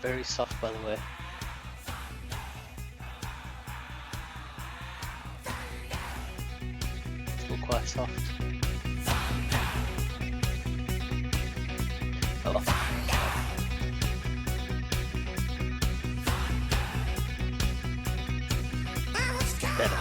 Very soft, by the way. Still quite soft. Oh. Better.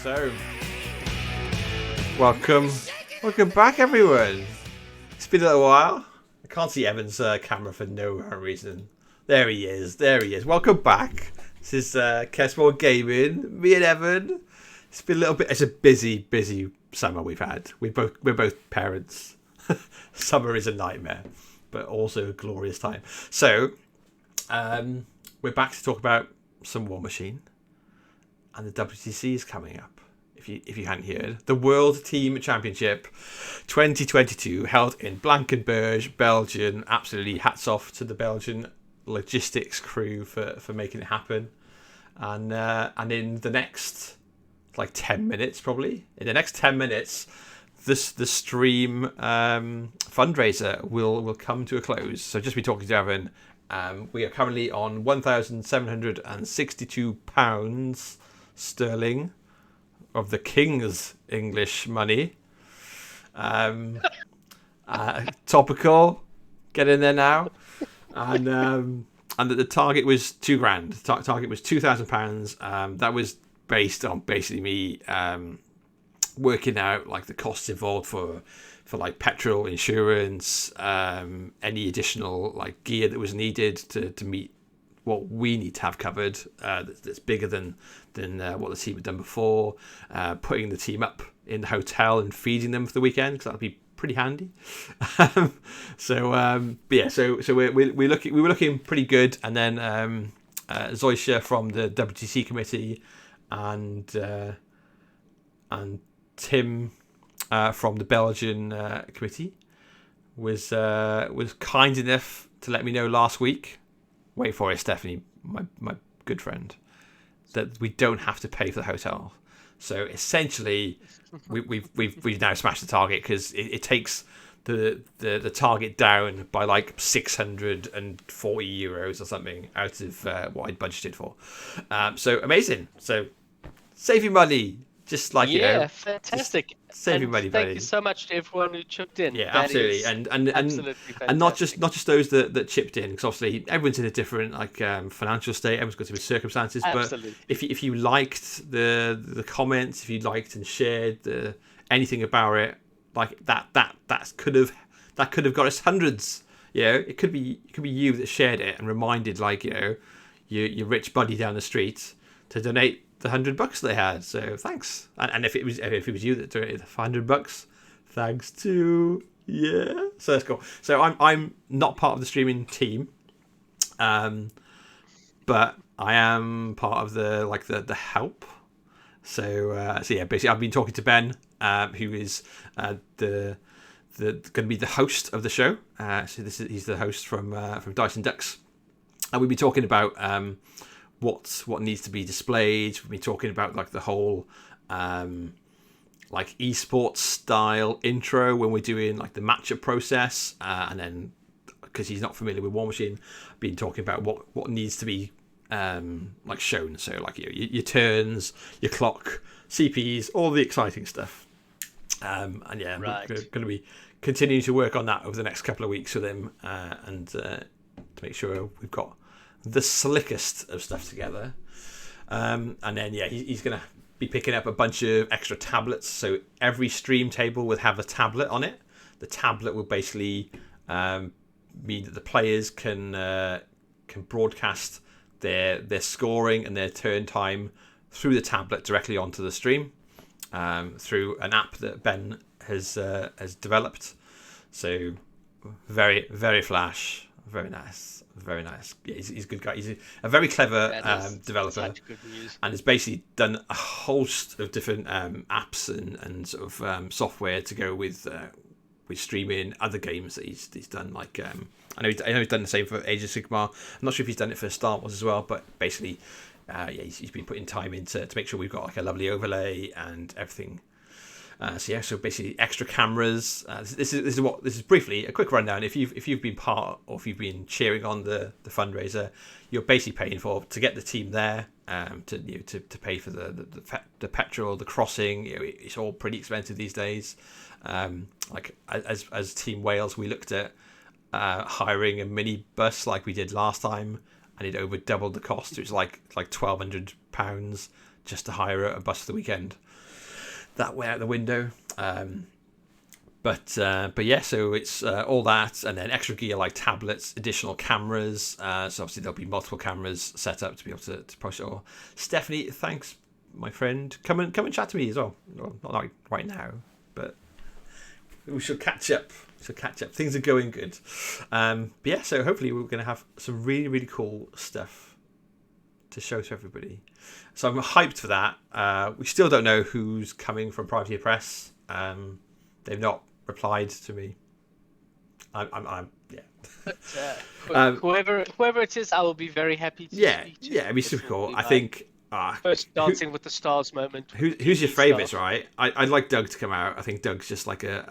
So, welcome back, everyone. It's been a little while. I can't see Evan's camera for no reason. There he is. Welcome back. This is Kesmore Gaming. Me and Evan. It's been a little bit. It's a busy summer we've had. We're both parents. Summer is a nightmare, but also a glorious time. So, we're back to talk about some Warmachine. And the WTC is coming up. If you hadn't heard, the World Team Championship 2022 held in Blankenberge, Belgium. Absolutely hats off to the Belgian logistics crew for making it happen. And in the next 10 minutes, probably in the next 10 minutes, the stream fundraiser will come to a close. So just be talking to Evan. We are currently on £1,762 sterling of the King's English money. Topical, get in there now. And the target was £2,000. The target was £2,000. That was based on basically me working out the costs involved for petrol, insurance, any additional gear that was needed to meet what we need to have covered that's bigger than what the team had done before, putting the team in the hotel and feeding them for the weekend, because that would be pretty handy. So we were looking pretty good, and then Zoisha from the WTC committee and Tim from the Belgian committee was kind enough to let me know last week. Wait for it, Stephanie, my good friend, that we don't have to pay for the hotel. So essentially, we've now smashed the target, because it takes the target down by 640 euros or something out of what I'd budgeted for. So amazing. So saving money, just fantastic. Saving money. Thank you so much to everyone who chipped in. Yeah, absolutely, and not just those that chipped in, because obviously everyone's in a different financial state. Everyone's got different circumstances. Absolutely. But if you liked the comments, if you liked and shared anything about it, like that could have got us hundreds. You know, it could be you that shared it and reminded, like, you know, your rich buddy down the street to donate the $100 they had. So thanks. And if it was you that donated the $100, thanks too. Yeah. So that's cool. So I'm not part of the streaming team, but I am part of the help. So yeah, basically I've been talking to Ben, who is going to be the host of the show. So he's the host from Dice and Ducks, and we've been talking about what needs to be displayed. We've been talking about like the whole like esports style intro when we're doing like the matchup process, and then because he's not familiar with Warmachine, I've been talking about what needs to be like shown. So like your turns, your clock, CPs, all the exciting stuff. And yeah, right. We're going to be continuing to work on that over the next couple of weeks with him, and to make sure we've got the slickest of stuff together. And then yeah, he's going to be picking up a bunch of extra tablets. So every stream table will have a tablet on it. The tablet will basically mean that the players can broadcast their scoring and their turn time through the tablet directly onto the stream, through an app that Ben has developed. So very, very flash, very nice. Yeah, he's a good guy. He's a very clever developer, and has basically done a host of different apps and sort of software to go with streaming other games that he's done. Like I know he's done the same for Age of Sigmar. I'm not sure if he's done it for Star Wars as well, but basically, yeah, he's been putting time into to make sure we've got like a lovely overlay and everything. So basically extra cameras. This is briefly a quick rundown. If you've been part, or if you've been cheering on the fundraiser, you're basically paying to get the team there, to pay for the petrol, the crossing. You know, it's all pretty expensive these days. Like as Team Wales, we looked at hiring a mini bus like we did last time, and it over doubled the cost. It was like £1,200 just to hire a bus for the weekend. That went out the window. But yeah, so it's all that, and then extra gear like tablets, additional cameras. So obviously there'll be multiple cameras set up to be able to post it all. Stephanie, thanks, my friend. Come and chat to me as well. Not like right now, but we should catch up. Things are going good. But yeah, so hopefully we're going to have some really, really cool stuff to show to everybody. So I'm hyped for that. We still don't know who's coming from Privateer Press. They've not replied to me. I'm yeah. But, whoever it is, I will be very happy to speak to. Yeah, it'd be super cool. I think first Dancing with the Stars moment. Who's your favourites, right? I'd like Doug to come out. I think Doug's just like a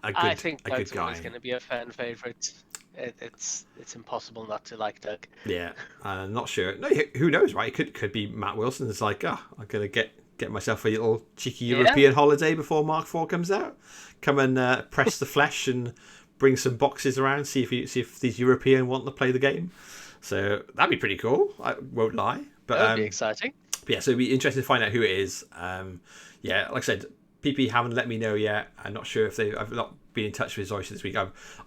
good guy. I think Doug's always going to be a fan favourite. It's impossible not to like Doug. Yeah, I'm not sure. No, who knows, right? It could be Matt Wilson. It's like, I'm gonna get myself a little cheeky European holiday before Mark IV comes out. Come and press the flesh and bring some boxes around. See if these European want to play the game. So that'd be pretty cool. I won't lie. But that'd be exciting. Yeah, so it'd be interesting to find out who it is. Yeah, like I said, PP haven't let me know yet. I'm not sure if I've not been in touch with Zoyce this week.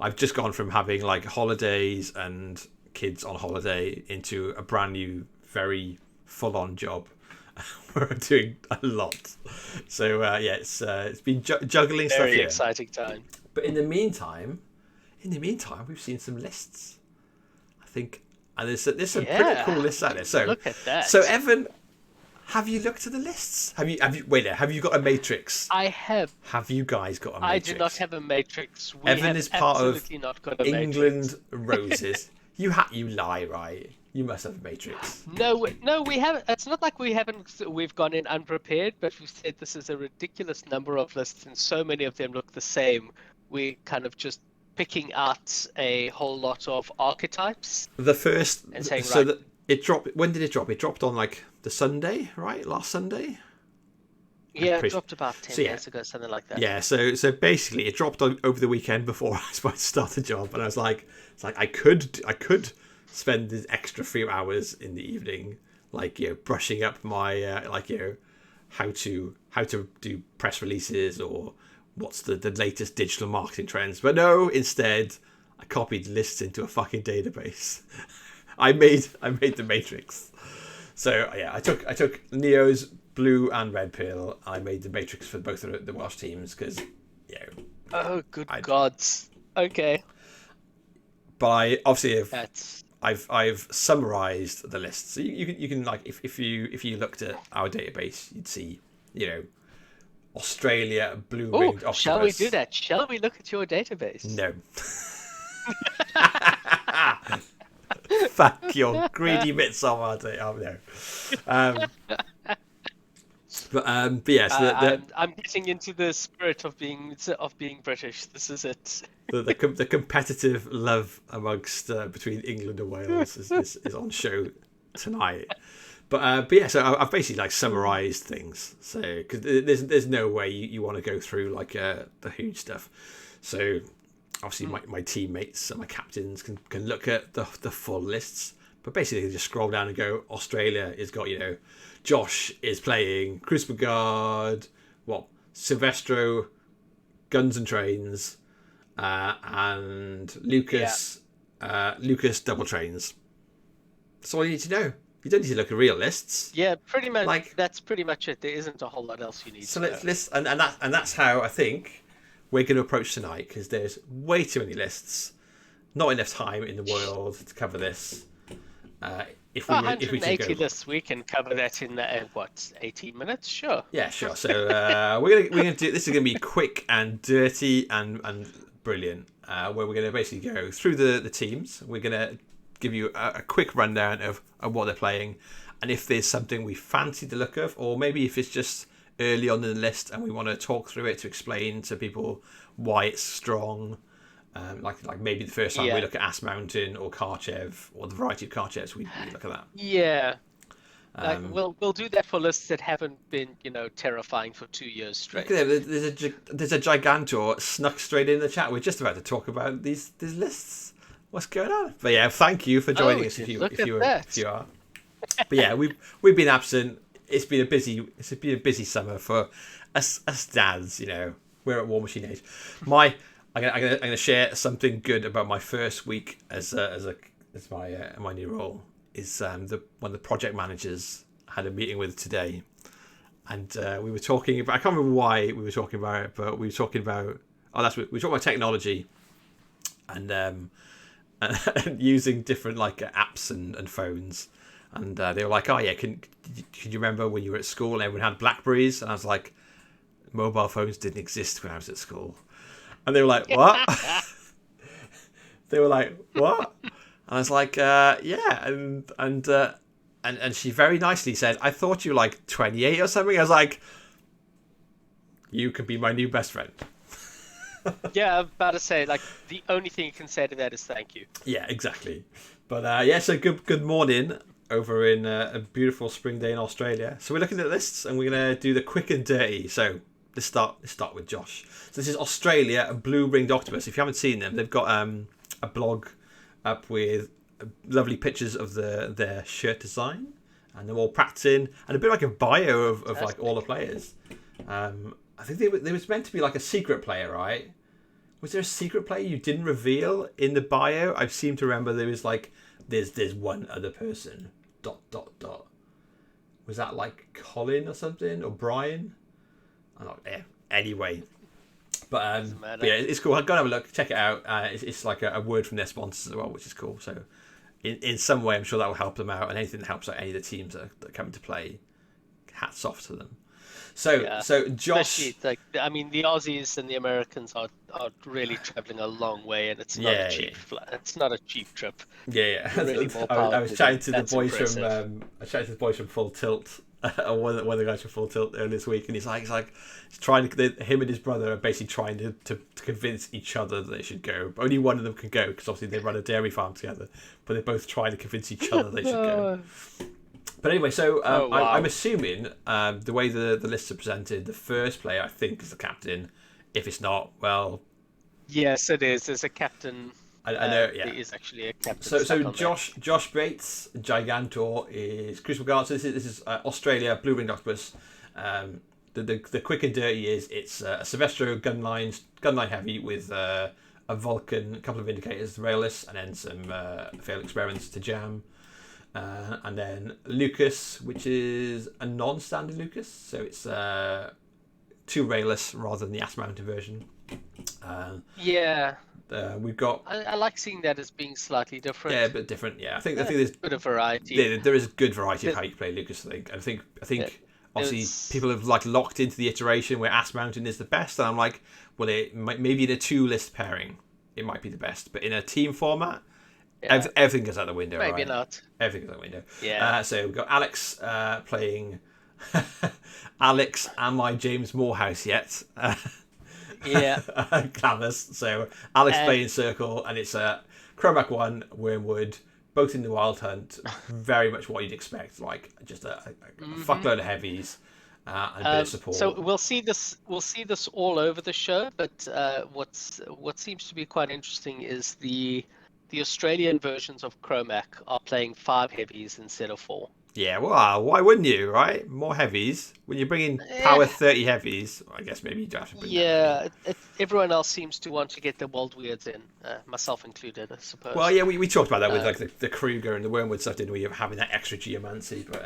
I've just gone from having like holidays and kids on holiday into a brand new, very full-on job where I'm doing a lot. So yeah, it's been juggling stuff here. Very exciting time. But in the meantime, we've seen some lists. I think, and there's some pretty cool lists out there. So look at that. So Evan, have you looked at the lists? Have you got a matrix? I have. Have you guys got a matrix? I do not have a matrix. Evan is part of not got a England matrix. Roses. You lie, right? You must have a matrix. No, we haven't. It's not like we haven't. We've gone in unprepared, but we've said this is a ridiculous number of lists, and so many of them look the same. We're kind of just picking out a whole lot of archetypes. The first, and saying, so that it dropped. When did it drop? It dropped on like the Sunday, right? Last Sunday. Yeah, it dropped about 10 days ago, something like that. Yeah, so basically it dropped over the weekend before I was about to start the job, and I was like, I could spend this extra few hours in the evening, like, you know, brushing up my how to do press releases or what's the latest digital marketing trends. But no, instead, I copied lists into a fucking database. I made the matrix. So yeah, I took Neo's blue and red pill. I made the matrix for both of the Welsh teams because, Oh, good gods. Okay. But I obviously I've summarized the lists. So you can like if you looked at our database, you'd see Australia blue ringed octopus. Shall we do that? Shall we look at your database? No. Fuck your greedy midsommar day. Oh no. But yes, I'm getting into the spirit of being British. This is it. The competitive love amongst between England and Wales is on show tonight. But yeah, so I've basically like summarized things. So because there's no way you want to go through like the huge stuff. So obviously my teammates and my captains can look at the full lists. But basically just scroll down and go, Australia has got, Josh is playing Crucible Guard, Silvestro, Guns and Trains, and Lucas Double Trains. That's all you need to know. You don't need to look at real lists. Yeah, pretty much. That's pretty much it. There isn't a whole lot else you need. So let's list, and that's how I think we're going to approach tonight, because there's way too many lists, not enough time in the world to cover this. If we 180 lists, we can cover that in 18 minutes? Sure. Yeah, sure. So we're gonna do this. Is gonna be quick and dirty and brilliant. Where we're gonna basically go through the teams. We're gonna give you a quick rundown of what they're playing, and if there's something we fancy the look of, or maybe if it's just early on in the list and we want to talk through it to explain to people why it's strong. Like maybe the first time we look at Ass Mountain or Kharchev, or the variety of Kharchevs, we look at that. Yeah. We'll do that for lists that haven't been, terrifying for 2 years straight. There's a Gigantor snuck straight in the chat. We're just about to talk about these lists. What's going on? But yeah, thank you for joining us if you are. But yeah, we've been absent. It's been a busy summer for us dads. We're at Warmachine age. I'm gonna share something good about my first week as my new role. Is one of the project managers I had a meeting with today, and we were talking about, I can't remember why we were talking about it, but we were talking about we were talking about technology, and using different like apps and phones, and they were like, oh yeah, can you remember when you were at school and everyone had Blackberries? And I was like, mobile phones didn't exist when I was at school. And they were like, what? They were like, what? And I was like, yeah. And she very nicely said, I thought you were like 28 or something. I was like, you can be my new best friend. Yeah, I'm about to say, like, the only thing you can say to that is thank you. Yeah, exactly. But yeah, so good morning over in a beautiful spring day in Australia. So we're looking at lists and we're going to do the quick and dirty. So let's start with Josh. So this is Australia, a blue ringed octopus. If you haven't seen them, they've got a blog up with lovely pictures of their shirt design, and they're all practicing, and a bit like a bio of like all the players. I think there was meant to be like a secret player, right? Was there a secret player you didn't reveal in the bio? I seem to remember there was like there's one other person. ... Was that like Colin or something, or Brian? I'm not there. Anyway, but yeah, it's cool. Go and have a look, check it out. It's like a word from their sponsors as well, which is cool. So in some way, I'm sure that will help them out, and anything that helps out any of the teams that come into play, hats off to them. So Josh, especially, the Aussies and the Americans are really traveling a long way, and it's not a cheap it's not a cheap trip. Yeah. Really I was chatting to the boys from Full Tilt. One of the guys from Full Tilt earlier this week, and he's trying to. Him and his brother are basically trying to convince each other that they should go. Only one of them can go because obviously they run a dairy farm together, but they're both trying to convince each other they should go. But anyway, so I'm assuming the way the lists are presented, the first player I think is the captain. If it's not, well, yes, it is. There's a captain. I know, yeah. There is actually a captain. So Josh Bates, Gigantor is Crucible Guard. So this is Australia, blue ringed octopus. The the quick and dirty is it's a Silvestro gunline heavy with a Vulcan, a couple of indicators, railless, and then some failed experiments to jam. And then Lucas, which is a non-standard Lucas, so it's 2 railless rather than the ass-mounted version. We've got. I like seeing that as being slightly different. Yeah, but different. Yeah, I think there's a bit of variety. There is a good variety of how you play Lucas. I think obviously people have like locked into the iteration where ass mountain is the best, and I'm like, well, maybe in a 2-list pairing it might be the best, but in a team format. Yeah. Everything goes out the window. Maybe right? not. Everything goes out the window. Yeah. So we've got Alex playing. Alex, am I James Morehouse yet? Yeah. Clavus. So Alex playing Circle, and it's Chromac 1, Wormwood, both in the Wild Hunt. Very much what you'd expect, like just a fuckload of heavies. And a bit of support. So we'll see this all over the show, but what seems to be quite interesting is the Australian versions of Chromac are playing 5 heavies instead of 4. Yeah, well, why wouldn't you, right? More heavies. When you bring in power 30 heavies, I guess maybe you don't have to bring that many. Everyone else seems to want to get the Wild Weirds in, myself included, I suppose. Well, yeah, we talked about that with like the Kruger and the Wormwood stuff, didn't we? Of having that extra geomancy, but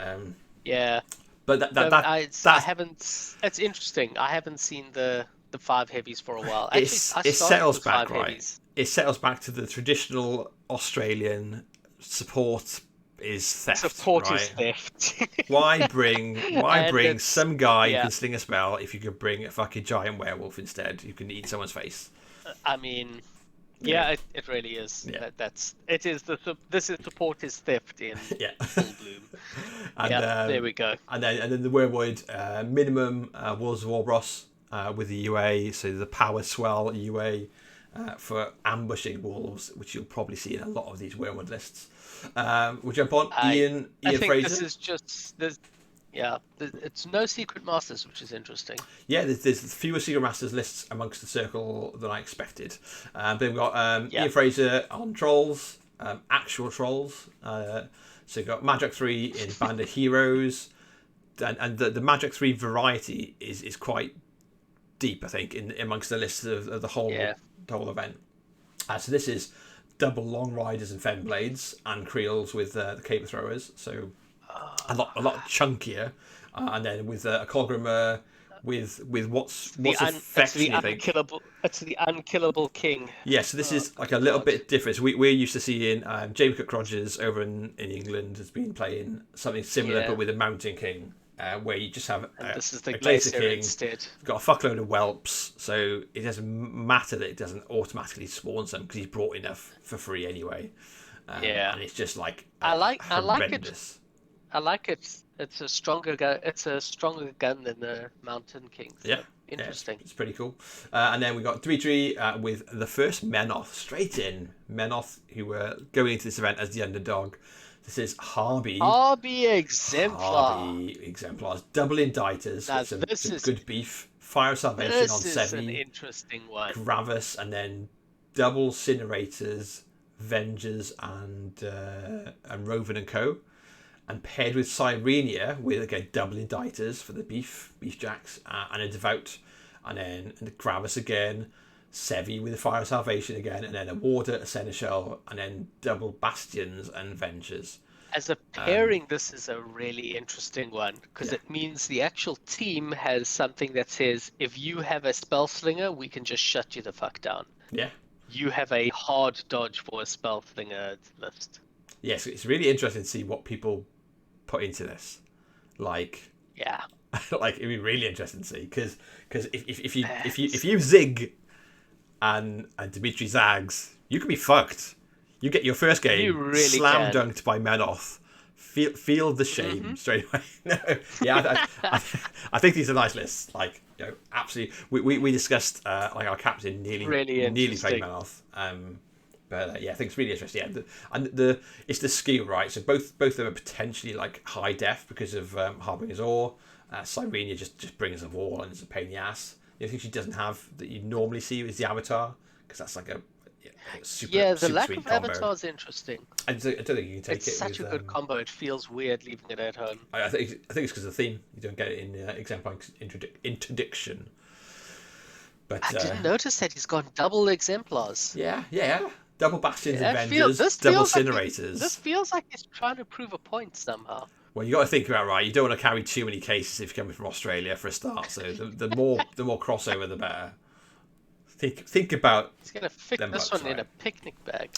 yeah. But I haven't. It's interesting. I haven't seen the 5 heavies for a while. Actually, it settles back, right? Heavies. It settles back to the traditional Australian support is theft. Support right? is theft. Why bring some guy who yeah. can sling a spell if you could bring a fucking giant werewolf instead who can eat someone's face? I mean, yeah, it really is. Yeah. This is support is theft in full bloom. And, there we go. And then the Wormwood minimum Wolves of Warbross with the UA, so the power swell UA for ambushing wolves, which you'll probably see in a lot of these Wormwood lists. We'll jump on. Ian I think Fraser. This is just it's no secret masters, which is interesting. Yeah, there's fewer secret masters lists amongst the circle than I expected. Then we've got Ian Fraser on trolls, actual trolls. So you've got Magic 3 in Band of Heroes, and the Magic 3 variety is quite deep, I think, in amongst the list of the whole event. So this is double Long Riders and Fen Blades and Creels with the Caber Throwers, so a lot chunkier, and then with a Colgrim with what's affecting, I think. It's the unkillable king. Yeah, so this is like a little bit different. So we're used to seeing James Cook Rogers over in England has been playing something similar, but with a Mountain King. Where you just have this is the Glacier King instead. Got a fuckload of whelps, so it doesn't matter that it doesn't automatically spawn some because he's brought enough for free anyway. And it's just like horrendous. I like it. It's a stronger gun. It's a stronger gun than the Mountain Kings. Yeah, interesting. It's pretty cool. And then we got Dimitri with the first Menoth straight in. Menoth, who were going into this event as the underdog. This is Harby. Harby Exemplar. Harby Exemplars. Double Inditers. Some good beef. Fire Salvation on Sevi. This is an interesting one. Gravis, and then double Cinerators, Vengers, and Roven and Co. And paired with Cyrenia, with again double Inditers for the beef jacks, and a Devout, and then Gravis again. Sevi with the Fire Salvation again, and then a Warder, a Seneschal, and then double Bastions and Ventures. As a pairing, this is a really interesting one, because it means the actual team has something that says, if you have a spell slinger, we can just shut you the fuck down. Yeah. You have a hard dodge for a spell slinger list. Yes, it's really interesting to see what people put into this. Like, like it'd be really interesting to see, because if you zig and Dimitri zags, you could be fucked. You get your first game slam dunked by Menoth. Feel the shame straight away. No, I think these are nice lists. Like, absolutely. We discussed like our captain nearly played Menoth. But I think it's really interesting. Yeah, it's the skill, right? So both of them are potentially like high def because of Harbinger's Ore. Cyrenia just brings a wall and it's a pain in the ass. The only thing she doesn't have that you normally see is the Avatar, because that's like Yeah, the super lack sweet of combo. avatar is interesting. I don't think you can take It's it such with, a good combo. It feels weird leaving it at home. I think it's because of the theme. You don't get it in exemplar interdiction. But I didn't notice that he's got double exemplars. yeah. Double Bastions Yeah, Avengers, double this Incinerators. feels like he's trying to prove a point somehow. Well, you got to think about right. You don't want to carry too many cases if you're coming from Australia for a start. So the more crossover, the better. Think about. He's gonna fit this one in a picnic bag.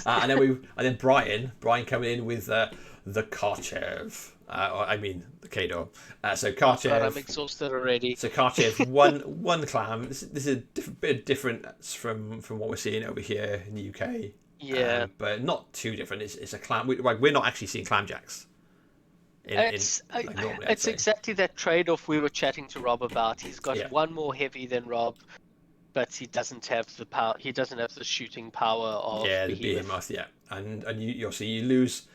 And then Brian coming in with the Karchev. I mean the Kador. So Karchev. God, I'm exhausted already. So Karchev one clan. This is a bit of difference from what we're seeing over here in the UK. Yeah, but not too different. It's a clan. We're not actually seeing clamjacks. It's exactly that trade-off we were chatting to Rob about. He's got one more heavy than Rob, but he doesn't have the power. He doesn't have the shooting power of the Behemoth. Yeah, and you lose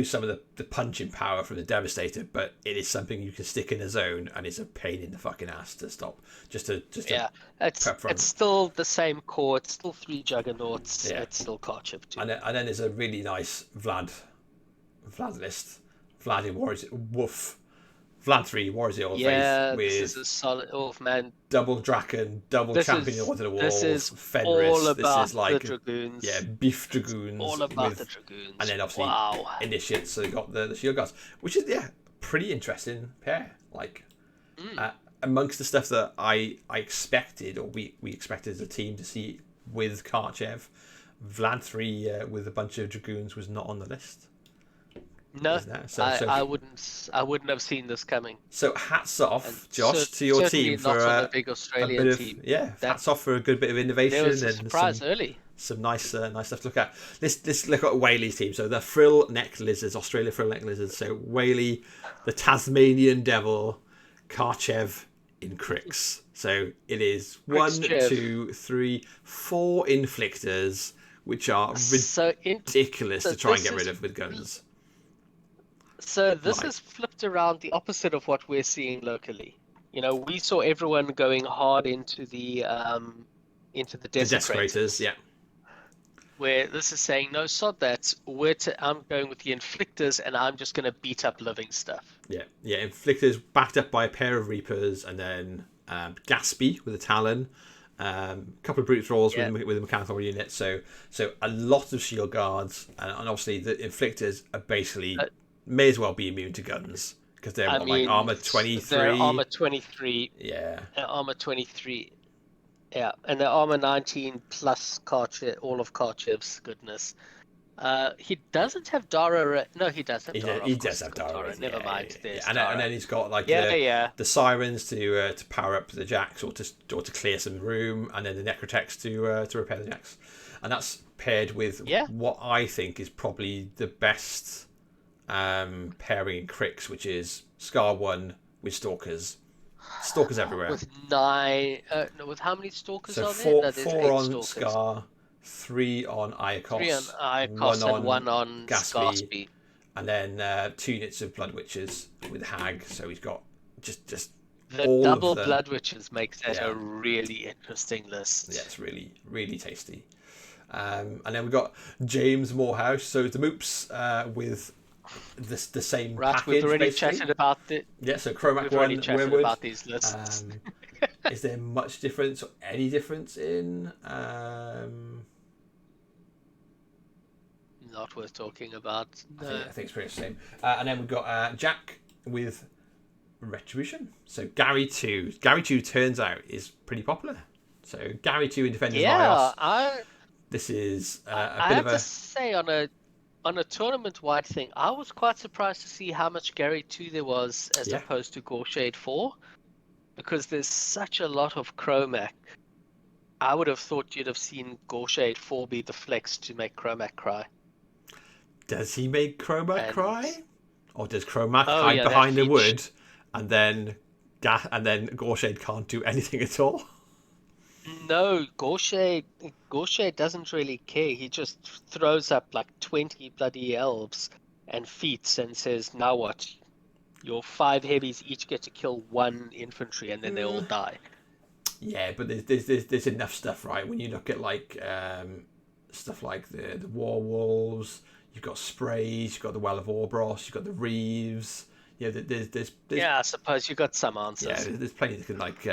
some of the punching power from the Devastator, but it is something you can stick in a zone, and it's a pain in the fucking ass to stop. It's still the same core. It's still 3 Juggernauts. Yeah. It's still Karchev too. And then there's a really nice Vlad list. Vlad in Vlad 3 Warzone yeah, with this is a solid. Oh man, double Draken, double Champion Order the Walls. This is Fenris. all about this is like the Dragoons. Yeah, beef Dragoons. All about the Dragoons. And then obviously Initiates. So you got the Shield Guards, which is pretty interesting pair. Like amongst the stuff that I expected, or we expected as a team to see with Karchev, Vlad 3 with a bunch of Dragoons was not on the list. No, I wouldn't have seen this coming. So hats off, Josh, to your team for a big Australian team. Hats off for a good bit of innovation. There was a surprise early. Some nice stuff to look at. Let's look at Whaley's team. So the Frill Neck Lizards, Australia Frill Neck Lizards. So Whaley, the Tasmanian Devil, Karchev in Crix. So it is 1, 2, 3, 4 inflictors, which are ridiculous to try and get rid of with guns. So this is flipped around the opposite of what we're seeing locally. You know, we saw everyone going hard into the Desecrators. Yeah. Where this is saying, no, sod that. I'm going with the Inflictors, and I'm just going to beat up living stuff. Yeah. Inflictors backed up by a pair of Reapers, and then Gatsby with a Talon. A couple of brute thralls with a mechanical unit. So a lot of shield guards, and obviously the Inflictors are basically may as well be immune to guns because they're armor 23. They're armor 23. Yeah. Armor 23. Yeah, and they're armor 19 plus Karchev, all of Karchev's goodness. He doesn't have Dara. No, he does have Dara. He does have Dara. Never mind. Yeah. And then he's got the sirens to power up the jacks or to clear some room, and then the necrotechs to repair the jacks, and that's paired with what I think is probably the best pairing in Crix, which is Scar 1 with Stalkers. Stalkers everywhere. With 9, with how many Stalkers so on four, there? No, 4 on Stalkers. Scar, 3 on Iacos, 3 on Iacos, and 1 on Gatsby. And then 2 units of Blood Witches with Hag. So he's got just the all double of the Blood Witches makes that a really interesting list. Yeah, it's really, really tasty. And then we've got James Morehouse. So the Moops with the same package. We've already basically. Chatted about it. Yeah, so Chromac 1, chatted about these lists. Is there much difference or any difference in not worth talking about? No. I think it's pretty the same. And then we've got Jack with Retribution. So Gary 2 turns out is pretty popular. So Gary 2 in Defenders of Ios. This is a bit of a... I have to say, on a tournament-wide thing, I was quite surprised to see how much Gary 2 there was as opposed to Gorshade 4, because there's such a lot of Chromac. I would have thought you'd have seen Gorshade 4 be the flex to make Chromac cry. Does he make Chromac cry? Or does Chromac hide behind the wood and then Gorshade can't do anything at all? No, Gorshade doesn't really care. He just throws up like 20 bloody elves and feats and says, now what? Your 5 heavies each get to kill 1 infantry and then they all die. Yeah, but there's enough stuff, right? When you look at like stuff like the War Wolves, you've got Sprays, you've got the Well of Orbros, you've got the Reeves. Yeah, there's Yeah, I suppose you got some yeah, answers. there's plenty that can like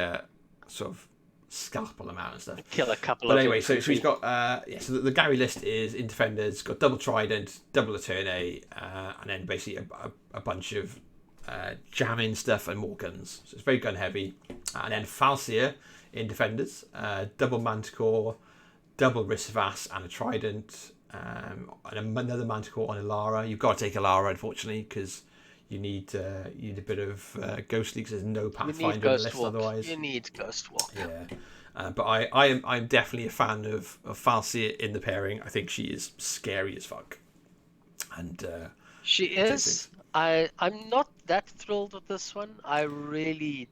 sort of scalpel them out and stuff. Kill a couple But of anyway, so infantry. he's got so the Gary list is in defenders, got double trident, double Attorney, and then basically a bunch of jamming stuff and more guns. So it's very gun heavy. And then Falsier in defenders, double Manticore, double Risvas and a trident, and another Manticore on Ilara. You've got to take Ilara, unfortunately, because you need a bit of Ghostly, because there's no Pathfinder in the list otherwise. You need Ghost Walk. Yeah. But I'm definitely a fan of Falsier in the pairing. I think she is scary as fuck. And she is. I'm not that thrilled with this one. I really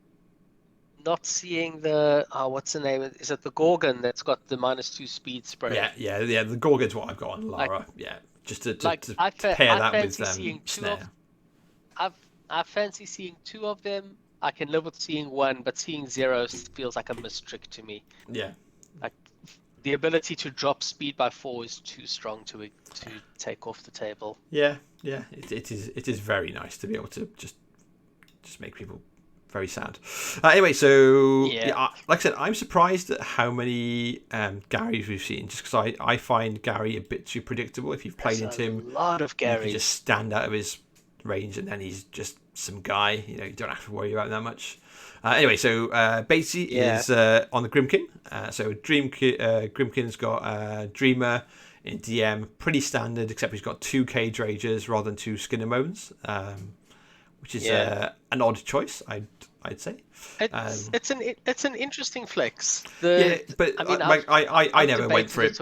not seeing the what's the name? Is it the Gorgon that's got the -2 speed spray? Yeah. The Gorgon's what I've got on Lara. Just to pair that with Snare. I fancy seeing 2 of them. I can live with seeing 1, but seeing 0 feels like a mistrick to me. Yeah. Like the ability to drop speed by 4 is too strong to take off the table. Yeah. It is very nice to be able to just make people very sad. Anyway, so like I said, I'm surprised at how many Garys we've seen. Just because I find Gary a bit too predictable. If you've played into him, a lot of Garys. You can just stand out of his range, and then he's just some guy. You don't have to worry about him that much. Anyway, so Batesy is on the Grimkin. So Grimkin's got Dreamer in DM, pretty standard, except he's got 2 Cage Ragers rather than 2 Skin and Bones, which is an odd choice, I'd say. It's an interesting flex. But I never went for it.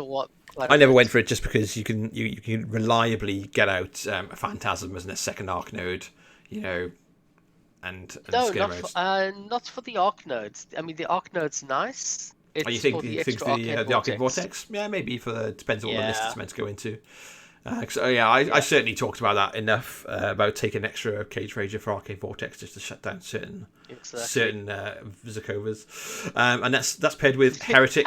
I never went for it just because you can reliably get out a Phantasm as a second arc node, and not for the arc nodes. I mean, the arc node's nice. You think the Arcane Vortex? Yeah, maybe depends on what the list it's meant to go into. I certainly talked about that enough about taking an extra Cage Rager for Arcane Vortex just to shut down certain Visikovas. And that's paired with Heretic.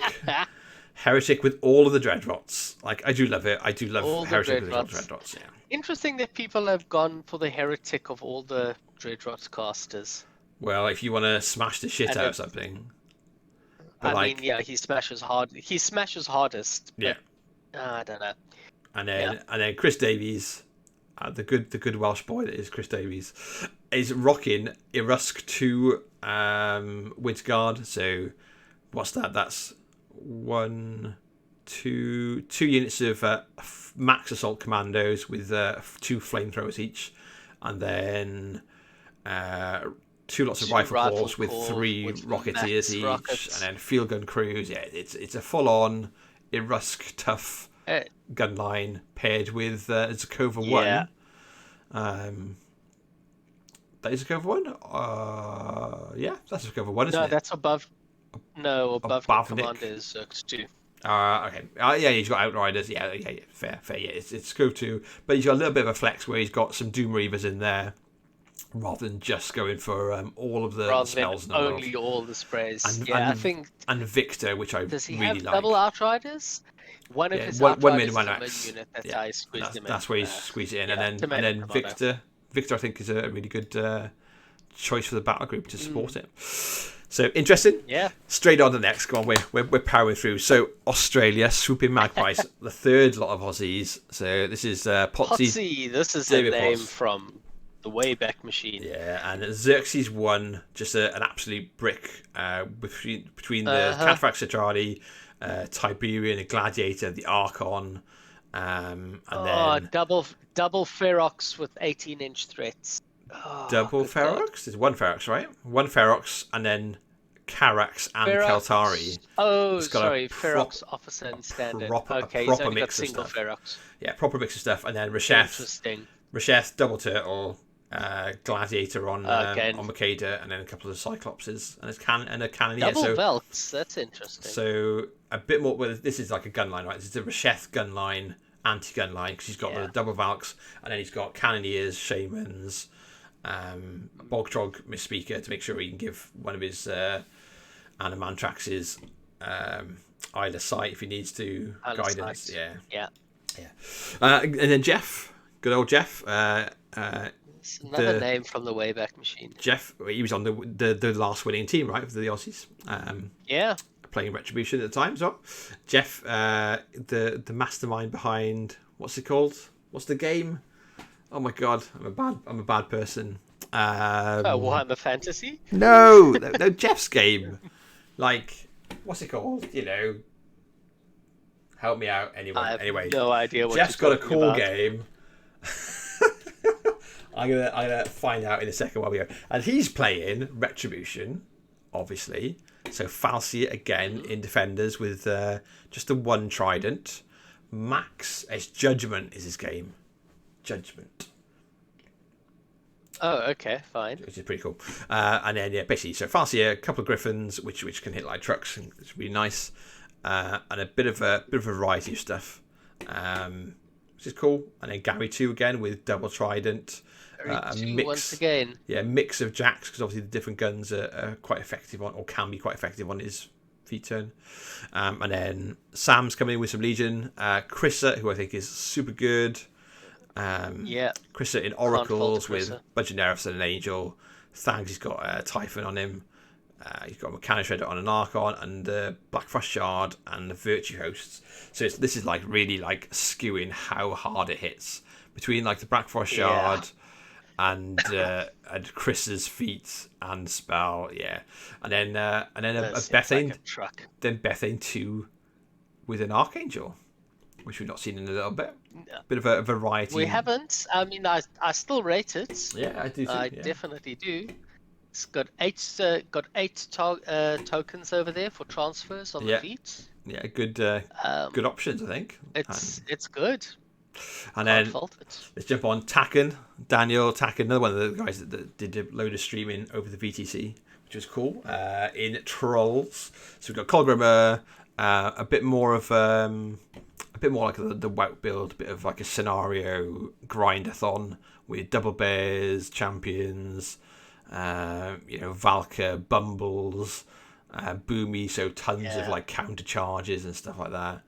Heretic with all of the Dreadrots. Like, I do love it. I do love all Heretic with all the Dreadrots. Yeah. Interesting that people have gone for the Heretic of all the Dreadrot casters. Well, if you want to smash the shit out of something. He smashes hard. He smashes hardest. But, I don't know. And then Chris Davies, the good Welsh boy that is Chris Davies, is rocking Irusk to Widgard. So what's that? That's 2 units of max assault commandos with 2 flamethrowers each, and then 2 lots of rifle corps with 3 rocketeers each, rockets. And then field gun crews. Yeah, it's a full on Irusk tough gun line paired with Zakova 1. That is Zakova 1? That's Zakova 1, isn't it? No, that's above. No, above the commander is Zerx 2. Okay. He's got Outriders. Yeah, fair. Yeah, it's Zakova 2, but he's got a little bit of a flex where he's got some Doom Reavers in there, rather than just going for all of the spells. Only all the sprays. I think. And Victor, which I really like. Does he have double Outriders? One of his one Outriders min, one is a unit. That's how he squeezed him in. That's where he squeezed it in. And then Victor, I think, is a really good choice for the battle group to support it. So interesting. Yeah. Straight on to the next. Come on, we're powering through. So Australia, Swooping Magpies, the third lot of Aussies. So this is Potsy. This is David a name Potts. from the Wayback Machine. Yeah, and Xerxes 1, just an absolute brick between the Cataphact Citrali, Tiberian, the Gladiator, the Archon, and then double Ferox with 18-inch threats. Double Ferox? There's 1 Ferox, right? 1 Ferox, and then Carax and Keltari. Ferox officer and standard. He's only got single Ferox. Yeah, proper mix of stuff. And then Rasheth, double turtle, Gladiator on Makeda, and then a couple of Cyclopses, and a Cannoneer. Double Velts, that's interesting. So a bit more. Well, this is like a gun line, right? This is a Rasheth gun line, anti-gun line, because he's got the double Valks, and then he's got Cannoneers, Shamans, Bogtrog Misspeaker to make sure he can give one of his and a Mantrax's either side if he needs to Either guidance. side. Yeah. And then Jeff, good old Jeff. It's another name from the Wayback Machine. Jeff, he was on the last winning team, right, for the Aussies. Yeah. Playing Retribution at the time as well. Jeff, the mastermind behind, what's it called? What's the game? Oh my god, I'm a bad person. Warhammer Fantasy? No, Jeff's game. Like, what's it called? You know, help me out. Anyway, no idea what Jeff's you're got a cool about. game. I'm gonna find out in a second while we go. And he's playing Retribution, obviously. So Falsier again in defenders with just the one trident. Max, it's Judgment is his game. Judgment. Oh, okay, fine. Which is pretty cool. And then basically, so Falsier, a couple of Griffins, which can hit like trucks, and it's really nice. And a bit of a variety of stuff, which is cool. And then Gary 2 again with double trident. A mix, once again. Yeah, mix of jacks, because obviously the different guns are quite effective on, or can be quite effective on his feet turn. And then Sam's coming in with some Legion. Chrissa, who I think is super good. Chrissa in Oracles with a bunch of Nerfs and an Angel. Thangs, he's got Typhon on him. He's got a Mechanic Shredder on an Archon, and the Black Frost Shard and the Virtue Hosts. So this is like really like skewing how hard it hits between like the Black Frost Shard and Chris's feet and spell, and then a Bethane, like a truck. Then Bethane 2 with an Archangel, which we've not seen in a little bit. Bit of a variety. We haven't. I mean, I still rate it. Yeah, I do too. I definitely do. It's got eight tokens over there for transfers on the feet. Yeah, good options, I think. It's good. And then let's jump on Daniel Tacken, another one of the guys that did a load of streaming over the VTC, which was cool. In Trolls, so we've got Colgrimmer, a bit more like the WoW build, a bit of like a scenario grindathon with double bears, champions, Valka, Bumbles, Boomy, so tons of like counter charges and stuff like that.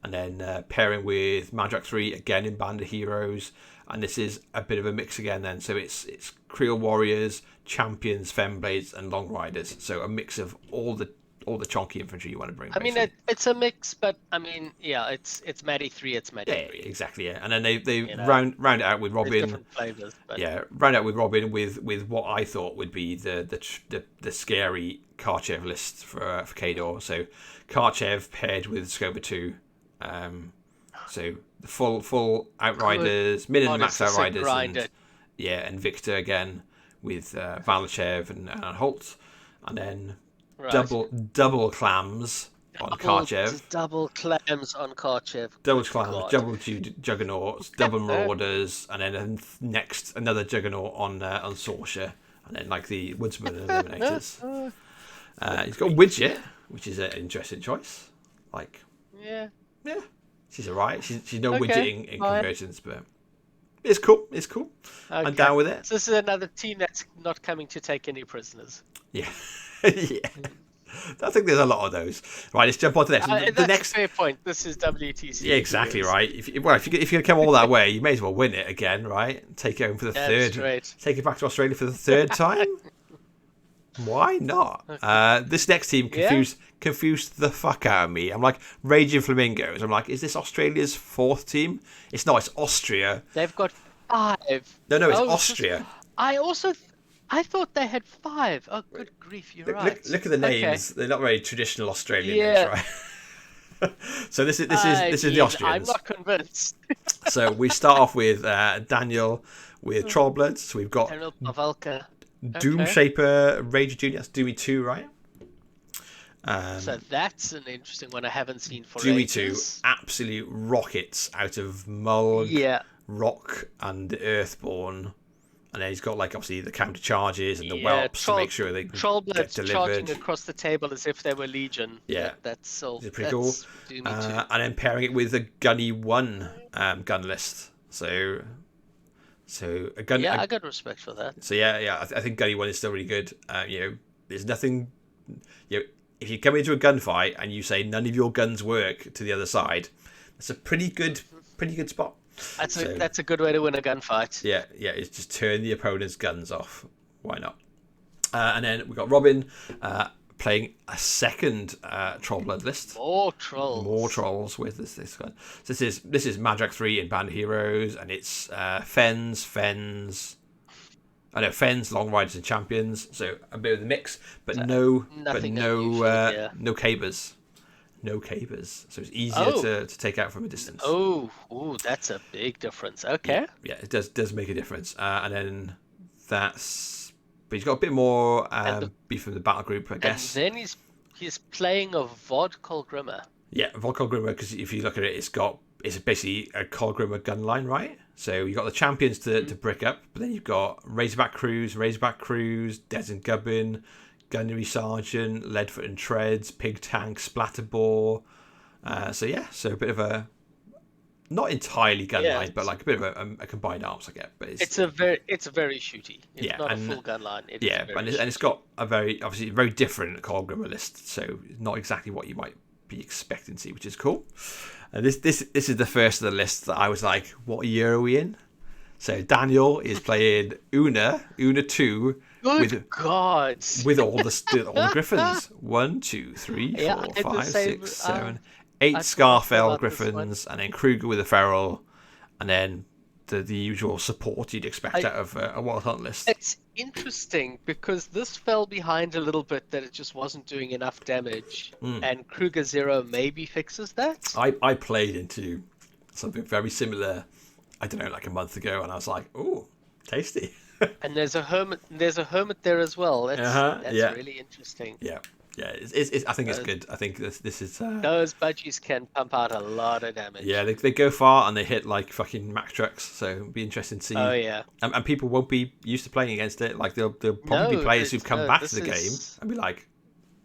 And then pairing with Madrak 3 again in Band of Heroes, and this is a bit of a mix again. Then so it's Creel Warriors, Champions, Femblades, and Long Riders. So a mix of all the chonky infantry you want to bring. I mean, it's a mix, but I mean, it's Maddie 3, it's Maddie 3. Exactly. Yeah, and then they round it out with Robin. Different flavors. But... Yeah, round out with Robin with what I thought would be the scary Karchev list for Kador. So Karchev paired with Scoba 2. So the full Outriders, min and max Outriders, and Victor again with Valachev and Holt, and then double clams on Karchev. Double clams on Karchev. Double clams, double juggernauts, double marauders, and then another juggernaut on Sorsha, and then like the woodsman and eliminators. He's got Widget, which is an interesting choice. Like yeah, she's alright. She's no widget in conversions, but it's cool. Okay. I'm down with it. So this is another team that's not coming to take any prisoners. Yeah. Yeah. I think there's a lot of those. Right, let's jump on to this. The next fair point. This is WTC. Yeah, exactly right. If you're going to come all that way, you may as well win it again, right? Take it home for the third. Right. Take it back to Australia for the third time. Why not? Okay. This next team confused the fuck out of me. I'm like, Raging Flamingos. I'm like, is this Australia's fourth team? It's not. It's Austria. They've got 5. No, it's Austria. I thought they had 5. Oh, good grief! You're right. Look at the names. Okay. They're not very traditional Australian names, right? So this is the Austrians. I'm not convinced. So we start off with Daniel with Trollbloods. So we've got Pavelka. Doomshaper, Rager Junior. That's Doomy 2, right? So that's an interesting one I haven't seen for Doomy ages. 2, absolute rockets out of Mulg, Rock, and the Earthborn. And then he's got like obviously the counter charges and the whelps to make sure they get delivered. Charging across the table as if they were Legion. Yeah, that's all. It's pretty cool. And then pairing it with a Gunny 1 gun list. So a gun. Yeah, I got respect for that. So I think Gunny 1 is still really good. There's nothing. if you come into a gunfight and you say none of your guns work to the other side, that's a pretty good spot. That's a good way to win a gunfight. Yeah, it's just turn the opponent's guns off. Why not? And then we've got Robin playing a second Troll Blood list. More trolls with this one. So this is Madrak 3 in Band of Heroes, and it's Fens, Long Riders and Champions. So a bit of the mix, but no cabers. No cabers, so it's easier to take out from a distance. Oh, that's a big difference. Okay. Yeah, it does make a difference. And then but he's got a bit more beef from the battle group, I guess. And then he's playing a VOD Kolgrimmer. Yeah, VOD Kolgrimmer, because if you look at it, it's basically a Kolgrimmer gun line, right? So you've got the champions to brick up, but then you've got Razorback Crews, Dead and Gubbin, Gunnery Sergeant, Leadfoot and Treads, Pig Tank, Splatterbore. So a bit of a, not entirely gun line, but like a bit of a combined arms, I get. But it's very shooty. It's not a full gun line. It's got a very different Kolgrimmer list, so not exactly what you might be expecting to see, which is cool. This is the first of the list that I was like, what year are we in? So Daniel is playing Una 2. Good God! With all the Griffins. 1, 2, 3, 4, 5, 6, 7, 8 Scarfell Griffins, and then Kruger with a Feral, and then the usual support you'd expect out of a Wild Hunt list. It's interesting because this fell behind a little bit, that it just wasn't doing enough damage, and Kruger 0 maybe fixes that. I played into something very similar, I don't know, like a month ago, and I was like, ooh, tasty. And there's a hermit there as well. That's really interesting. Yeah. I think it's good. I think this is those budgies can pump out a lot of damage. Yeah, they go far and they hit like fucking Mack trucks. So it'll be interesting to see. Oh yeah. And people won't be used to playing against it. Like there'll probably be players who've come back to the game and be like,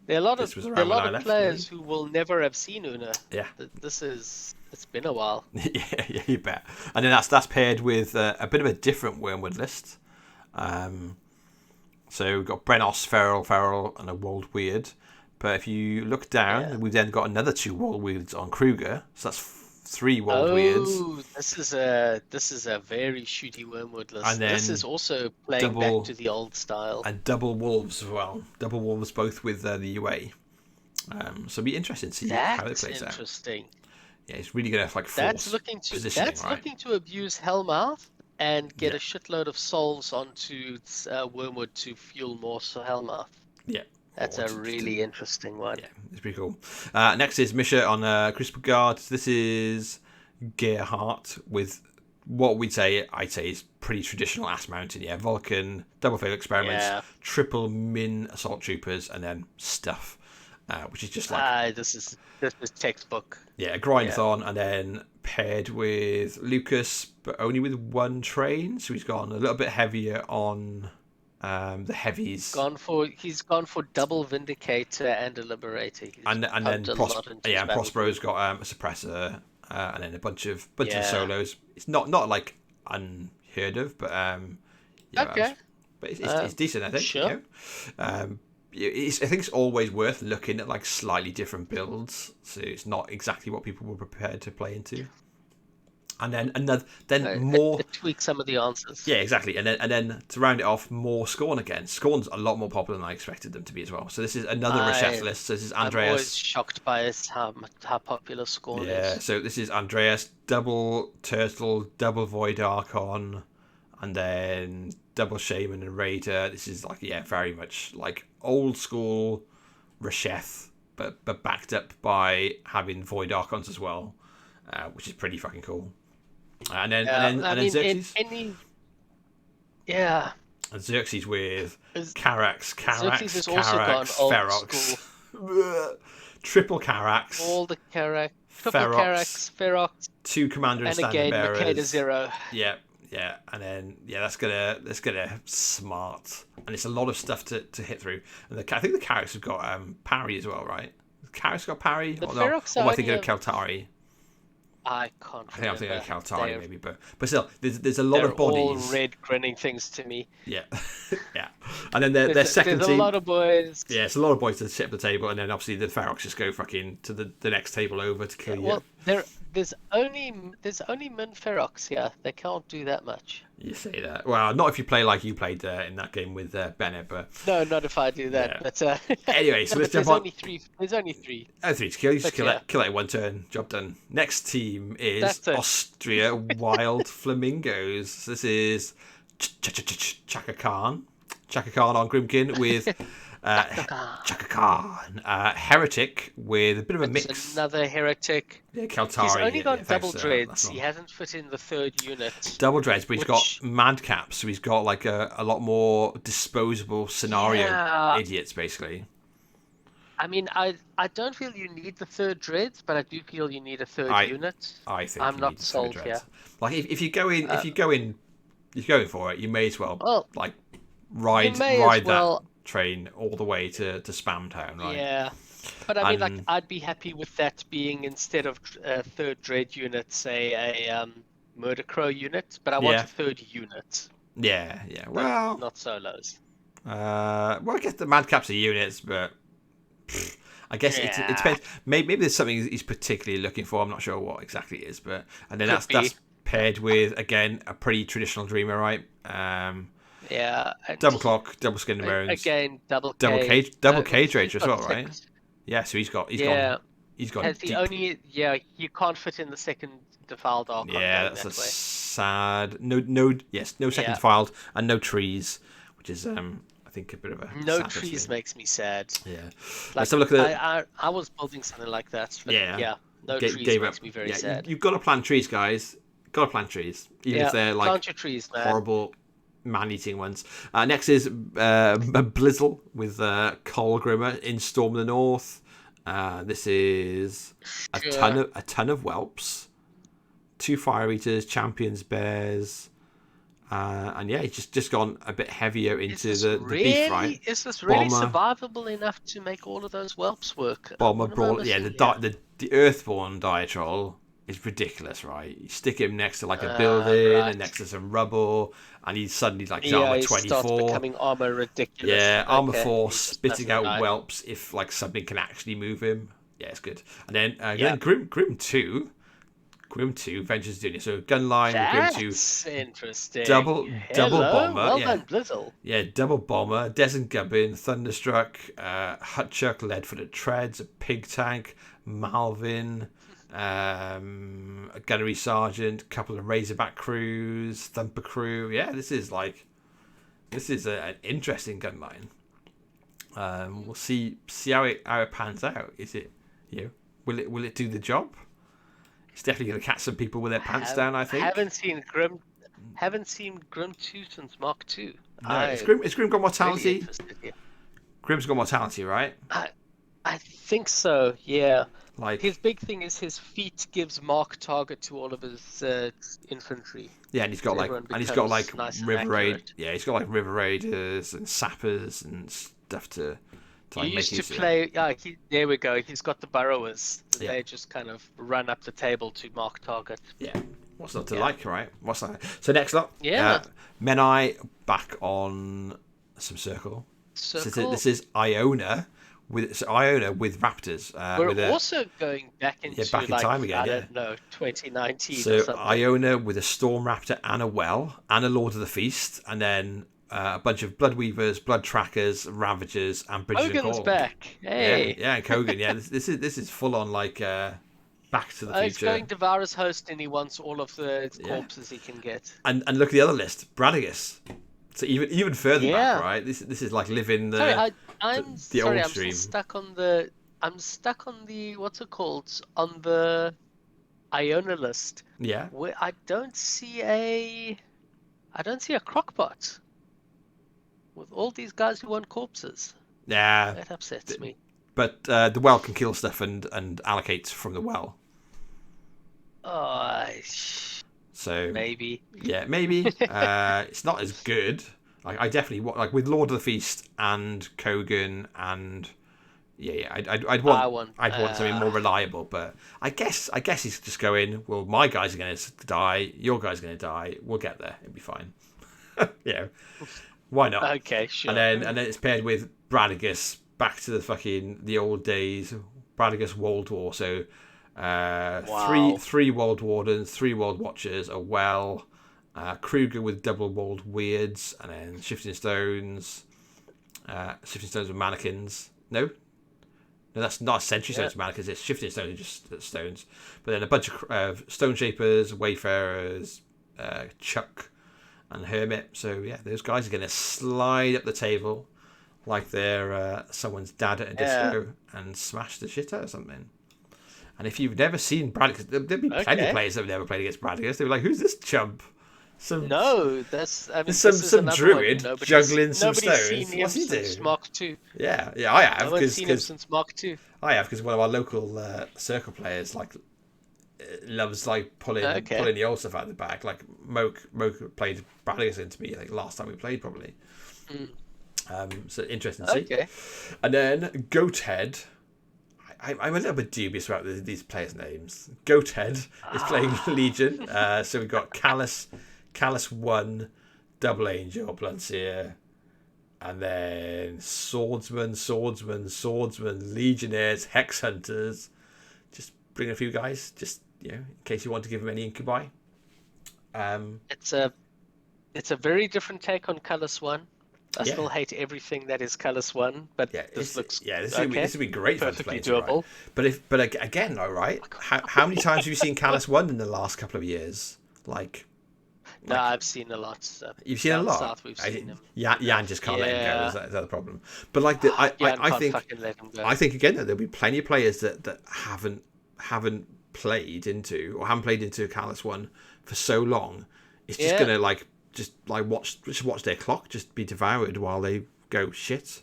there are a lot of players who will never have seen Una. Yeah. It's been a while. yeah, you bet. And then that's paired with a bit of a different Wormwood list. So we've got Brenos, Feral, and a Wold Weird. But if you look down, we've then got another 2 Wold Weirds on Kruger. So that's 3 Wold Weirds. Oh, this is a very shooty Wormwood list. And then this is also playing back to the old style. And double Wolves as well. Double Wolves both with the UA. So it'll be interesting to see how it plays out. That's interesting. Yeah, it's really going to force positioning, That's looking to abuse Hellmouth and get a shitload of souls onto Wormwood to fuel more Hellmouth. Yeah. That's a really interesting one. Yeah, it's pretty cool. Next is Misha on Crucible Guard. This is Gerhardt with what I'd say is pretty traditional ass mountain. Yeah, Vulcan, double fail experiments, triple min assault troopers, and then stuff, which is just like this is textbook. Yeah, a grindathon, and then paired with Lucas, but only with 1 train. So he's gone a little bit heavier on the heavies. He's gone for double Vindicator and a Liberator. And then Prospero's got a suppressor, and then a bunch of solos. It's not like unheard of, but okay. But it's decent, I think. Sure. I think it's always worth looking at like slightly different builds, so it's not exactly what people were prepared to play into. And then more tweak some of the answers. Yeah, exactly. And then to round it off, more Scorn again. Scorn's a lot more popular than I expected them to be as well. So this is another Reshef list. So this is Andreas. I'm always shocked by how popular Scorn is. Yeah. So this is Andreas, double Turtle, double Void Archon, and then double Shaman and Raider. This is like very much like old school Reshef, but backed up by having Void Archons as well, which is pretty fucking cool. And then Xerxes. And Xerxes with Carax, Ferox. Triple Carax. All the Carax. Triple Carax, Ferox. 2 Commander and Standard Bearers. And again, Makeda 0. Yeah. And then that's gonna smart. And it's a lot of stuff to hit through. And I think the Carax have got parry as well, right? The Carax got parry? Or am I thinking of Keltari? I can't I think I'm thinking remember. of Kaltari maybe, but still, there's a lot They're of bodies. all red grinning things to me. Yeah, yeah. And then their second There's team. a lot of boys. Yeah, it's a lot of boys to sit at the table, and then obviously the Ferox just go fucking to the next table over to kill you. Well, there's only Min Ferox here. They can't do that much. You say that. Well, not if you play like you played in that game with Bennett, but No, not if I do that. Yeah. But anyway, so no, let's but jump on. There's only three. Oh, three to kill. You just But kill it in one turn. Job done. Next team is That's it. Austria Wild Flamingos. This is Chaka Khan. Chaka Khan on Grimkin with Chaka Khan. Heretic with a bit of a mix. Another heretic. Yeah, Kaltari. He's only got double that's dreads. He hasn't fit in the third unit. Double dreads, but he's got madcaps, so he's got like a lot more disposable scenario idiots, basically. I mean, I don't feel you need the third dreads, but I do feel you need a third unit. I think I'm not sold here. Like if you go in, you're going for it, you may as well like ride that train all the way to Spam Town, right? Yeah, but I mean, like I'd be happy with that being instead of a third dread unit, say a Murder Crow unit, but I want a third unit. Yeah. Well, not solos. Well, I guess the madcaps are units, but. I guess it depends. Maybe there's something he's particularly looking for. I'm not sure what exactly it is, but and then that's paired with again a pretty traditional dreamer, right? Double clock, double skin and bones. Again, double cage rage as well, right? Yeah, so he's got Has deep. the only you can't fit in the second defiled arc. Yeah, that's a sad no second defiled and no trees, which is I think a bit of a no trees makes me sad. Yeah, let's have a look at I was building something like that. But no trees makes me very sad. You've got to plant trees, guys. Got to plant trees, even if they're like plant your trees, man. Horrible man-eating ones. Next is Blizzle with Cole Grimmer in Storm the North. This is a ton of whelps, 2 fire eaters, champions, bears. And he's just gone a bit heavier into the beef, right? Is this really survivable enough to make all of those whelps work? Bomber Brawl, the Earthborn Diatrol is ridiculous, right? You stick him next to like a building and next to some rubble, and he's suddenly like armor 24. He starts becoming armor ridiculous. Yeah, armor 4, spitting out whelps if like something can actually move him. Yeah, it's good. And then Grim 2. Grim 2, Ventures Junior. So Gunline with Grim 2. That's interesting. Double bomber. Well done, Blizzle. Yeah, double bomber. Desert Gubbin, Thunderstruck, Hutchuck, Leadfooted Treads, a Pig Tank, Malvin, a Gunnery Sergeant, couple of Razorback crews, Thumper crew. Yeah, this is an interesting gunline. We'll see how it pans out. Is it will it do the job? It's definitely going to catch some people with their pants down, I think. Haven't seen Grim 2 since Mark 2. No, is Grim got mortality? Really Grim's got mortality, right? I think so, yeah. Like his big thing is his feat gives mark target to all of his infantry. Yeah, and he's got nice River Raid. Yeah, he's got like River Raiders and Sappers and stuff to he used to play. There we go. He's got the Burrowers. They just kind of run up the table to mark target. Yeah. What's not to like, right? What's not? So next up, Menai back on some circle. So this is Iona with Raptors. We're also going back into back in time again. I don't know, 2019 so or something. Iona with a Storm Raptor and a Well and a Lord of the Feast, and then a bunch of Bloodweavers, Blood Trackers, Ravagers, and Bridges of Kogan's Gold. back. Hey. Yeah, Kogan. Yeah, this is full on like Back to the Future. He's going to Vara's host, and he wants all of the corpses he can get. And look at the other list, Bradigus. So even further back, right? This is like living the I'm stuck on the what's it called, on the Iona list. Yeah. Where I don't see a Crockpot with all these guys who want corpses. Yeah. That upsets me. But the Well can kill stuff and allocate from the Well. So maybe. Yeah, maybe. It's not as good. I definitely like with Lord of the Feast and Kogan and Yeah. I'd want something more uh, reliable, but I guess he's just going. Well, my guys are going to die. Your guys are going to die. We'll get there. It'll be fine. Yeah, why not? Okay, sure. And then it's paired with Bradigus, back to the old days. Bradigus World War. So Wow. three World Wardens, 3 World Watchers, a well, Kruger with double walled weirds, and then Shifting Stones with mannequins. No, that's not Sentry Stones with mannequins. It's Shifting Stones, just stones. But then a bunch of Stone Shapers, Wayfarers, Chuck, and Hermit. So yeah, those guys are going to slide up the table like they're someone's dad at a disco and smash the shit out of something. And if you've never seen Bradigus, there'll be plenty of players that have never played against Bradigus. They'll be like, "Who's this chump?" Some druid juggling some stones. What's he doing? Mark II. Yeah, I have. No one's seen him since Mark II. I have, because one of our local circle players loves pulling the old stuff out of the bag. Like Moke played Bradigus into me. I think last time we played probably. So interesting to see. Okay. And then Goathead. I'm a little bit dubious about these players' names. Goathead is playing Legion. So we've got Callus 1, Double Angel, Blunseer, and then Swordsman, Legionnaires, Hex Hunters. Just bring a few guys, just in case you want to give them any incubi. It's a very different take on Callus 1. I still hate everything that is Callus 1, but this looks this would be great for perfectly players, doable. Right? But again, though, right? How many times have you seen Callus 1 in the last couple of years? No, I've seen a lot. You've seen a lot. South, we've seen them. Jan just can't let him go. Is that the problem? But I think again that there'll be plenty of players that haven't played into Callus 1 for so long. It's just gonna watch their clock just be devoured while they go, shit,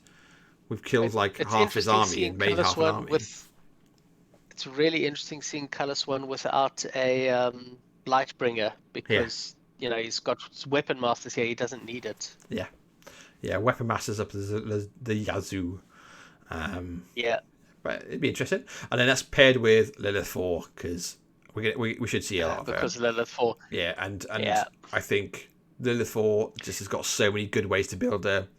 we've killed half his army and made half an army. It's really interesting seeing Callus 1 without a Lightbringer, because he's got Weapon Masters here. He doesn't need it. Yeah, Weapon Masters up the Yazoo. But it'd be interesting. And then that's paired with Lilith 4, because we should see a lot of her. Because Lilith 4. Yeah, and I think Lilith 4 just has got so many good ways to build her.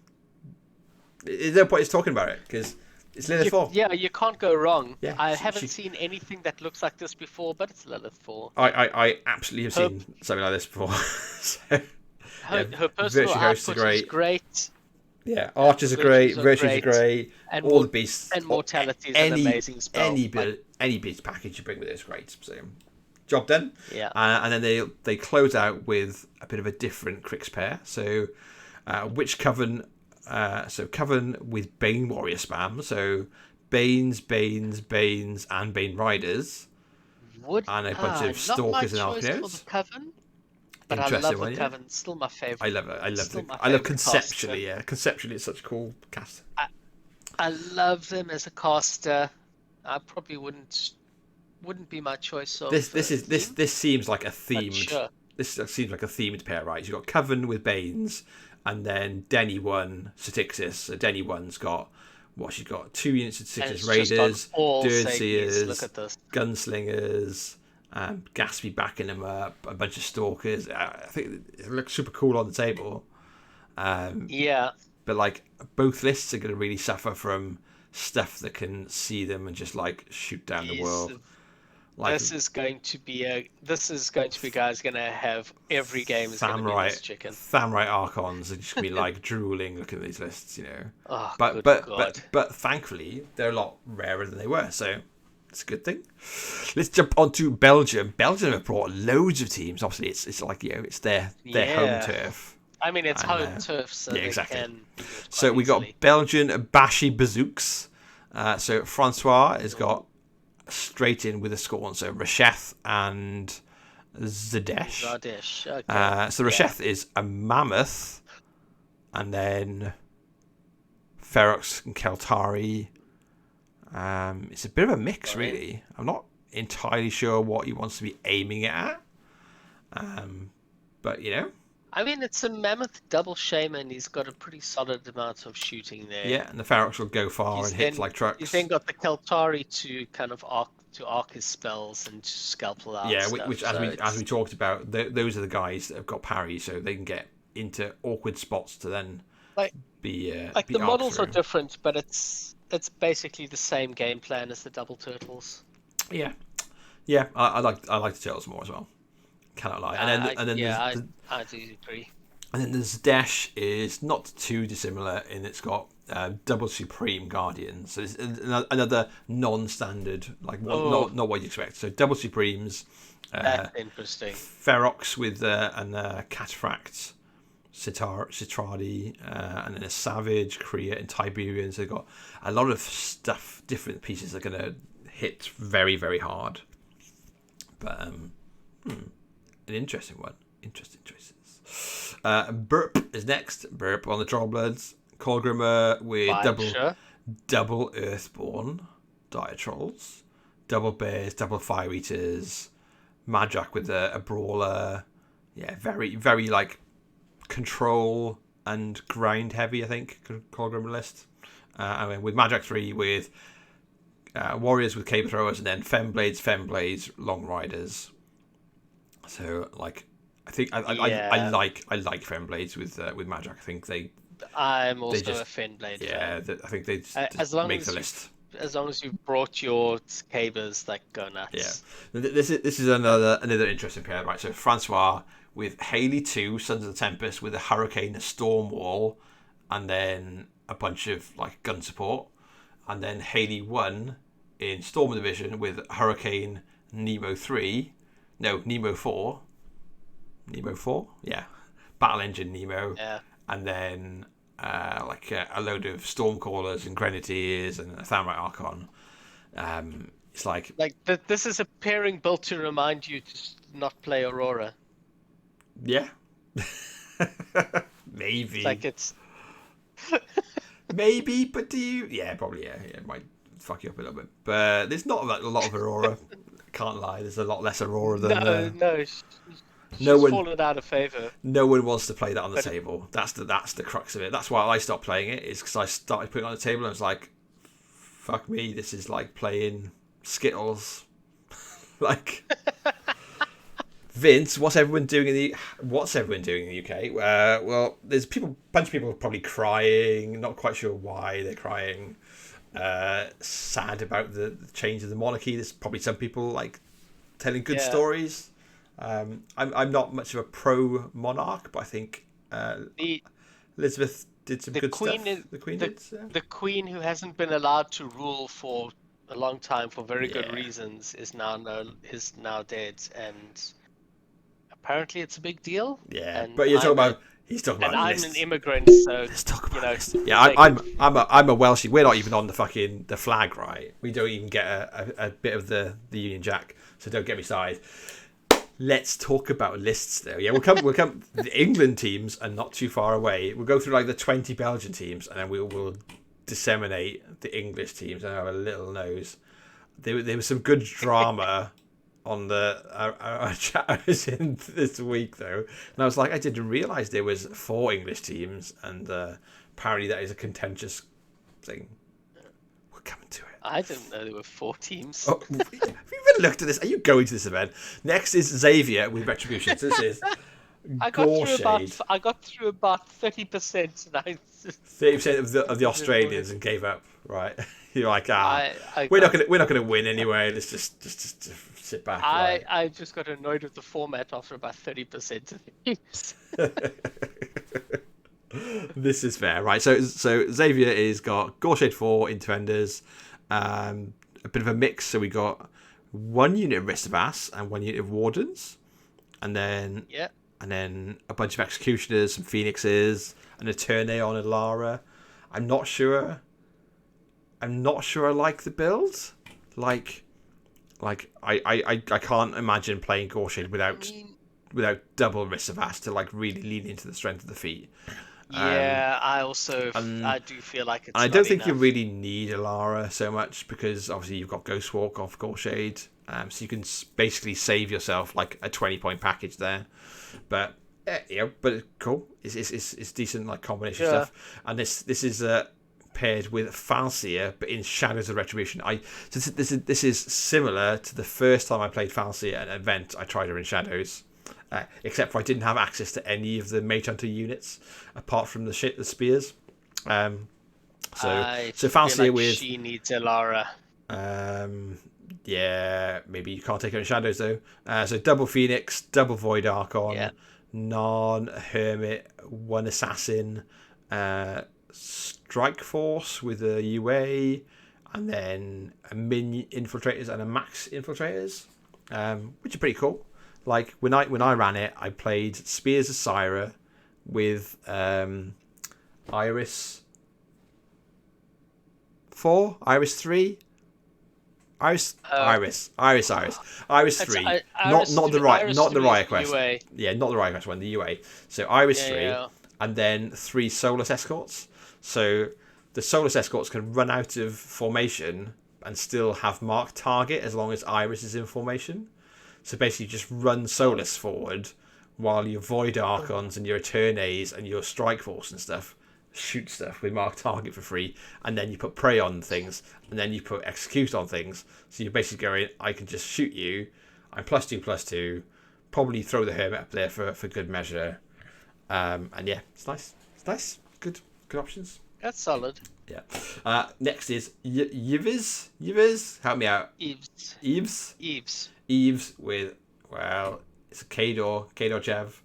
There's no point in talking about it, because it's Lilith 4. Yeah, you can't go wrong. Yeah, I haven't seen anything that looks like this before, but it's Lilith 4. I absolutely have seen something like this before. Her personal output is great. Yeah, archers are great, virtues are great, and all the beasts. And mortality is an amazing spell. Any beast package you bring with it is great. So, job done. Yeah. And then they close out with a bit of a different Crix pair. So, Witch Coven. So Coven with Bane Warrior spam. So Banes, and Bane Riders. And a bunch of Stalkers and Arcanauts. Coven, but I love the Coven. Still my favorite. I love it. I love conceptually. Yeah, conceptually, it's such a cool cast. I love them as a caster. I probably wouldn't be my choice of. This seems like a themed. Sure. This seems like a themed pair, right? You've got Coven with Banes, and then Denny 1 Statixis. So Denny 1's got she's got 2 units of Statixis Raiders, Dirtseers, Gunslingers, Gatsby backing them up, a bunch of Stalkers. I think it looks super cool on the table. But both lists are going to really suffer from stuff that can see them and just shoot down the world. This is going to be guys going to have every game is going to be this chicken. Samurai Archons are just going to be drooling looking at these lists, Oh, but thankfully they're a lot rarer than they were, so it's a good thing. Let's jump onto Belgium. Belgium have brought loads of teams. Obviously, it's their home turf. I mean, it's home turf, so exactly. So we got Belgian Bashi Bazooks. So Francois has got straight in with a scorn. So Rasheth and Zadesh. Okay. So Rasheth is a mammoth, and then Ferox and Keltari. It's a bit of a mix, really. I'm not entirely sure what he wants to be aiming it at. But I mean, it's a mammoth double shaman. He's got a pretty solid amount of shooting there. Yeah, and the Ferox will go far and hit like He's then trucks. got the Keltari to kind of arc his spells and scalpel out Yeah, stuff. which So as we it's talked about, those are the guys that have got parry, so they can get into awkward spots to then like be the arced models are through. different, but it's basically the same game plan as the double turtles. Yeah, yeah, I like the turtles more as well. Cannot lie. And then I do agree. and then the Zdesh is not too dissimilar in it's got double Supreme Guardians. So it's another non-standard, like not what you expect. So double Supremes, That's interesting. Ferox with and Cataphract, Citradi, and then a Savage, Kriya, and Tiberian. So they've got a lot of stuff, different pieces that are going to hit very, very hard. But an interesting one. Interesting choices. Burp is next. Burp on the Trollbloods. Colgrimmer with double Earthborn Dire Trolls, double Bears, double Fire Eaters, Madrak with a Brawler. Yeah, very, very like control and grind heavy, I think, Colgrimmer list. I mean, with Madrak 3 with Warriors with Caber Throwers, and then Femblades, Long Riders. So like, I think I like Femblades with Madrak. I think I'm also a Fenblade fan. I think they just make the list. As long as you've brought your cabers, like, go nuts. Yeah, this is another interesting pair, right? So Francois with Haley 2, Sons of the Tempest with a Hurricane, a Storm Wall, and then a bunch of like gun support, and then Haley 1 in Storm Division with Hurricane, Nemo 4, yeah, Battle Engine Nemo, and then like a load of Stormcallers and Grenadiers and a Thamite Archon. It's like this is a pairing built to remind you to not play Aurora. Yeah, maybe. It's like it's maybe, but do you? Yeah, probably. Yeah, it might fuck you up a little bit, but there's not a lot of Aurora. Can't lie. There's a lot less Aurora than She's fallen out of favor. No one wants to play that on the table. That's the crux of it. That's why I stopped playing it. Is because I started putting it on the table and I was like, "Fuck me! This is like playing Skittles." Like, Vince, what's everyone doing in the UK? Well, there's bunch of people probably crying. Not quite sure why they're crying. Sad about the change of the monarchy. There's probably some people like telling good stories. I'm not much of a pro monarch, but I think Elizabeth did some good stuff. The Queen, who hasn't been allowed to rule for a long time for very good reasons, is now dead, and apparently it's a big deal. Yeah, but he's talking about I'm an immigrant, so let's talk about lists. Yeah, I'm a Welsh. We're not even on the flag, right? We don't even get a bit of the Union Jack, so don't get me started. Let's talk about lists, though. Yeah, we'll come. The England teams are not too far away. We'll go through like the 20 Belgian teams, and then we'll disseminate the English teams and have a little nose. There was some good drama on our chat I was in this week, though, and I was like, I didn't realise there was 4 English teams, and apparently that is a contentious thing. We're coming to it. I didn't know there were 4 teams. Oh, have you even looked at this? Are you going to this event? Next is Xavier with Retribution. So this is I got through about 30%. 30% of the Australians and gave up. Right? You're like, we're not gonna win anyway. Let's just sit back. I just got annoyed with the format after about 30% of the games. This is fair, right? So Xavier is got Gorshade 4 in defenders. A bit of a mix. So we got 1 unit of Ristabas and 1 unit of Wardens, and then a bunch of Executioners, some Phoenixes, and a Turne on Alara. I'm not sure I like the build. Like I can't imagine playing Gorshade without double Ristabas to like really lean into the strength of the feet. Yeah, I do feel like it's. I don't think you really need Alara so much because obviously you've got Ghostwalk off Gorshade, so you can basically save yourself like a 20-point package there. But but it's cool. It's decent, like combination Yeah. stuff. And this is paired with Falsier, but in Shadows of Retribution. So this is similar to the first time I played Falsier at an event. I tried her in Shadows, except for I didn't have access to any of the Mage Hunter units apart from the spears. So Falsier with she needs Elara. Yeah, maybe you can't take her in Shadows though. So double Phoenix, double Void Archon, non-Hermit, one Assassin, Strike Force with a UA, and then a Min Infiltrators and a Max Infiltrators, which are pretty cool. Like when I ran it, I played Spears of Syra with Iris 4, Iris 3. Iris 3. Not the Riot Quest. UA. Yeah, not the Riot Quest one, the UA. So Iris 3, and then 3 Soulless Escorts. So the Soulless Escorts can run out of formation and still have marked target as long as Iris is in formation. So basically just run Soulless forward while your Void Archons and your Eternes and your Strike Force and stuff shoot stuff with marked target for free, and then you put prey on things, and then you put execute on things. So you're basically going, I can just shoot you, I'm +2/+2, probably throw the Hermit up there for good measure, and yeah, it's nice, good options. That's solid. Yeah. Next is Yves, help me out. Eves with, well, it's a Kador Chev.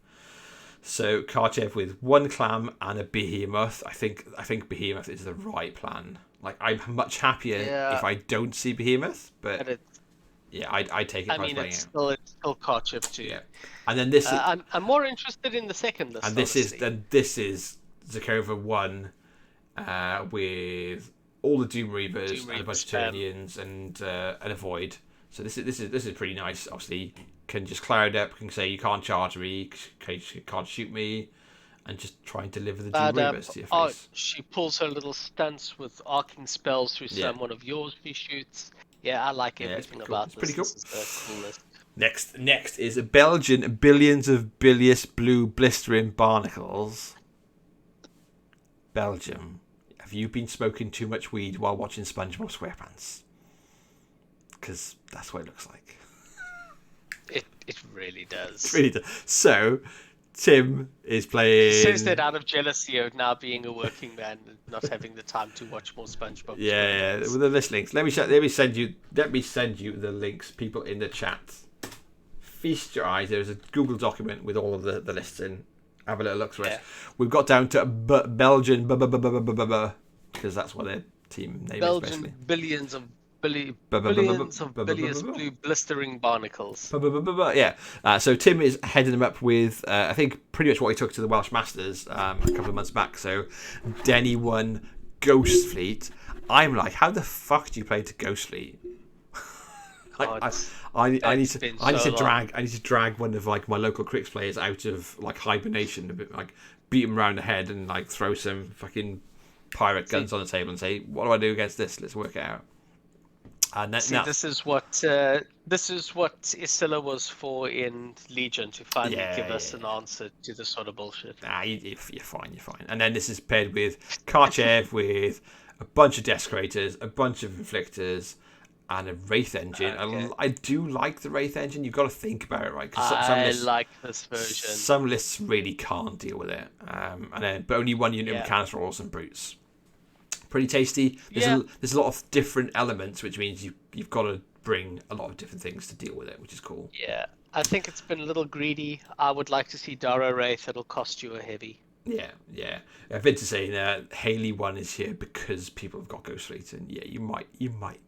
So Karchev with 1 Clam and a Behemoth. I think Behemoth is the right plan. Like, I'm much happier if I don't see Behemoth, but I take it. I mean, it's still Karchev too. Yeah, and then this. I'm more interested in the second list. And this is Zakova 1, with all the Doom Reavers and a bunch of Turnians and a Void. So this is pretty nice. Obviously, can just cloud up, can say you can't charge me, you can't shoot me, and just try and deliver the Doom Reavers to your face. She pulls her little stunts with arcing spells through someone of yours she shoots. Yeah, I like everything about this. It's pretty cool. This is the coolest. Next is a Belgian billions of bilious blue blistering barnacles. Belgium. Have you been smoking too much weed while watching SpongeBob SquarePants? Because that's what it looks like. It really does. It really does. So, Tim is playing. He says that out of jealousy of now being a working man and not having the time to watch more SpongeBob. Yeah, with the list links. Let me send you the links, people in the chat. Feast your eyes. There's a Google document with all of the lists in. Have a little look through it. We've got down to Belgian because that's what their team name is basically. Billions of bilious blue blistering barnacles. Yeah. So Tim is heading them up with, I think, pretty much what he took to the Welsh Masters a couple of months back. So Denny won Ghost Fleet. I'm like, how the fuck do you play to Ghost Fleet? I need to drag one of like my local Crix players out of like hibernation, a bit, like beat him around the head and like throw some fucking pirate guns on the table and say, what do I do against this? Let's work it out. This is what Isilla was for in Legion, to finally give us an answer to this sort of bullshit. You're fine. And then this is paired with Karchev with a bunch of Desecrators, a bunch of Inflictors, and a Wraith Engine. Okay. I do like the Wraith Engine. You've got to think about it, right? I like this version. Some lists really can't deal with it. But only one unit of Mechanics and Brutes. Pretty tasty. There's a lot of different elements, which means you've got to bring a lot of different things to deal with it, which is cool. Yeah, I think it's been a little greedy. I would like to see Dara Wraith. It'll cost you a heavy. Yeah. Vince is saying Haley 1 is here because people have got Ghost Fleet, and you might be right.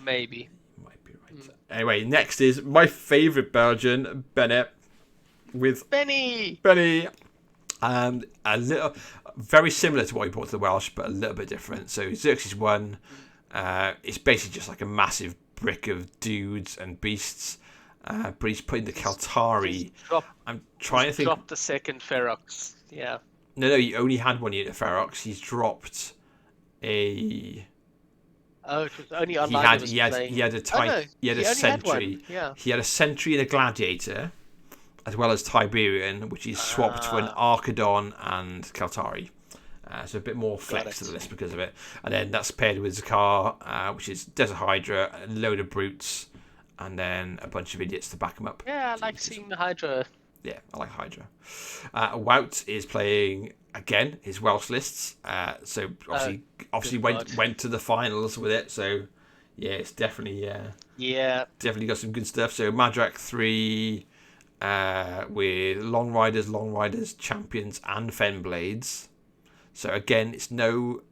Maybe. You might be right. Anyway, next is my favourite Belgian, Bennett, with Benny. A little, very similar to what he brought to the Welsh, but a little bit different. So Xerxes 1, it's basically just like a massive brick of dudes and beasts. But he's putting the Kaltari. I'm trying to think. Dropped the second Ferox. Yeah. No, he only had one unit of Ferox. He's dropped a. Oh, it was only online. He had a Sentry. He had a Sentry and a Gladiator, as well as Tiberian, which is swapped for an Archidon and Kaltari. So a bit more flex to the list because of it. And then that's paired with Zakar, which is Desert Hydra, a load of brutes, and then a bunch of idiots to back them up. Yeah, I like seeing the Hydra. Yeah, I like Hydra. Wout is playing, again, his Welsh lists. So obviously went to the finals with it. So, yeah, it's definitely definitely got some good stuff. So Madrak 3 with Long Riders, Champions, and Fenblades. So again, it's no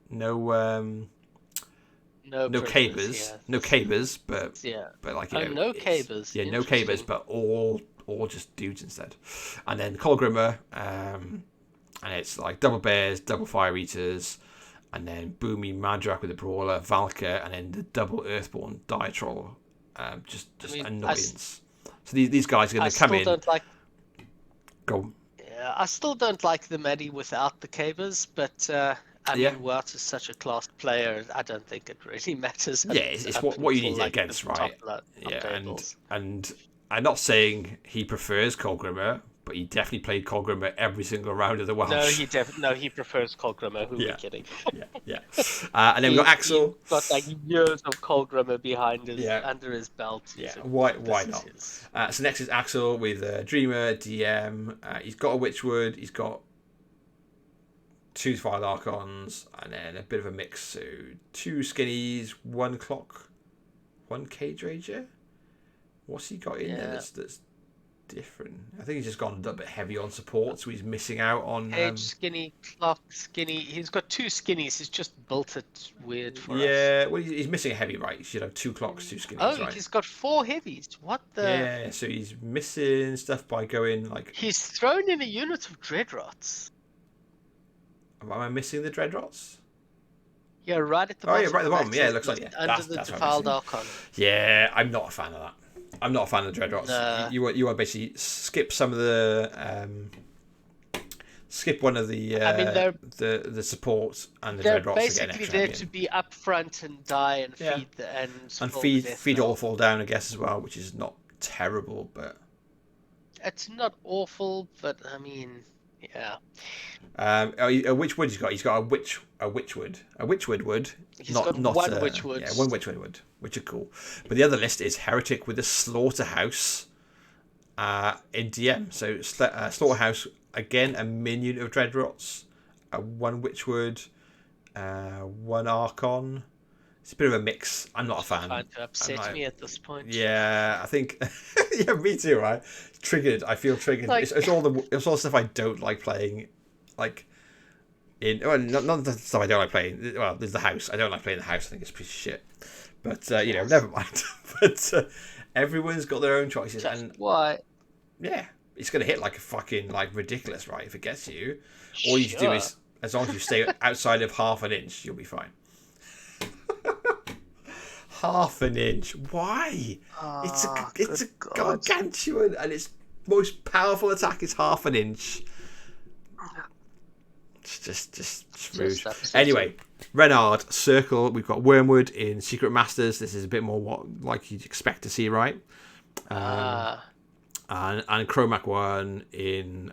cabers, but like no cabers. Yeah, no cabers, but all just dudes instead. And then Colgrimmer, and it's like double bears, double fire eaters, and then Boomy Madrak with a brawler, Valka, and then the double Earthborn Diatrol. Just annoyance. So these guys are going to come in. Go on. I still don't like the Maddie without the cabers, but I mean, Wout is such a class player. I don't think it really matters. Yeah, it's what you need it against, right? And I'm not saying he prefers Colgrimmer, but he definitely played Colgrimmer every single round of the Welsh. He prefers Colgrimmer. Who are we kidding? Yeah. And then we've got Axel. He's got like years of Colgrimmer behind under his belt. Yeah, why not? So next is Axel with Dreamer, DM. He's got a Witchwood. He's got 2 Fire Archons, and then a bit of a mix. So 2 Skinnies, 1 Clock, 1 Cage Rager. What's he got in there that's different? I think he's just gone a little bit heavy on support, so he's missing out on Cage, Skinny, Clock, Skinny. He's got 2 Skinnies. He's just built it weird for us. Yeah, well, he's missing a heavy, right? He should have 2 Clocks, 2 Skinnies, right? He's got 4 heavies. What the? Yeah, so he's missing stuff by going like. He's thrown in a unit of Dreadrots. Am I missing the Dreadrots? Yeah, right at the bottom. Oh, yeah, right at the bottom. Yeah, it looks like under the Defiled Archon. Yeah, I'm not a fan of that. I'm not a fan of the Dreadrots. Nah. You want to basically skip some of the skip one of the the support and the Dreadrots. They're basically there to be up front and die and feed all fall down, I guess, as well, which is not terrible, but it's not awful. But I mean, yeah. Which wood he's got? He's got a Witchwood wood. He's got one Witchwood. Yeah, one Witchwood wood, which are cool. But the other list is Heretic with a Slaughterhouse in DM. So Slaughterhouse, again, a minion of Dreadrots, one Witchwood, one Archon. It's a bit of a mix. I'm not a fan. Trying to upset me at this point. Yeah, I think. Yeah, me too. Right, triggered. I feel triggered. It's all the stuff I don't like playing. Like, not the stuff I don't like playing. Well, there's the house. I don't like playing the house. I think it's a piece of shit. But never mind. But everyone's got their own choices. And why? Yeah, it's gonna hit like a fucking ridiculous, right? If it gets you, all you do is, as long as you stay outside of half an inch, you'll be fine. Half an inch? Why? It's a gargantuan, and its most powerful attack is half an inch. It's just rude. Anyway, Renard Circle. We've got Wormwood in Secret Masters. This is a bit more like you'd expect to see, right? And Chromac 1 in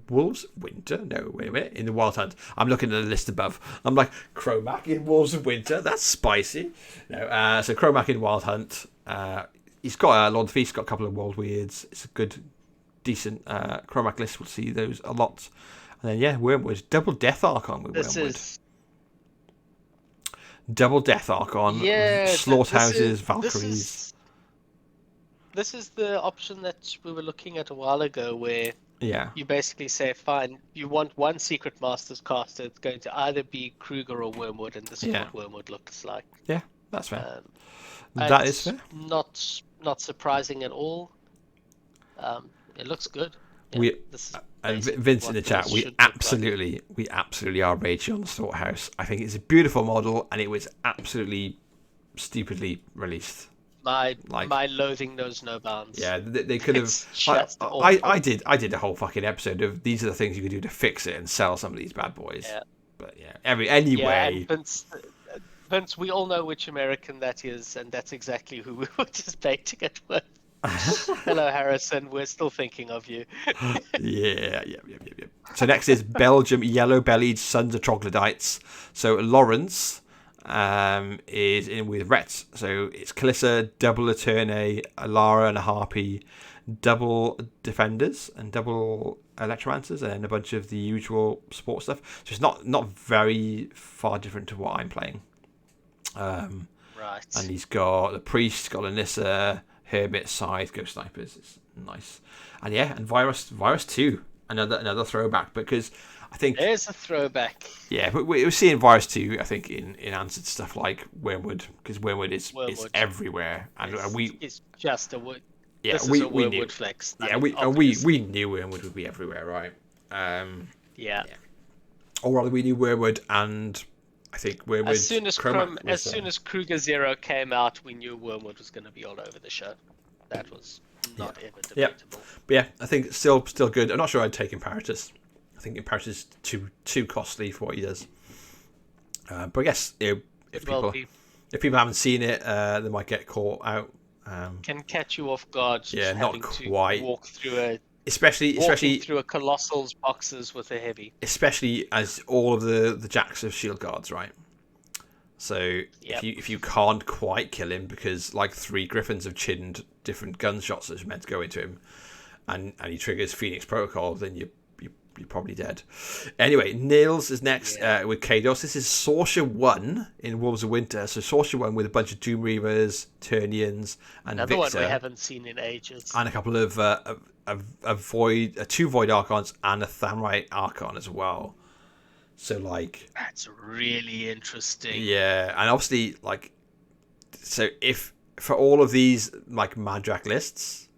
Wolves of Winter. No, wait a minute. In the Wild Hunt. I'm looking at the list above. I'm like, Chromac in Wolves of Winter. That's spicy. No. So Chromac in Wild Hunt. He's got Lord of the Feast. Got a couple of World Weirds. It's a good, decent Chromac list. We'll see those a lot. And then Wormwood. Double Death Archon with Wormwood. Double Death Archon. Yeah. Slaughterhouses, Valkyries. This is the option that we were looking at a while ago, where you basically say, fine, you want one Secret Masters caster. It's going to either be Kruger or Wormwood, and this is what Wormwood looks like. Yeah, that's fair. That is fair. Not surprising at all. It looks good. Vince in the chat, we absolutely are raging on the Slaughterhouse. I think it's a beautiful model, and it was absolutely stupidly released. My loathing knows no bounds. Yeah, they could have. I did a whole fucking episode of these are the things you could do to fix it and sell some of these bad boys. Yeah. But anyway. Yeah, Vince, we all know which American that is, and that's exactly who we were just baiting it with. Hello, Harrison. We're still thinking of you. Yeah. So next is Belgium yellow-bellied sons of troglodytes. So Lawrence is in with Rhett. So it's Calissa, double Attorney, a Lara and a Harpy, double Defenders and double Electromancers, and then a bunch of the usual support stuff. So it's not very far different to what I'm playing. Right. And he's got the Priest, got Anissa, Hermit, Scythe, Ghost Snipers. It's nice. And yeah, and Virus 2, another throwback, because I think there's a throwback. Yeah, but we're seeing Virus 2, I think, in answer to stuff like Wormwood, because Wormwood is everywhere, and it's just a wood. Yeah, this we is a Wormwood knew. flex. Yeah, we knew Wormwood would be everywhere, right? Yeah. Or rather, we knew Wormwood, and I think Wormwood. As soon as Kruger Zero came out, we knew Wormwood was going to be all over the show. That was not ever debatable. But yeah, I think still good. I'm not sure I'd take Imperatus. I think Imperatus is too costly for what he does. But I guess if people haven't seen it, they might get caught out. Can catch you off guard. Yeah, not quite. To walk through especially through a Colossal's boxes with a heavy. Especially as all of the Jacks have shield guards, right? So if you can't quite kill him because like 3 Griffins have chinned different gunshots that's meant to go into him, and he triggers Phoenix Protocol, then you're probably dead. Anyway, Nils is next with Kados. This is Sorcerer 1 in Wolves of Winter. So Sorcerer 1 with a bunch of Doom Reavers, Turnians, and another Victor, one we haven't seen in ages, and a couple of two Void Archons and a Thamrite Archon as well. So like that's really interesting. Yeah, and obviously like, so if for all of these like Madrak lists,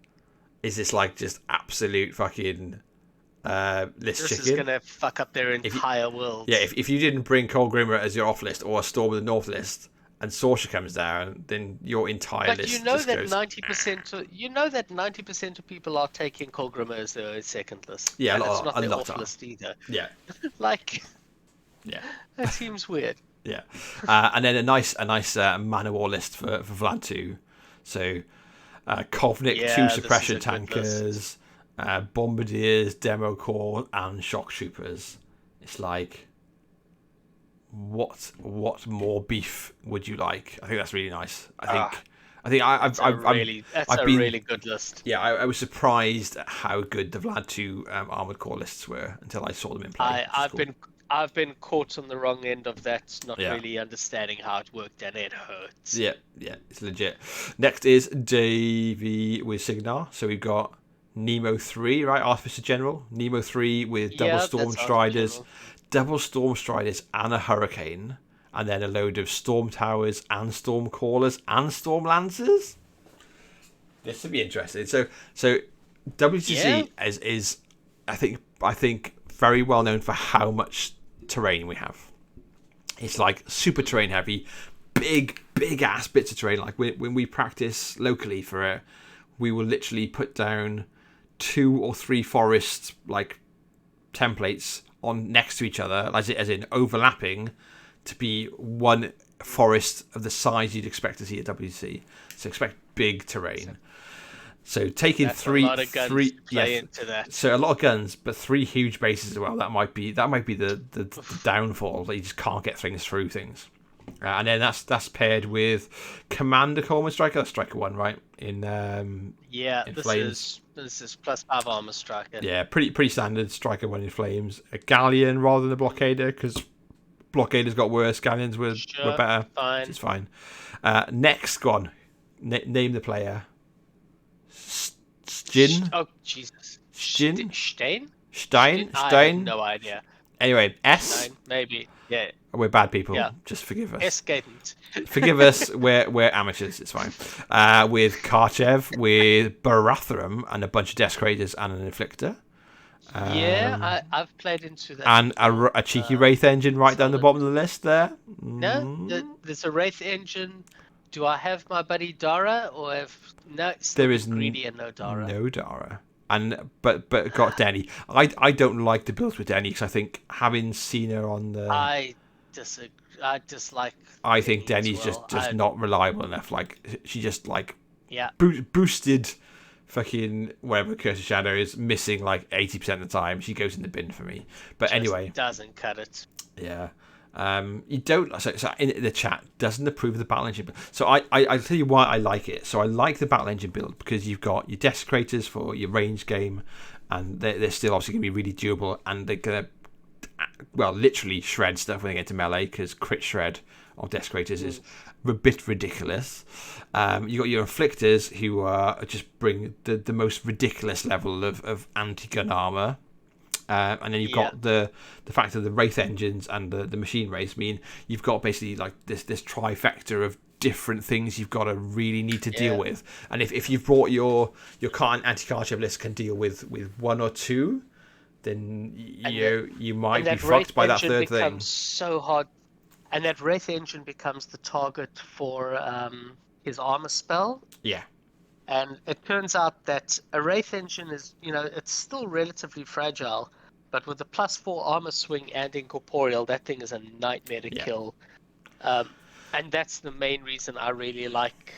is this like just absolute fucking list this chicken? This is gonna fuck up their entire world. Yeah, if you didn't bring Cold Grimmer as your off list or a Storm of the North list, and Sorcerer comes down, then your entire list. You know that 90% of people are taking Cold Grimmer as their second list. Yeah, and it's not their off list either. Yeah, like. Yeah, that seems weird. Yeah, and then a nice Man of War list for Vlad 2. So Kovnik, 2 suppression tankers, bombardiers, demo corps, and shock troopers. It's like, what more beef would you like? I think that's really nice. I've been a really good list. Yeah, I was surprised at how good the Vlad 2 armored core lists were until I saw them in play. I've been caught on the wrong end of that, not really understanding how it worked, and it hurts. Yeah, it's legit. Next is Davey with Signar. So we've got Nemo 3, right? Artificer General. Nemo 3 with double Storm Striders, and a Hurricane, and then a load of Storm Towers and Storm Callers and Storm Lancers. This would be interesting. So WTC is I think very well known for how much terrain we have. It's like super terrain heavy, big ass bits of terrain. Like when we practice locally for it, we will literally put down 2 or 3 forest like templates on next to each other, as in overlapping, to be one forest of the size you'd expect to see at WTC. So expect big terrain. So taking into that. So a lot of guns, but 3 huge bases as well. That might be the downfall, that you just can't get things through things. And then that's paired with Commander Coleman Striker, Striker 1, right? In Flames. This is plus 5 armor striker. Yeah, pretty standard Striker 1 in Flames. A Galleon rather than a Blockader, because Blockaders got worse. Galleons were better. Fine. It's fine. Next, go on. Name the player. Stin? Oh, Jesus. Stin? Stein? Stein? I have no idea. Anyway, S? Stein, maybe. Yeah. We're bad people. Yeah. Just forgive us. Escapement. Forgive us. We're amateurs. It's fine. With Karchev, with Barathram, and a bunch of Desecrators and an Inflictor. I've played into that. And a cheeky Wraith engine right down the bottom of the list there. No, there's a Wraith engine. Do I have my buddy Dara, or have there is greedy and no Dara? No Dara, and but got Denny. I don't like the builds with Denny, because I think having seen her on the. I dislike. I think Denny's just not reliable enough. Like she just like boosted fucking whatever Curse of Shadow is missing like 80% of the time. She goes in the bin for me. But Just anyway, doesn't cut it. Yeah. You don't. So in the chat doesn't approve of the battle engine build. So I'll tell you why I like it. So I like the battle engine build because you've got your desecrators for your range game, and they're still obviously going to be really durable, and they're going to, well, literally shred stuff when they get to melee, because crit shred of desecrators is a bit ridiculous. You got your inflictors who just bring the most ridiculous level of anti-gun armor. And then you've got the fact of the wraith engines and the machine wraiths mean you've got basically like this trifecta of different things you've got to really need to deal with. And if you've brought your anti-card list can deal with one or two, then you might be fucked by that third thing. Becomes so hard, and that wraith engine becomes the target for his armor spell. Yeah. And it turns out that a Wraith engine is, it's still relatively fragile, but with the +4 armor swing and incorporeal, that thing is a nightmare to kill. And that's the main reason I really like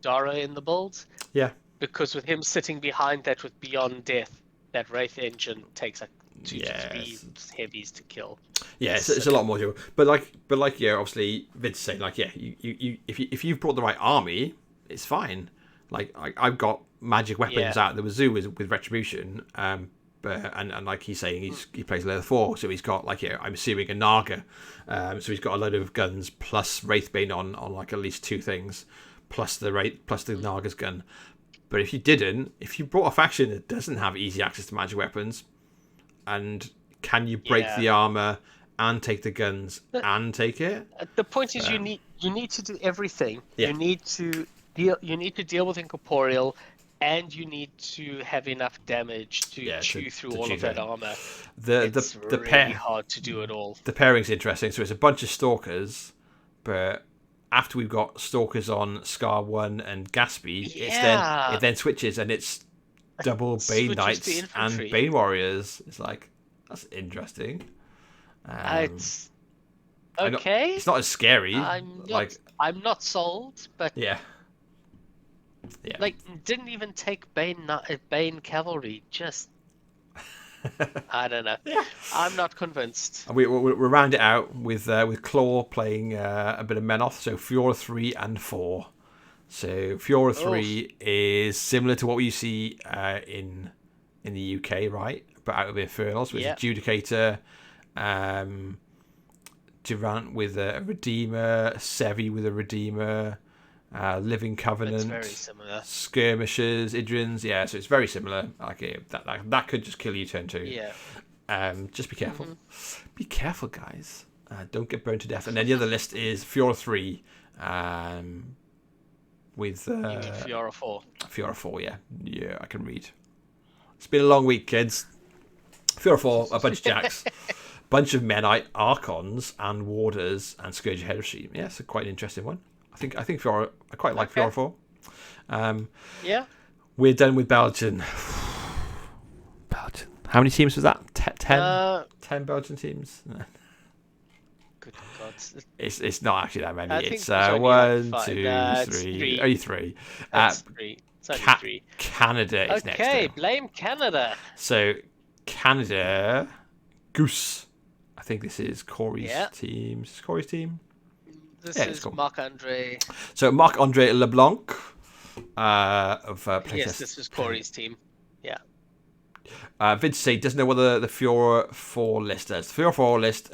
Dara in the build. Yeah. Because with him sitting behind that with Beyond Death, that Wraith engine takes like 2 to 3 heavies to kill. Yeah, it's a lot more durable. But obviously Vince saying if you've brought the right army, it's fine. Like I've got magic weapons out the wazoo with retribution, but and like he's saying he plays leather 4, so he's got I'm assuming a Naga, so he's got a load of guns plus Wraithbane on like at least 2 things, plus the Naga's gun. But if you brought a faction that doesn't have easy access to magic weapons, and can you break the armor and take the guns and take it? The point is you need to do everything. Yeah. You need to deal with incorporeal, and you need to have enough damage to chew through all of that armor. It's really hard to do it all. The pairing's interesting. So it's a bunch of stalkers, but after we've got stalkers on Scar 1 and Gatsby, it then switches and it's double Bane Knights and Bane Warriors. It's like, that's interesting. It's okay. It's not as scary. I'm not sold, but yeah. Didn't even take Bane Cavalry. Just I don't know. Yeah. I'm not convinced. We'll round it out with Claw playing a bit of Menoth. So Fiora 3 and 4. So Fiora 3 is similar to what we see in the UK, right? But out of the Infernals with Adjudicator, Durant with a Redeemer, Sevi with a Redeemer. Living Covenant, very similar. Skirmishers, Idrins, so it's very similar. That could just kill you turn 2. Yeah. Just be careful. Be careful, guys. Don't get burned to death. And then the other list is Fiora 3, with you mean Fiora 4. Fiora 4, yeah, I can read. It's been a long week, kids. Fiora 4, a bunch of jacks, bunch of Menite, Archons, and Warders, and Scourge of Heresy. Yeah, it's quite an interesting one. I think Fiora. I quite like Fiora 4. We're done with Belgian. Belgian. How many teams was that? 10? 10 Belgian teams. Good God. It's not actually that many. It's only 1, 2, 3. Only 3. That's 3. It's only 3. Canada is next. Okay, blame Canada. So Canada, Goose. I think this is Corey's team. Is this Corey's team? This is cool. Marc-Andre. So Marc-Andre Leblanc of Playtest. Yes, this is Corey's team. Yeah. Vince say doesn't know what the Fiora 4 list does. The Fiora 4 list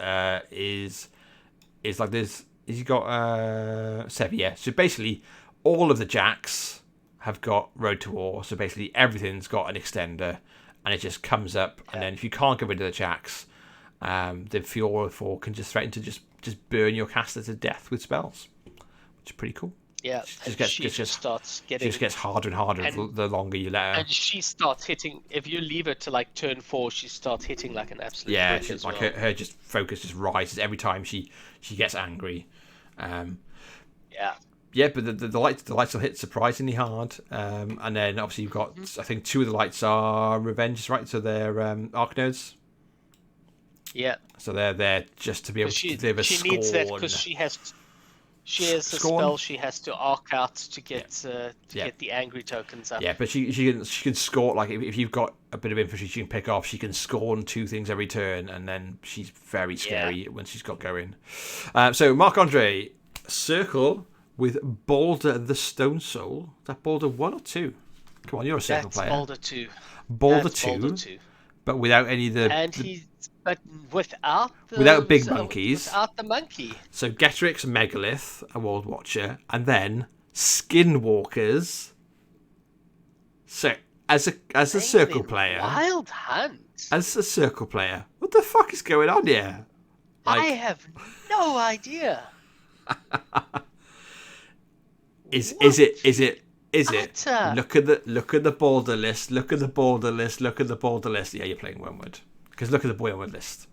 is like this. He's got Sevi, yeah. So basically, all of the jacks have got Road to War. So basically, everything's got an extender, and it just comes up. And then if you can't get rid of the jacks, the Fiora 4 can just threaten to just burn your caster to death with spells, which is pretty cool. Yeah, she just gets harder and harder the longer you let her. And she starts hitting. If you leave it to like turn 4, she starts hitting like an absolute. Yeah, she's like her just focus just rises every time she gets angry. Yeah, but the lights will hit surprisingly hard. And then obviously you've got I think 2 of the lights are Revenge, right? So they're Archnodes. Yeah. So they're there just to be able to deliver scorn. She needs that because she has She has a Scorn. spell she has to arc out to get get the angry tokens up. Yeah, but she can score, like if you've got a bit of infantry she can pick off, she can scorn 2 things every turn, and then she's very scary when she's got going. So Marc-Andre, circle with Balder the Stone Soul. Is that Balder 1 or 2? Come on, you're a circle player. Balder 2. Balder 2. But without any of the... But without big monkeys. Without the monkey. So Getrix, Megalith, a World Watcher, and then Skinwalkers. So as a circle player, Wild Hunt. As a circle player, what the fuck is going on here? I have no idea. Is it? Look at the border list. Look at the border list. Look at the border list. Yeah, you're playing Wormwood. Because look at the Wormwood list.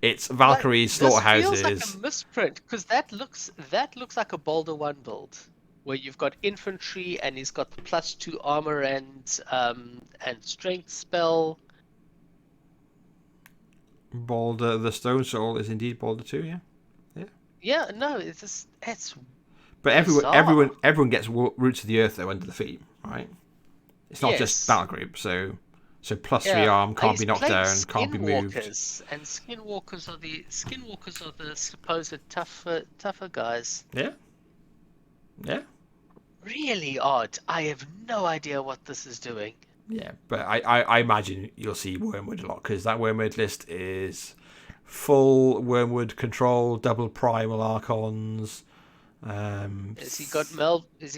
It's Valkyries, slaughterhouses. This feels like a misprint because that looks like a Boulder 1 build where you've got infantry and he's got the +2 armor and strength spell. Balder the Stone Soul is indeed Balder 2, yeah. Yeah, no, it's. But everyone gets Roots of the Earth though under the feet, right? It's not just battle group, so +3 arm, can't be knocked down, can't be moved. And skinwalkers are the supposed tougher guys. Yeah. Really odd. I have no idea what this is doing. Yeah, but I imagine you'll see Wormwood a lot because that Wormwood list is full Wormwood control, double primal archons. Has he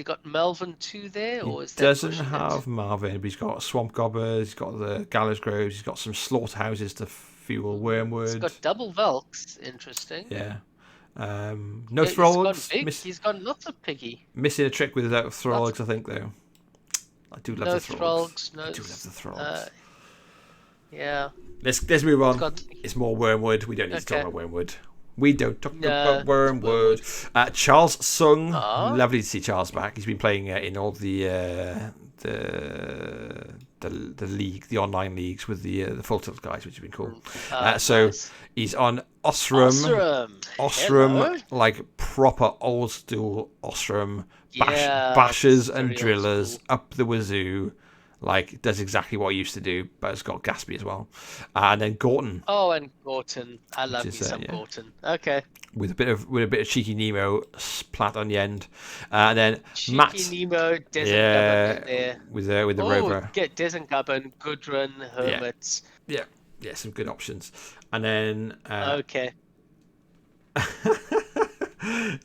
got Melvin too there, or is that doesn't have Marvin? But he's got Swamp Gobbers, he's got the Gallows Groves, he's got some slaughterhouses to fuel Wormwood. He's got double Velks. Interesting. Yeah. No Thralls. He's got lots of piggy. Missing a trick without Thralls, I think though. I do love the Thralls. I do love the Thralls. Yeah. Let's move on. It's more Wormwood. We don't need to talk about Wormwood. We don't talk about Wormwood. Charles Sung. Lovely to see Charles back. He's been playing in all the league, the online leagues with the Full Tilt guys, which has been cool. So nice. He's on Osram, Hello. Like proper old school Osram. Bashers and drillers up the wazoo. Like, does exactly what he used to do, but it's got Gatsby as well. And then Gorton. Oh, and Gorton. I love me some Gorton. Okay. With a bit of cheeky Nemo splat on the end. And then cheeky Matt. Nemo, Desert Gubbin there. With the Rover. Get Desert Gubbin, Gudrun, Hermit. Yeah, some good options. And then... okay.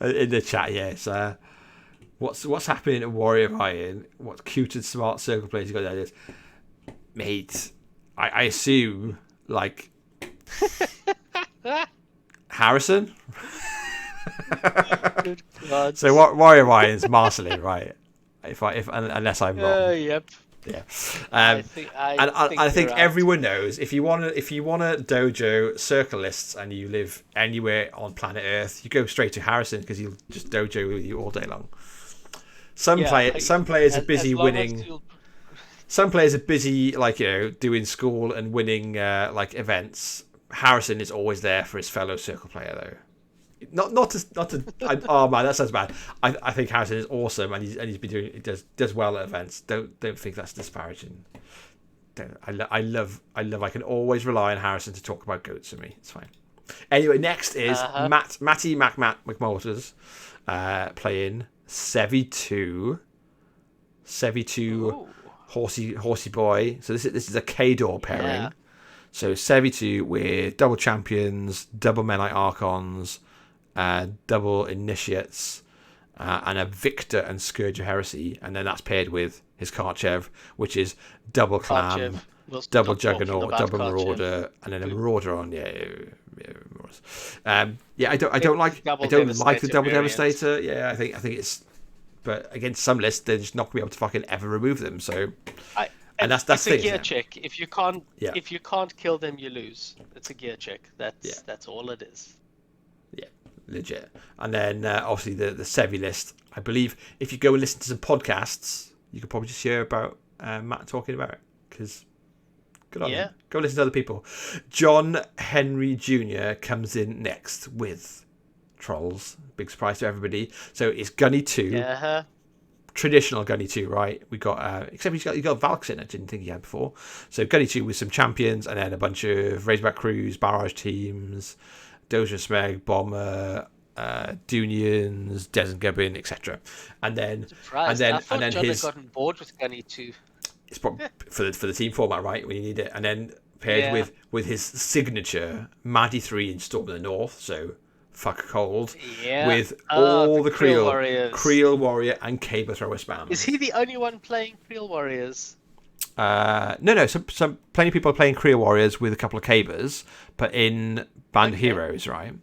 in the chat, yes. What's happening at Warrior of Iron? What cute and smart circle players you got there? Is, mate, I assume like Harrison. Good God. So Warrior of Iron's Marceline, right? Unless I'm wrong. Yep. Yeah. I think everyone knows if you want to dojo circle lists and you live anywhere on planet Earth, you go straight to Harrison because he'll just dojo with you all day long. Some players are busy winning. Some players are busy, doing school and winning events. Harrison is always there for his fellow circle player, though. Not to. Oh man, that sounds bad. I think Harrison is awesome, and he's been doing. He does well at events. Don't think that's disparaging. I love. I can always rely on Harrison to talk about goats for me. It's fine. Anyway, next is Matty McMalters playing Sevi 2. Horsey boy. So this is a K-Door pairing. Yeah. So Sevi 2 with double champions, double Menite Archons, double initiates, and a Victor and Scourge of Heresy, and then that's paired with his Karchev, which is double Clam, double Juggernaut, double Marauder, and then a Marauder on. I don't like the double Devastator. Yeah, I think it's, but against some lists they're just not gonna be able to fucking ever remove them. So. And that's a gear check. If you can't kill them, you lose. It's a gear check. That's all it is. Yeah, legit. And then obviously the Sevi list. I believe if you go and listen to some podcasts, you could probably just hear about Matt talking about it. Because good on him. Go listen to other people. John Henry Jr. comes in next with trolls. Big surprise to everybody. So it's Gunny 2. Uh-huh. Traditional Gunny 2, right? We got except he's got Valks in. I didn't think he had before. So Gunny 2 with some champions, and then a bunch of Razorback crews, barrage teams, Doja Smeg, Bomber, Dunians, Desert Gubbin, etc. And then Surprised. I thought John had gotten bored with Gunny 2. It's probably for the team format, right? When you need it, and then paired with his signature Maddie 3 in Storm of the North. So fuck cold. Yeah. With all the Creel Warriors. Creel Warrior and Caber Thrower spams. Is he the only one playing Creel Warriors? No. Some plenty of people are playing Creel Warriors with a couple of Cabers, but in Band of Heroes, right?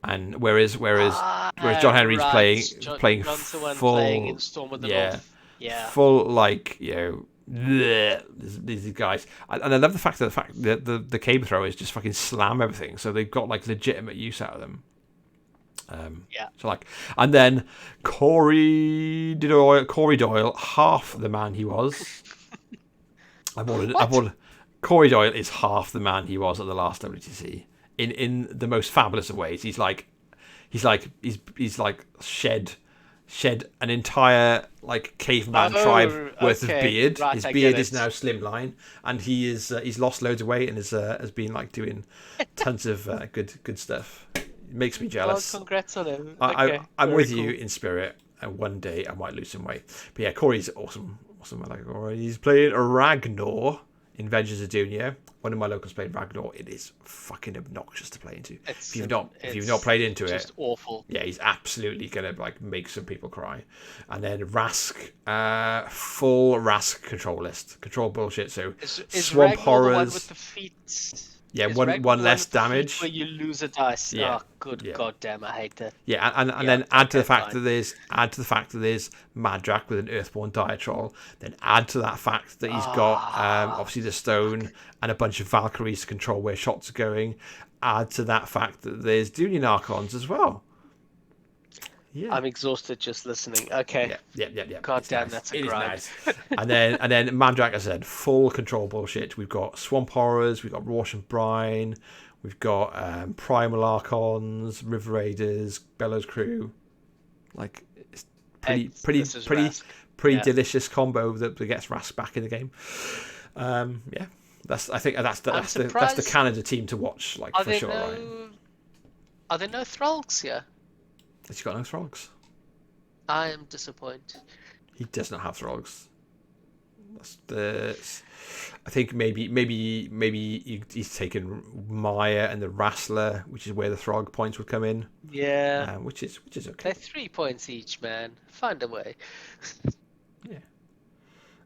And whereas John Henry's playing full playing in Storm of the North. Yeah. Full these guys, and I love the fact that the Caber Throwers just fucking slam everything, so they've got legitimate use out of them. So and then Corey Doyle, half the man he was. Corey Doyle is half the man he was at the last WTC in the most fabulous of ways. He's shed an entire caveman tribe worth of beard. Right, his beard is now slimline, and he's lost loads of weight and has been doing tons of good stuff. It makes me jealous. Well, congrats on him. I'm with you in spirit, and one day I might lose some weight. But yeah, Corey's awesome. I like Corey. He's playing Ragnar in Vengeance of Dunya. One of my locals played Ragnar. It is fucking obnoxious to play into. If you've not played into it, just awful. Yeah, he's absolutely gonna make some people cry. And then Rask, full Rask control list, control bullshit. So is Swamp Ragnar Horrors. The one with the feet? Yeah, one less damage. Where you lose a dice. Yeah. Oh, good goddamn! I hate that. Yeah, and then add to the fact that there's Madrak with an Earthborn Diatrol. Then add to that fact that he's got obviously the stone and a bunch of Valkyries to control where shots are going. Add to that fact that there's Dunian Archons as well. Yeah. I'm exhausted just listening. Okay. Yeah. God damn, that's a grind. Nice. and then Madrak, as I said, full control bullshit. We've got Swamp Horrors, we've got Rausch and Brine, we've got Primal Archons, River Raiders, Bellows Crew. It's pretty delicious combo that gets Rask back in the game. That's the Canada team to watch, for sure. Right? Are there no Thralks here? He's got no Throgs. I am disappointed. He does not have Throgs. I think maybe he's taken Maya and the Wrestler, which is where the Throg points would come in. Yeah. Which is okay. They're 3 points each, man. Find a way. Yeah.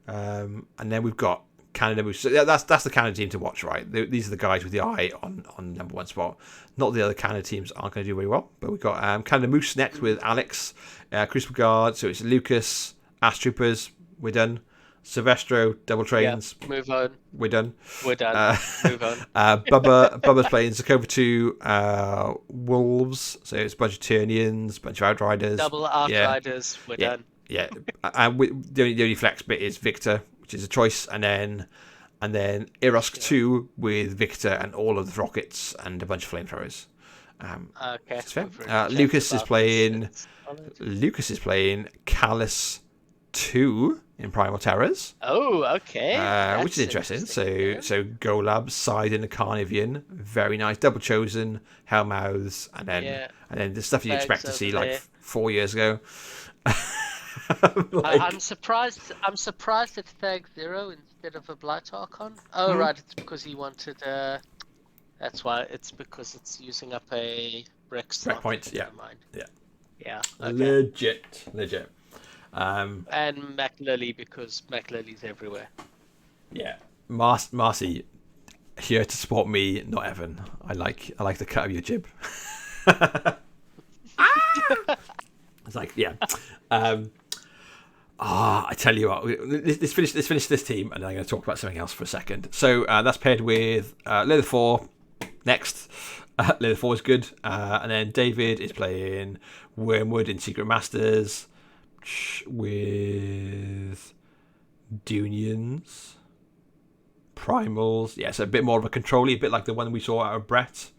And then we've got Canada Moose. So that's the Canada team to watch, right? These are the guys with the eye on number one spot. Not the other Canada teams aren't going to do very well, but we've got Canada Moose next with Alex, Crucible Guard. So it's Lucas, Ash Troopers. We're done. Silvestro, Double Trains. Yeah, move on. We're done. Move on. Bubba's playing Zakova 2, Wolves. So it's a bunch of Turnians, bunch of Outriders. Double Outriders. We're done. Yeah. And the only flex bit is Victor, which is a choice, and then Erosk 2 with Victor and all of the rockets and a bunch of flamethrowers. Okay. Lucas is playing Callus 2 in Primal Terrors. Oh, okay. Which is interesting. So Golab, Sidon, and Carnivian, very nice. Double Chosen, Hellmouths, and then the stuff you expect to see 4 years ago. I'm surprised at Thag 0 instead of a Blight Archon. Oh, right, it's because he wanted. That's why. It's because it's using up a Rex point. Yeah. Yeah. Okay. Legit. And MacLily, because MacLily's everywhere. Yeah. Marcy, here to support me, not Evan. I like the cut of your jib. It's yeah. I tell you what, let's finish this team, and then I'm going to talk about something else for a second. So that's paired with Leather 4 next. Leather 4 is good. And then David is playing Wormwood in Secret Masters with Dunians, Primals. Yeah, so a bit more of a control-y, a bit like the one we saw out of Brett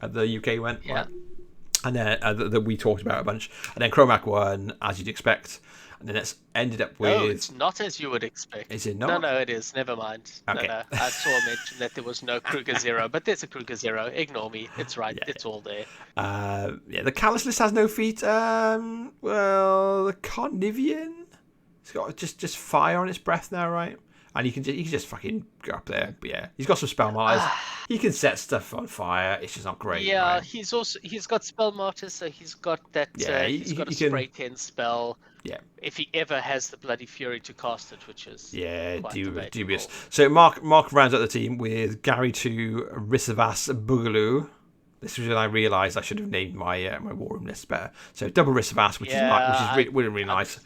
at the UK event. Yeah. and then that we talked about a bunch. And then Chromac won, as you'd expect. And then it's ended up with... No, it's not as you would expect. Is it not? No, it is. Never mind. Okay. No. I saw a mention that there was no Kruger Zero, but there's a Kruger Zero. Ignore me. It's right. Yeah, it's all there. The Callous list has no feet. Well, the Carnivian, it's got just fire on its breath now, right? And you can just fucking go up there. But yeah, he's got some spell martyrs. He can set stuff on fire. It's just not great. Yeah, right? he's got spell martyrs, so he's got that. Yeah, he's got a spray 10 spell. Yeah. If he ever has the bloody fury to cast it, which is dubious. So Mark rounds out the team with Gary 2, Risavas Boogaloo. This was when I realised I should have named my my war room list better. So double Risavas, which is really nice.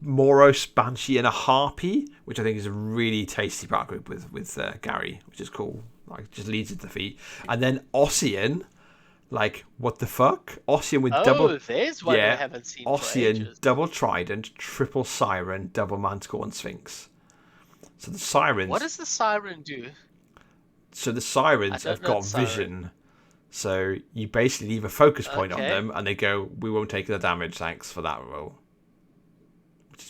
Moros, Banshee, and a Harpy, which I think is a really tasty part group with Gary, which is cool. Like, just leads into defeat. And then Ossian, like, what the fuck? Ossian with double... there's one I haven't seen Ossian, double Trident, triple Siren, double Manticore, and Sphinx. So the Sirens... What does the Siren do? So the Sirens have got vision. So you basically leave a focus point on them, and they go, we won't take the damage, thanks for that roll.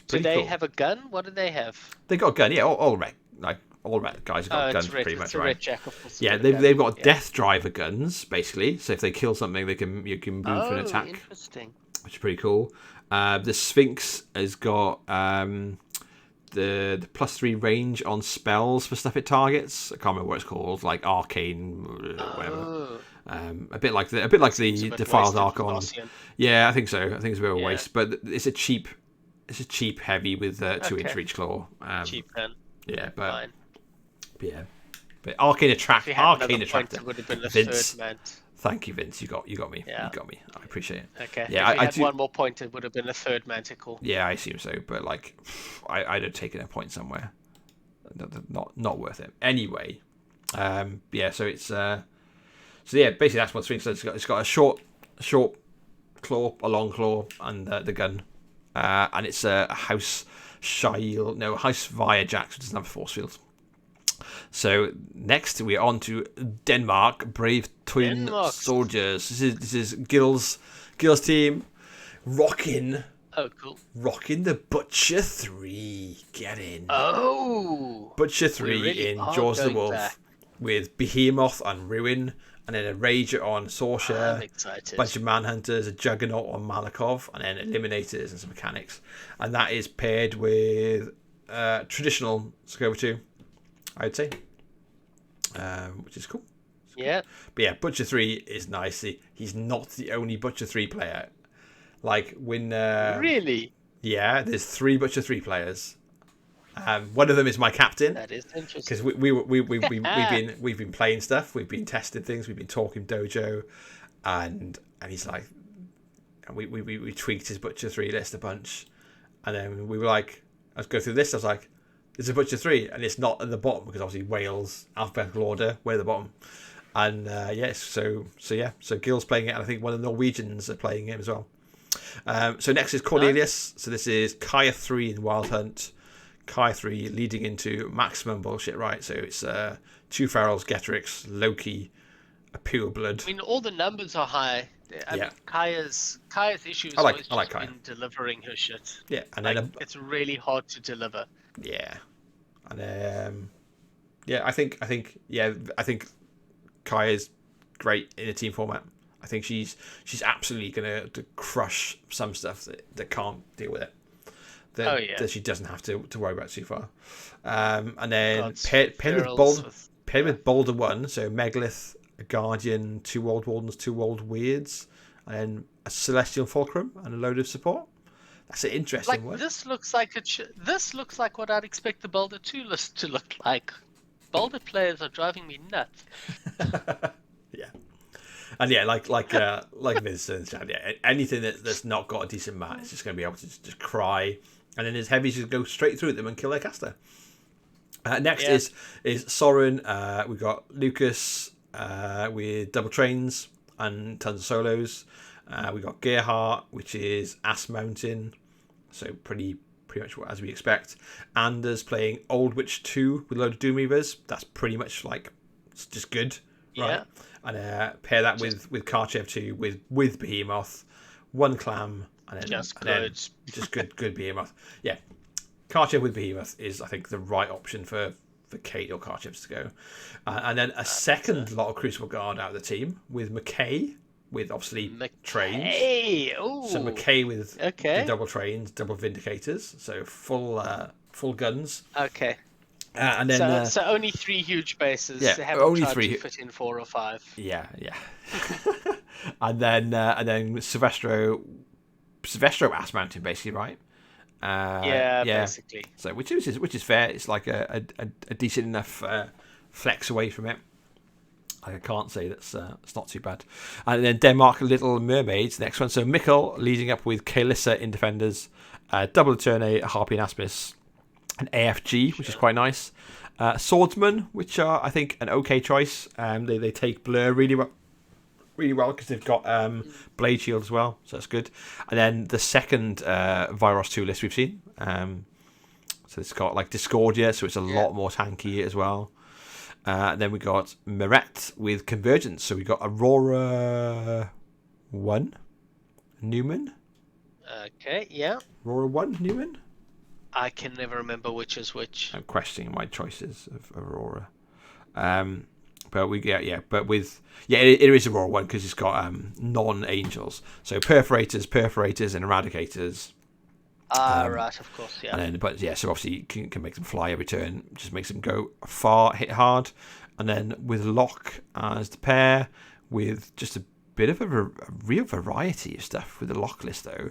Do they have a gun? What do they have? They got a gun, yeah. All red guys have got guns, pretty much, right? Yeah, they've got Death Driver guns, basically. So if they kill something, you can move for an attack. Interesting. Which is pretty cool. The Sphinx has got the +3 range on spells for stuff it targets. I can't remember what it's called, like Arcane, whatever. A bit like the Defiled Archon. Yeah, I think so. I think it's a bit of a waste, but it's a cheap heavy with 2-inch reach claw. Cheap gun. Yeah, but Arcane Attractor. Would have been the Vince. Third mant. Thank you, Vince. You got me. Yeah. You got me. I appreciate it. Okay. Yeah, if we had one more point, it would have been a third manticle. Yeah, I assume so. But like, I'd have taken a point somewhere. Not worth it. Anyway, So it's basically that's what Sphinx does. It's got a short claw, a long claw, and the gun. And it's a House Viajax, which doesn't have a force field. So next we're on to Denmark, Brave Twin Soldiers. This is Gil's team, rocking. Oh, cool. Rocking the Butcher 3. Get in. Oh. Butcher 3 in Jaws of the Wolf with Behemoth on Ruin. And then a Rager on Sorcerer, I'm excited. A bunch of Manhunters, a Juggernaut on Malakov, and then Eliminators and some mechanics. And that is paired with traditional Skova 2, I would say, which is cool. Yeah. But yeah, Butcher 3 is nice. He's not the only Butcher 3 player. Like when... really? Yeah, there's 3 Butcher 3 players. One of them is my captain. That is interesting. Because we've been playing stuff, we've been testing things, we've been talking dojo, and he's like, and we tweaked his Butcher 3 list a bunch, and then we were like, let's go through this. I was like, there's a Butcher 3, and it's not at the bottom because obviously Wales alphabetical order, we're at the bottom, and so Gil's playing it, and I think one of the Norwegians are playing it as well. So next is Cornelius. So this is Kaya 3 in Wild Hunt. Kai 3 leading into maximum bullshit, right? So it's 2 Ferals, Getrix, Loki, a Pure Blood. I mean, all the numbers are high. I mean, Kaya's issue is always been delivering her shit. Yeah, and like, then it's really hard to deliver. Yeah, and I think Kaya's great in a team format. I think she's absolutely gonna crush some stuff that can't deal with it. That she doesn't have to worry about too far. And then paired with Boulder 1, so Megalith, a Guardian, 2 Old Wardens, 2 Old Weirds, and then a Celestial Fulcrum and a load of support. That's an interesting one. This looks like what I'd expect the Boulder 2 list to look like. Boulder players are driving me nuts. Yeah. And yeah, like Vincent said, anything that's not got a decent mat is just going to be able to just cry. And then his heavies just go straight through them and kill their caster. Next is Soren. We've got Lucas with double trains and tons of solos. We've got Gerhardt, which is Ass Mountain. So pretty much as we expect. Anders playing Old Witch 2 with a load of Doom Reavers. That's pretty much like, it's just good, right? And pair that with Karchev 2 with Behemoth, 1 clam, and then just good Behemoth. Yeah, Karchev with Behemoth is, I think, the right option for Kate or Karchevs to go. And then a second lot of Crucible Guard out of the team with McKay, with obviously trains. Ooh. So McKay with the double trains, double Vindicators, so full guns. Okay. And then so only 3 huge bases. Yeah, They haven't only tried 3. to fit in 4 or 5. Yeah. and then Silvestro Ass Mountain, basically, right? Basically. So which is fair. It's like a decent enough flex away from it. I can't say it's not too bad. And then Denmark Little Mermaids, next one. So Mikkel leading up with Kaelissa in defenders, double Eterne, Harpy and Aspis, and AFG, which is quite nice. Swordsman, which are, I think, an okay choice. They take Blur really well because they've got Blade Shield as well, so that's good. And then the second Viros 2 list we've seen. So it's got like Discordia, so it's a lot more tanky as well. And then we got Meret with Convergence. So we got Aurora 1 Newman. Okay, yeah. Aurora 1 Newman? I can never remember which is which. I'm questioning my choices of Aurora. But we get it is Aurora 1 because it's got non-angels. So perforators and eradicators. Right, of course, yeah. And then, so obviously you can make them fly every turn, just makes them go far, hit hard. And then with Lock as the pair, with just a bit of a real variety of stuff with the Lock list, though.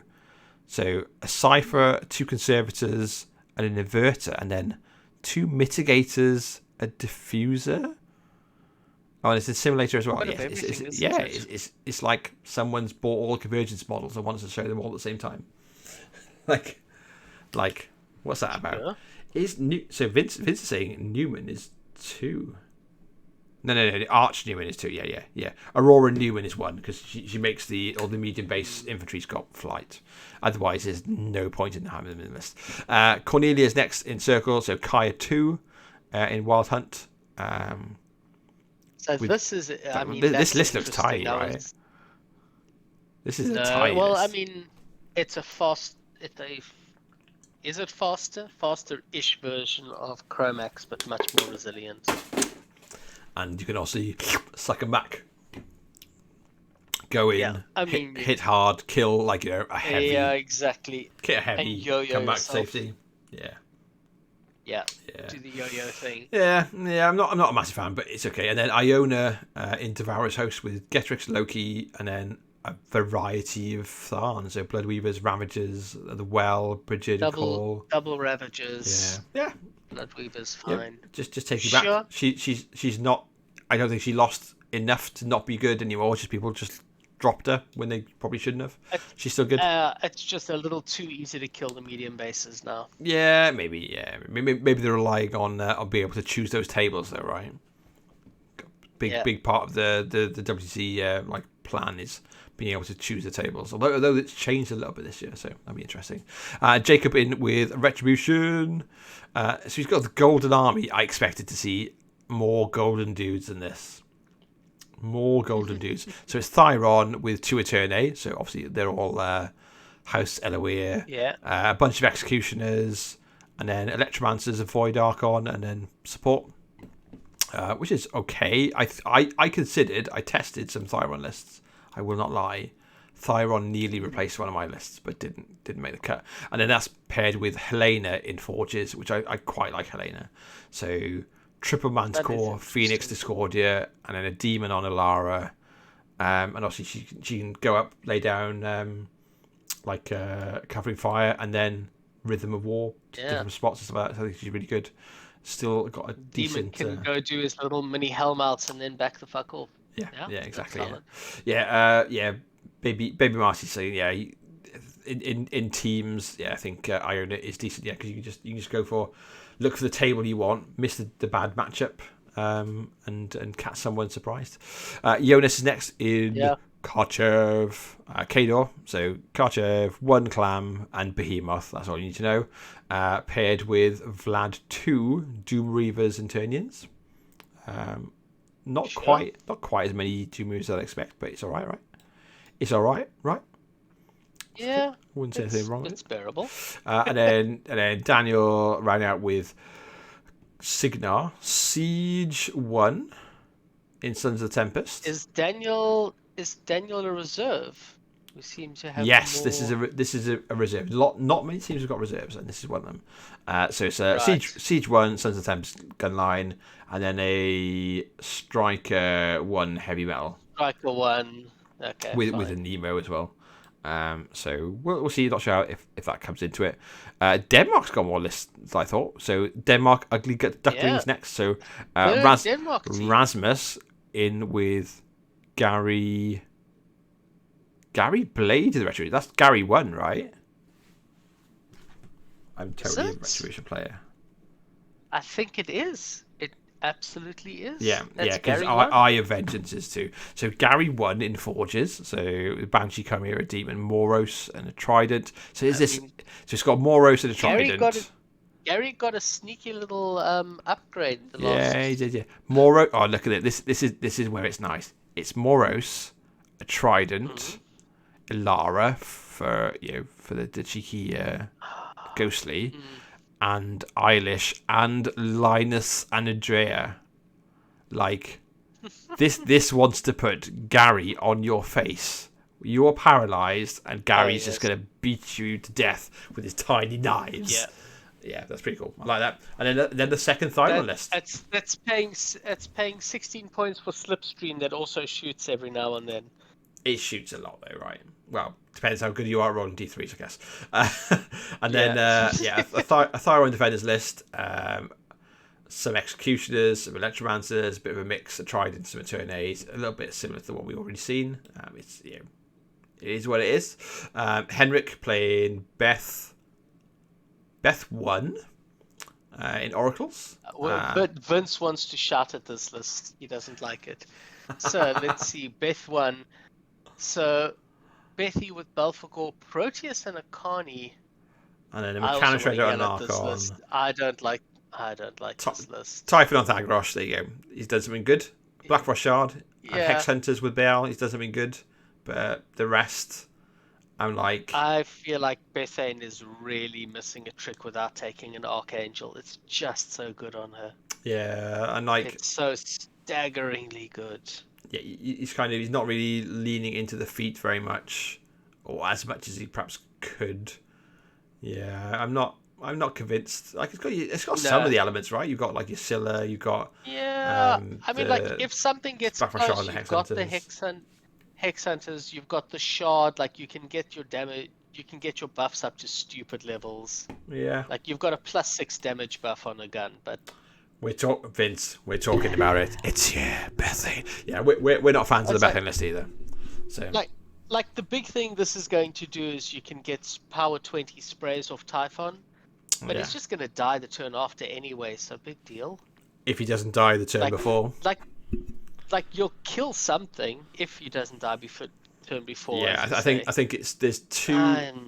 So a Cypher, 2 Conservators, and an Inverter, and then 2 Mitigators, a Diffuser. Oh, and it's a simulator as well. It's like someone's bought all the Convergence models and wants to show them all at the same time. Like, what's that about? So Vince is saying Newman is 2. No. Arch Newman is 2. Yeah. Aurora Newman is 1 because she makes all the medium base infantry's got flight. Otherwise, there's no point in having them in the list. Cornelia's next in circle. So Kaya 2 in Wild Hunt. So this is. This list looks tight, right? This is a tight. Well, list. I mean, it's a fast. Is it faster-ish version of Chromax, but much more resilient. And you can also suck them back. Go in, hit hard, kill like a heavy. Yeah, exactly. Hit a heavy, and yo-yo come back to yourself. safety. Yeah. Do the yo-yo thing. Yeah. I'm not a massive fan, but it's okay. And then Iona in Devourer's Host with Getrix, Loki, and then a variety of Tharn. So Bloodweavers, Ravagers, the Well, Brigid, Call. Double Ravagers. Yeah. Bloodweavers, fine. Yeah. Just take you back. She's not. I don't think she lost enough to not be good anymore. Just people just dropped her when they probably shouldn't have. She's still good. It's just a little too easy to kill the medium bases now. Yeah, maybe. Yeah, maybe they're relying on being able to choose those tables, though, right? Big part of the WTC plan is being able to choose the tables. Although it's changed a little bit this year, so that'll be interesting. Jacob in with Retribution. So he's got the Golden Army. I expected to see more golden dudes than this. More golden dudes. So it's Thyron with 2 Eterne. So obviously they're all House Eloir. Yeah. A bunch of Executioners, and then Electromancers and Void Archon, and then support. Which is okay. I tested some Thyron lists. I will not lie. Thyron nearly replaced one of my lists, but didn't make the cut. And then that's paired with Helena in Forges, which I quite like Helena. So triple Manticore, Phoenix Discordia, and then a Demon on Alara. And obviously she can go up, lay down Covering Fire, and then Rhythm of War to different spots and stuff like that. So I think she's really good. Still got a decent. Demon can go do his little mini Helmouts and then back the fuck off. Yeah, exactly. Yeah. Baby Marcy saying in teams. Yeah, I think Iona is decent. Yeah, because you can just look for the table you want, miss the bad matchup, and catch someone surprised. Jonas is next in Karchev, Kador. So Karchev, 1 Clam, and Behemoth. That's all you need to know. Paired with Vlad 2 Doom Reavers and Turnians. not Sure. quite as many 2 moves as I'd expect, but it's all right, right? It's all right, right? Yeah, Wouldn't say anything wrong with it's it. bearable. And then Daniel ran out with Signar Siege 1 in Sons of the Tempest. Is Daniel a reserve? We seem to have Yes, more... this is a reserve. Not many teams have got reserves, and this is one of them. So it's a Right. Siege 1, Sons of the Tempest gun line, and then a Striker 1 heavy metal Striker 1. Okay, with a Nemo as well. So we'll see. Not sure if that comes into it. Denmark's got more lists than I thought. So Denmark Ugly Ducklings next. So Denmark team. Rasmus in with Gary Blade is the Retribution. That's Gary 1, right? I'm totally a Retribution player. I think it is. It absolutely is. Yeah, That's because Eye of Vengeance is too. So Gary 1 in Forges. So Banshee Chimera, a Demon, Moros, and a Trident. So it's got Moros and a Trident. Gary got a sneaky little upgrade. He did. Yeah, Moro. Oh, look at it. This is where it's nice. It's Moros, a Trident, Ilara for the cheeky ghostly, and Eilish and Linus and Andrea. Like this wants to put Gary on your face. You are paralyzed, and Gary's just gonna beat you to death with his tiny knives. Yeah, that's pretty cool. I like that. And then the second Thylon list. That's paying 16 points for Slipstream that also shoots every now and then. It shoots a lot though, right? Well, depends how good you are at rolling D3s, I guess. And then a Thyron Defenders list, some Executioners, some Electromancers, a bit of a mix, a Trident, some Eternates, a little bit similar to what we've already seen. It is what it is. Henrik playing Beth 1 in Oracles. But Vince wants to shout at this list. He doesn't like it. So let's see. Beth 1. So Bethy with Belphegor, Proteus, and a Carney. And then a Mechanoshredder and an Archon. I don't like this list. Typhon on Thagrosh, there you go. He's done something good. Black Roshard and Hex Hunters with Baal, he's done something good. But the rest, I'm like... I feel like Bethane is really missing a trick without taking an Archangel. It's just so good on her. Yeah, and like... It's so staggeringly good. Yeah, he's not really leaning into the feet very much, or as much as he perhaps could. Yeah, I'm not convinced. Like it's got some of the elements, right? You've got like your Scylla, you've got I mean, like if something gets close, you've got the Hex Hunters, you've got the Shard. Like you can get your damage, you can get your buffs up to stupid levels. Yeah, like you've got a +6 damage buff on a gun, but. We're talking about it. It's Bethane. Yeah, we're not fans of the Bethane list either. So like the big thing this is going to do is you can get power 20 sprays off Typhon, but he's just going to die the turn after anyway. So big deal. If he doesn't die the turn before, like you'll kill something if he doesn't die turn before. Yeah, I think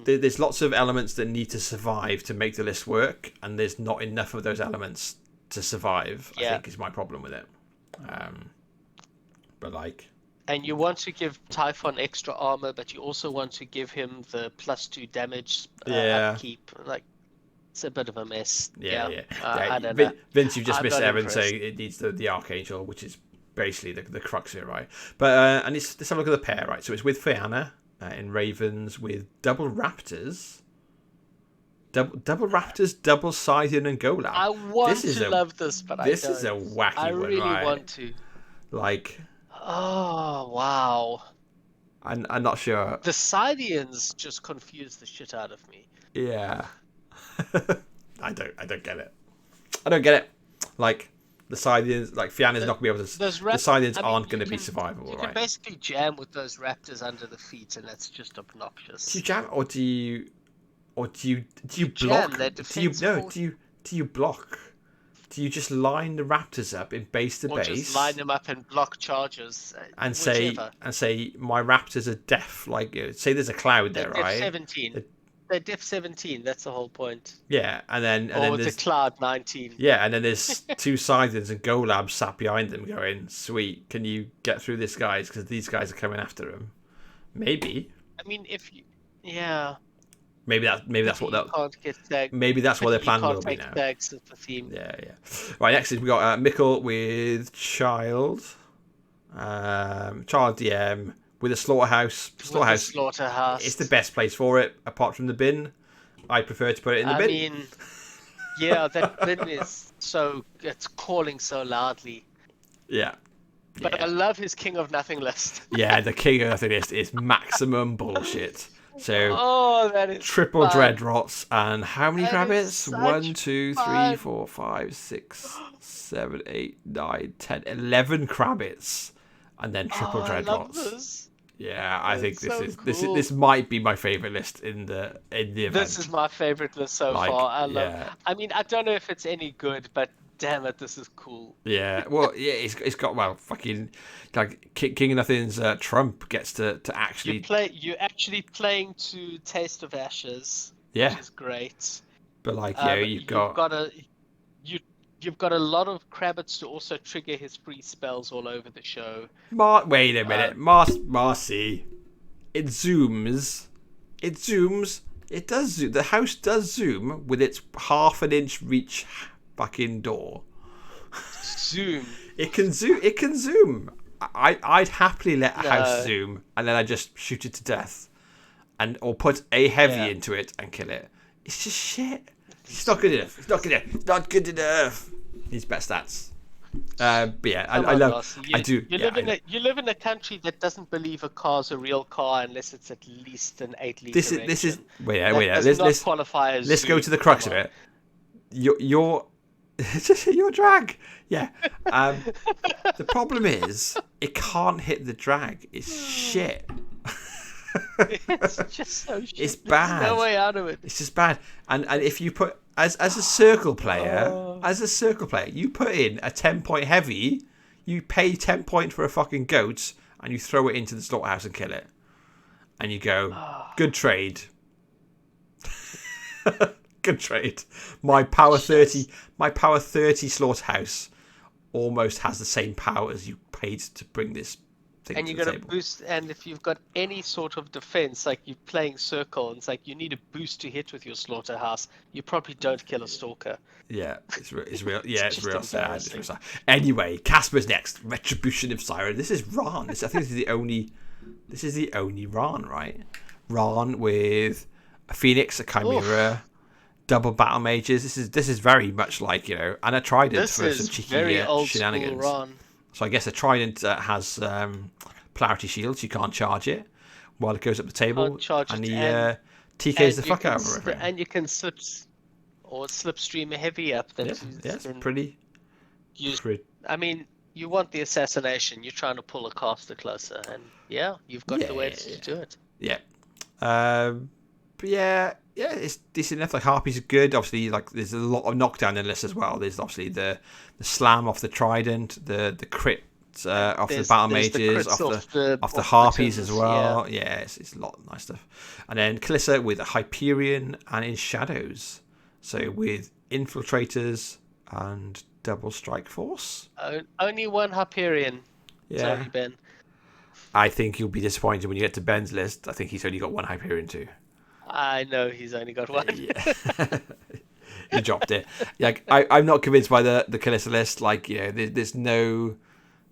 there's lots of elements that need to survive to make the list work, and there's not enough of those elements to survive. I think is my problem with it. But like, and you want to give Typhon extra armor, but you also want to give him the +2 damage upkeep. Like, it's a bit of a mess. I don't know. Vince, you've just missed Evan saying it needs the Archangel, which is basically the crux of it, right? But and let's have a look at the pair, right? So it's with Fianna in Ravens with double Raptors. Double Raptors, double Scythian and Golem. I want to love this, but this is a wacky one, I really right? want to. Like, oh wow! I'm not sure. The Scythians just confuse the shit out of me. Yeah, I don't get it. I don't get it. Like the Scythians, like Fianna's not going to be able to. The Scythians aren't going to be survivable, right? You can basically jam with those Raptors under the feet, and that's just obnoxious. Do you jam, or do you block? Do you block? Do you just line the Raptors up in base to base? Or just line them up and block charges. And say my Raptors are deaf. Like say there's a cloud there, right? 17. they're Diff 17. That's the whole point. Yeah, and then the Cloud 19. Yeah, and then there's 2 Sidons and Go Labs sat behind them going, "Sweet, can you get through this, guys? Because these guys are coming after him." Maybe. I mean, yeah. Maybe that's what that. Can't get tagged. Maybe that's what their plan will be now. Tags as the theme. Yeah. Right, next is we got Mickle with Child. Child DM with a slaughterhouse. Slaughterhouse. It's the best place for it, apart from the bin. I prefer to put it in the bin. I mean, yeah, that bin is it's calling so loudly. Yeah. But I love his King of Nothing list. Yeah, the King of Nothing list is maximum bullshit. So, that is triple fun. Dreadrots and how many rabbits? 1, 2, 3, 4, 5, 6, 7, 8, 9, 10, 11 crabbits, and then triple Dreadrots. I love this. Yeah, I think cool. this might be my favorite list in the event. This is my favorite list so far. I mean, I don't know if it's any good, but damn it, this is cool. Yeah, well, yeah, it's got fucking like King of Nothing's Trump gets to actually You're actually playing to Taste of Ashes. Yeah, which is great. But like, you've got a lot of Crabbits to also trigger his free spells all over the show. Wait a minute, Marcy. It zooms. It does zoom. The house does zoom with its half-an-inch reach fucking door. Zoom. It can zoom. I'd happily let a house zoom and then I just shoot it to death, or put a heavy into it and kill it. It's just shit. It's not good enough. Not good enough. Needs better stats. But yeah, I love. You live in a country that doesn't believe a car's a real car unless it's at least an 8-liter. This is wait. Let's qualify as. Let's go to the crux of it. Your drag. Yeah. The problem is it can't hit the drag. It's shit. It's just so shit. It's bad. There's no way out of it. It's just bad. And if you put as a circle player, you put in a 10-point heavy, you pay 10 points for a fucking goat, and you throw it into the slaughterhouse and kill it, and you go, good trade. Good trade. My power 30 slaughterhouse almost has the same power as you paid to bring this thing and to you the got to table. boost, and if you've got any sort of defense, like you're playing circle, and it's like you need a boost to hit with your slaughterhouse, you probably don't kill a stalker. Yeah, it's real. Yeah, it's real sad. It's real sad. Anyway, Casper's next. Retribution of Siren. This is Ran. I think this is the only Ran, right? Ran with a Phoenix, a Chimera, double battle mages. This is very much like, and a Trident for some cheeky very old shenanigans. School Ran. So I guess a Trident has polarity shields. You can't charge it while it goes up the table, and he TKs the fuck out of everything. And you can slipstream a heavy up. It's pretty. I mean, you want the assassination. You're trying to pull a caster closer, and you've got the ways to do it. Yeah. But yeah, it's decent enough. Like Harpies are good. Obviously, like there's a lot of knockdown in this as well. There's obviously the slam off the Trident, the crit off the battle mages, off the Harpies as well. Yeah, it's a lot of nice stuff. And then Kalissa with a Hyperion and in Shadows. So with Infiltrators and Double Strike Force. Only one Hyperion. Yeah. Sorry, Ben. I think you'll be disappointed when you get to Ben's list. I think he's only got one Hyperion too. I know he's only got one. Yeah. He dropped it. Like I'm not convinced by the Kalissa list. Like, there's no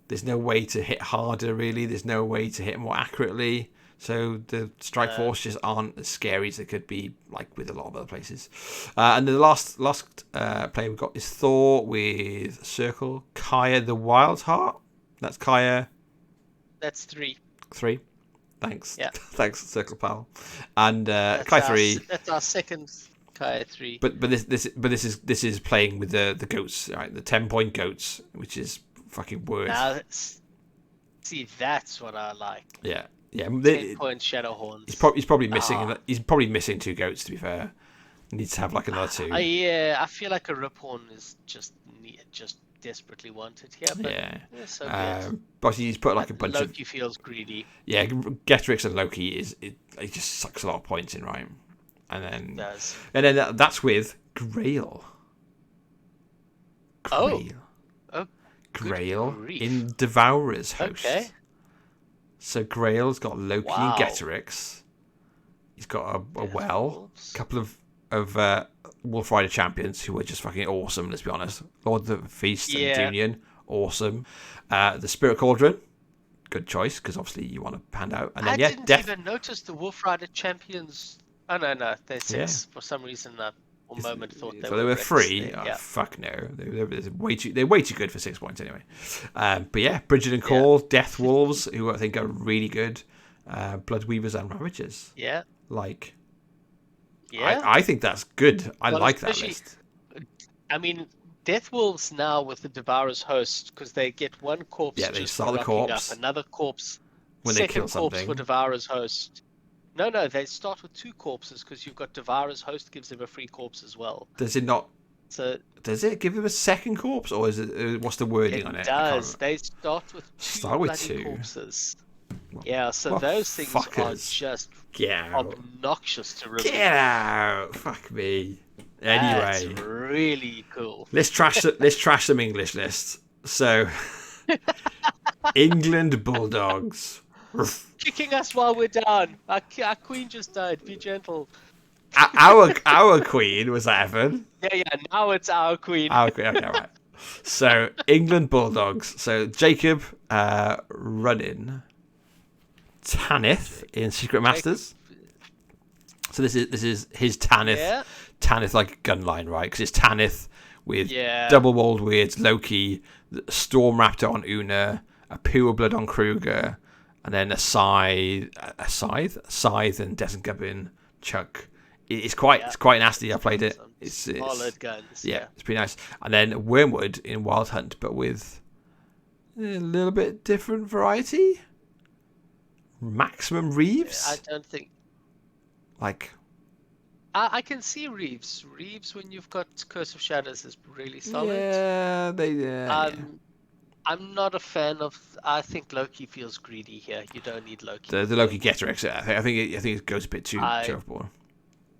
way to hit harder really. There's no way to hit more accurately. So the Strike Force just aren't as scary as they could be, like with a lot of other places. And then the last player we've got is Thor with Circle. Kaya the Wild Heart. That's Kaya. That's 3. 3. Thanks. Yeah. Thanks, Circle Pal. And Kai 3. That's our second Kai 3. But this is playing with the goats, right? The 10-point goats, which is fucking worse. See, that's what I like. Yeah. 10-point Shadowhorns. He's probably missing. He's probably missing 2 goats. To be fair, he needs to have like another 2. I feel like a Riphorn is just desperately wanted here. But so but he's put like a bunch of. Loki feels greedy. Yeah, Getrix and Loki he just sucks a lot of points in, right? and does. then that's with Grail. Oh, Grail good grief. in Devourer's host. Okay. So Grail's got Loki and Wow. Getorix. He's got a Wolves. couple of Wolf Rider champions who are just fucking awesome. Let's be honest. Lord of the Feast and Union, awesome. The Spirit Cauldron, good choice because obviously you want to hand out. And then I didn't even notice the Wolf Rider champions. Oh no, they're 6 for some reason. For a moment thought they were 3. Oh, fuck no, they're way too good for 6 points anyway. But yeah, Bridget and Call, Death Wolves, who I think are really good. Bloodweavers and Ravagers. Yeah. Like. Yeah. I think that's good. I like that list. I mean, Death Wolves now with the Devourer's host because they get 1 corpse. Yeah, they just start the corpse. Up, another corpse. When they kill something. Second corpse for Devourer's host. No, they start with 2 corpses because you've got Devourer's host gives them a free corpse as well. Does it not? So does it give them a second corpse, or is it? What's the wording on it? It does. They start with 2 corpses. Yeah, so those things are just obnoxious to remove. Get out! Fuck me. Anyway, that's really cool. Let's trash some English lists. So, England Bulldogs. Kicking us while we're down. Our queen just died. Be gentle. Our queen was that Evan? Yeah. Now it's our queen. Our queen. Okay, right. So England Bulldogs. So Jacob running Tanith in Secret Masters. So this is his Tanith. Yeah. Tanith like gunline, right? Because it's Tanith with double walled weirds, Loki, Storm Raptor on Una, a Pure Blood on Kruger, and then a Scythe and Desert Gubbin Chuck. It's quite nasty. I played it. It's solid guns. Yeah, it's pretty nice. And then Wormwood in Wild Hunt, but with a little bit different variety. Maximum Reeves. I don't think. Like. I can see Reeves. Reeves, when you've got Curse of Shadows, is really solid. Yeah, I'm not a fan of. I think Loki feels greedy here. You don't need Loki. The Loki Getorix. I think it goes a bit too overboard.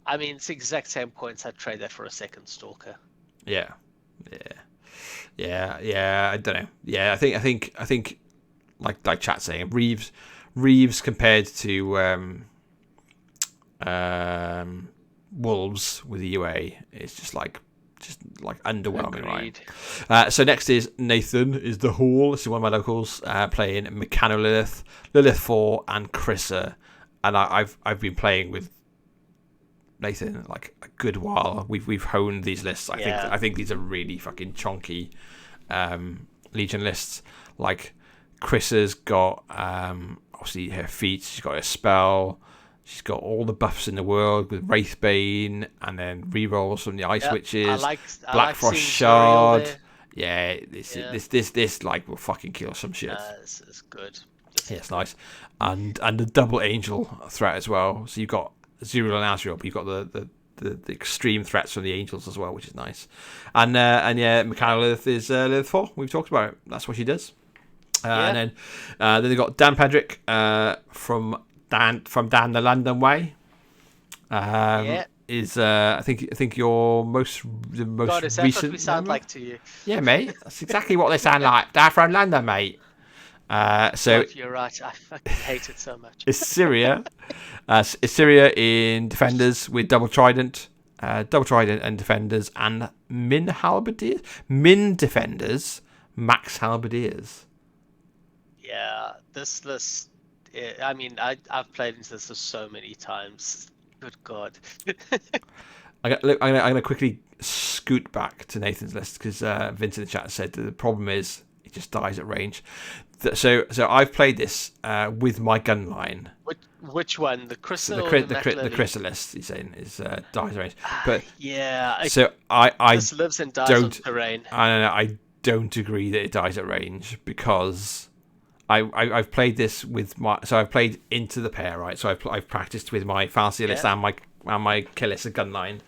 I mean, it's the exact same points. I'd trade that for a second Stalker. Yeah. I don't know. Yeah, I think, like chat saying, Reeves compared to Wolves with the UA is just like underwhelming. Agreed. Right? So next is Nathan is the Hall. This is one of my locals playing Mechano Lilith 4 and Chrissa, and I've been playing with Nathan like a good while. We've honed these lists. I think these are really fucking chonky Legion lists. Like Chrissa's got obviously her feats. She's got a spell. She's got all the buffs in the world with Wraithbane and then rerolls from the Ice Witches. Black Frost Shard. Yeah, this like will fucking kill some shit. This is good. Yeah, it's nice. And the double angel threat as well. So you've got Zuriel and Azrael, but you've got the extreme threats from the angels as well, which is nice. And Mechanical Lilith is Lilith 4. We've talked about it. That's what she does. And then they've got Dan Pedrick from down the London way. Is I think your the most God, is that recent. what we sound like to you? Yeah, mate. That's exactly what they sound like. They're from London, mate. So God, you're right. I fucking hate it so much. Assyria in Defenders with Double Trident and Defenders, and Min Halberdiers. Min Defenders, Max Halberdiers. Yeah, this list. I mean, I've played into this so many times. Good God. I'm gonna quickly scoot back to Nathan's list because Vince in the chat said that the problem is it just dies at range. So I've played this with my gun line. Which one? The Crystal? The Crystal list, he's saying, is dies at range. But yeah. So I this lives and dies on terrain. I don't agree that it dies at range because I've played this with I've played into the pair, right? So I've practiced with my Fantasy list and my Kalissa gun line,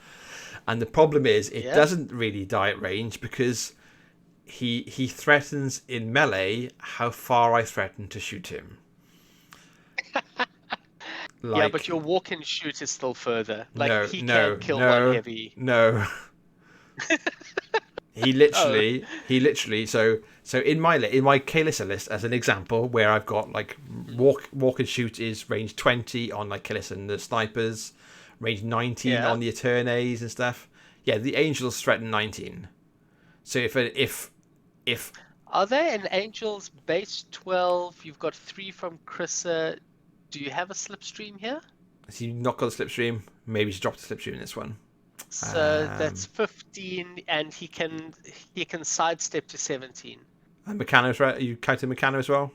and the problem is it doesn't really die at range because he threatens in melee how far I threaten to shoot him. Yeah, but your walk and shoot is still further. Like no, he no, can kill no, one heavy. no. He literally. So in my K-Lister list, as an example, where I've got like walk and shoot is range 20 on like K-Lister and the snipers, range 19 on the Eternes and stuff. Yeah, the Angels threaten 19. So if are they an Angels base 12? You've got 3 from Chrissa. Do you have a slipstream here? so you've not got a slipstream, maybe you should drop the slipstream in this one. So that's 15, and he can sidestep to 17. And Meccano, right? Are you counting Meccano as well?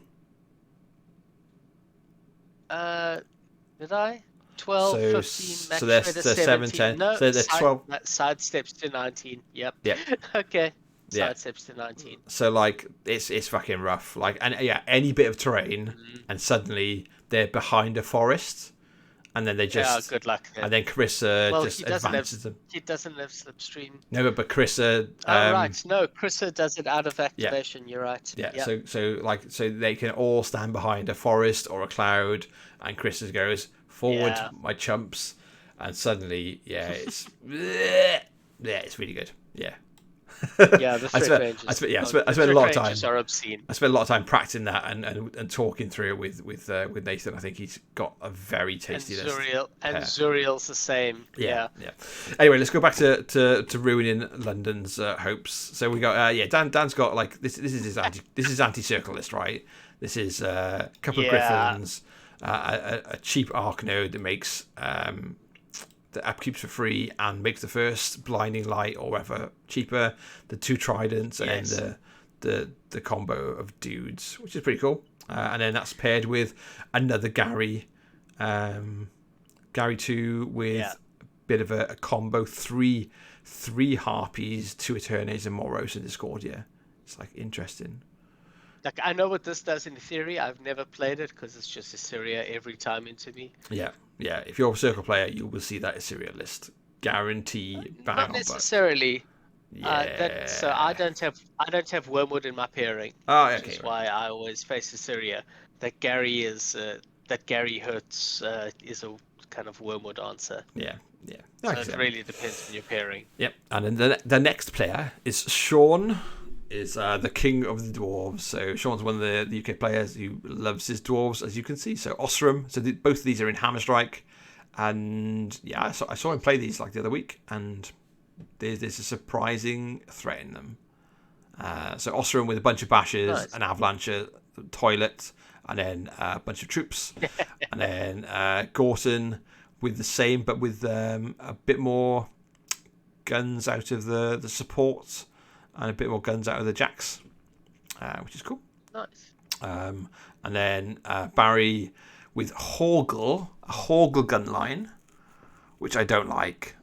Did I? 12, So 15, max so they're shredder, 7, 10. No, So they're 12. Sidesteps to 19. Yep. Yeah. Okay. Yeah. Sidesteps to 19. So like it's fucking rough. Like, and yeah, any bit of terrain, and suddenly they're behind a forest, and then they just good luck. Then. And then Chrissa just advances them. He doesn't have slipstream. No, but Chrissa. Right. No, Chrissa does it out of activation. Yeah. You're right. Yeah. Yep. So they can all stand behind a forest or a cloud, and Chrissa goes forward, my chumps, and suddenly, it's it's really good. Yeah. Yeah, the threat ranges. I spent a lot of time. Are obscene. I spent a lot of time practicing that and talking through it with Nathan. I think he's got a very tasty list. Zuriel's the same. Yeah. Anyway, let's go back to ruining London's hopes. So we got Dan's got like this is his anti-circle list, right? This is a couple of Griffins, a cheap arc node that makes the upkeeps for free and makes the first blinding light or whatever cheaper, the 2 tridents, and then the combo of dudes, which is pretty cool. And then that's paired with another Gary 2 with a bit of a combo, three Harpies, 2 Eternes, and Moros in Discordia. It's like interesting. Like, I know what this does in theory. I've never played it because it's just Assyria every time into me. Yeah. If you're a circle player, you will see that Assyria list. Guarantee. Not necessarily. Yeah. So I don't have Wormwood in my pairing. Oh, okay. Which is why I always face Assyria. That Gary hurts is a kind of Wormwood answer. Yeah. So it really depends on your pairing. Yep. And then the next player is Sean. Is the king of the dwarves. So Sean's one of the UK players who loves his dwarves, as you can see. So Osram. So both of these are in Hammerstrike, and I saw him play these like the other week, and there's a surprising threat in them. So Osram with a bunch of bashes, an avalanche, toilet, and then a bunch of troops, and then Gorton with the same, but with a bit more guns out of the support. And a bit more guns out of the jacks, which is cool. Nice. And then Barry with a Horgle gun line, which I don't like.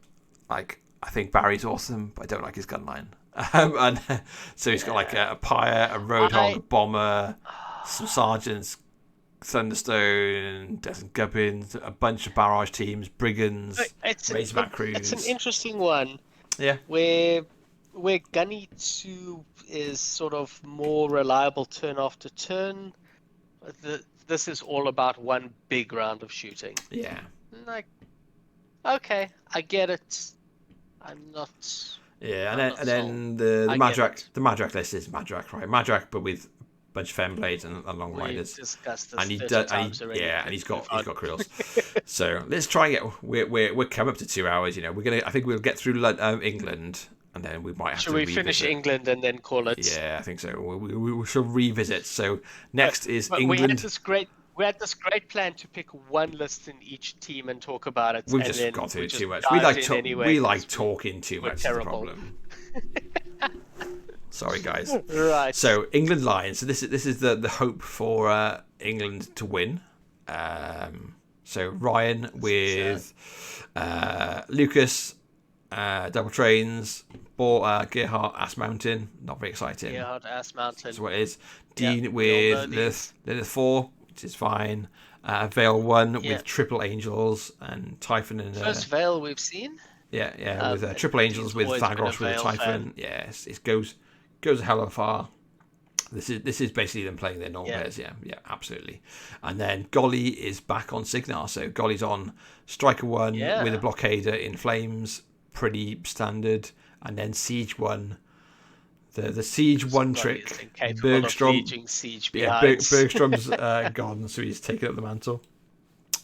Like, I think Barry's awesome, but I don't like his gun line. And so he's got like a Pyre, a Roadhog, a Bomber, some Sergeants, Thunderstone, Desert Gubbins, a bunch of barrage teams, Brigands, Razorback crews. It's an interesting one. Yeah. Where Gunny 2 is sort of more reliable turn after turn, this is all about one big round of shooting. Yeah. Like, okay, I get it. I'm not. Yeah, and then the Madrak list is Madrak, right? Madrak, but with a bunch of Femblades and long riders. Discussed this and he does, and he's got Krills. So let's try and get. We're coming up to 2 hours. I think we'll get through England. And then we might have Should we finish England and then call it? Yeah, I think so. We shall revisit. So next is England. We had this great plan to pick one list in each team and talk about it. We've just gone through too much. We like talking too much. Is the problem. Sorry, guys. Right. So England Lions. So this is the hope for England to win. So Ryan with Lucas. Double trains, Gerhardt, Ass Mountain, not very exciting. Gerhardt, Ass Mountain. That's what it is. Dean with Lilith 4, which is fine. Vale 1 with Triple Angels and Typhon and first Vale we've seen. Yeah, with Triple Angels with Thagros with a Typhon. Yes, it goes a hell of far. This is basically them playing their normal players. Yeah, absolutely. And then Golly is back on Signar. So Golly's on Striker 1 with a Blockader in Flames, pretty standard. And then Siege 1. The Siege 1 trick. Bergstrom's gone, so he's taken up the mantle.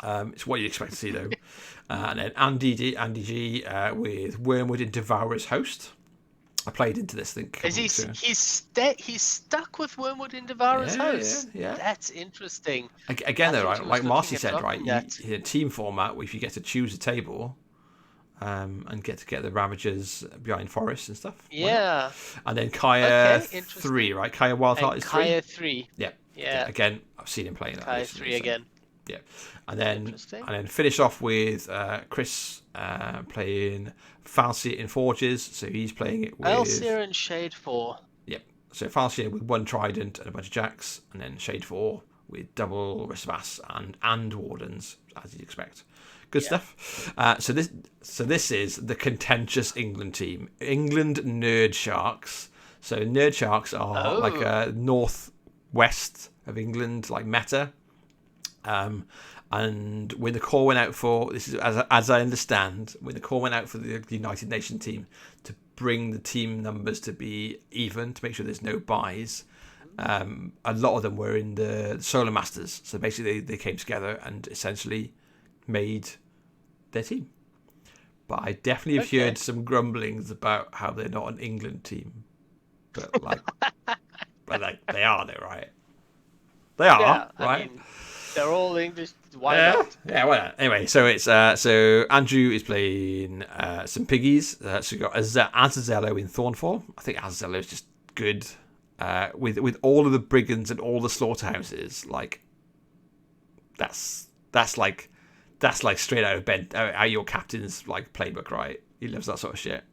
It's what you expect to see, though. And then Andy G with Wormwood in Devourer's Host. I played into this thing. He's stuck with Wormwood in Devourer's Host. Yeah. That's interesting. Again, though, right, like Marcy said, right, you team format where if you get to choose a table and get the Ravagers behind Forest and stuff. Yeah. And then Kaya 3, right? Kaya Wildheart is 3. Kaya 3. Yeah. Again, I've seen him playing that. Kaya 3 again. Yeah. And then finish off with Chris playing Falsier in Forges. So he's playing it with Falsier and Shade 4. Yep. So Falsier with 1 Trident and a bunch of Jacks, and then Shade 4 with double Risbass and Wardens, as you'd expect. Good stuff. So this is the contentious England team. England Nerd Sharks. So Nerd Sharks are like a northwest of England, like meta. And when the call went out for this is as I understand, when the call went out for the United Nations team to bring the team numbers to be even, to make sure there's no buys, a lot of them were in the Solar Masters. So basically they came together and essentially made their team. But I definitely have heard some grumblings about how they're not an England team. But like they are though, right? They are, right? I mean, they're all English. Why not? Yeah, well, anyway, so it's so Andrew is playing some piggies. So we've got Azazello in Thornfall. I think Azazello is just good. With all of the brigands and all the slaughterhouses, like that's like straight out of your captain's like playbook, right? He loves that sort of shit.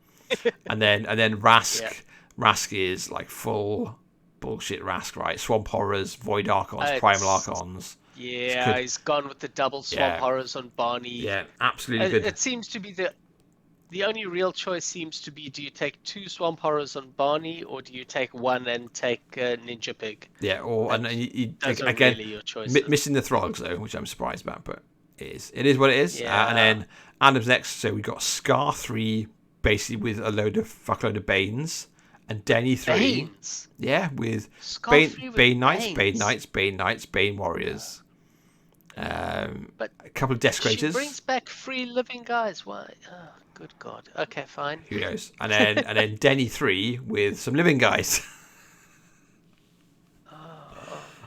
and then Rask is like full bullshit Rask, right? Swamp Horrors, Void Archons, Primal Archons. Yeah, he's gone with the double Swamp Horrors on Barney. Yeah, absolutely good. It seems to be the only real choice seems to be, do you take 2 Swamp Horrors on Barney, or do you take 1 and take Ninja Pig? Yeah, you again, really your choice. Missing the Throgs, though, which I'm surprised about, but it is what it is. Yeah. And then Adam's next, so we got Scar 3, basically with a fuckload of Banes, and Denny 3. Banes? Yeah, with Bane Knights, Bane Warriors. But a couple of Desecrators. She brings back free living guys. Why? Oh, good God. Okay, fine. Who knows? And then Denny 3 with some living guys.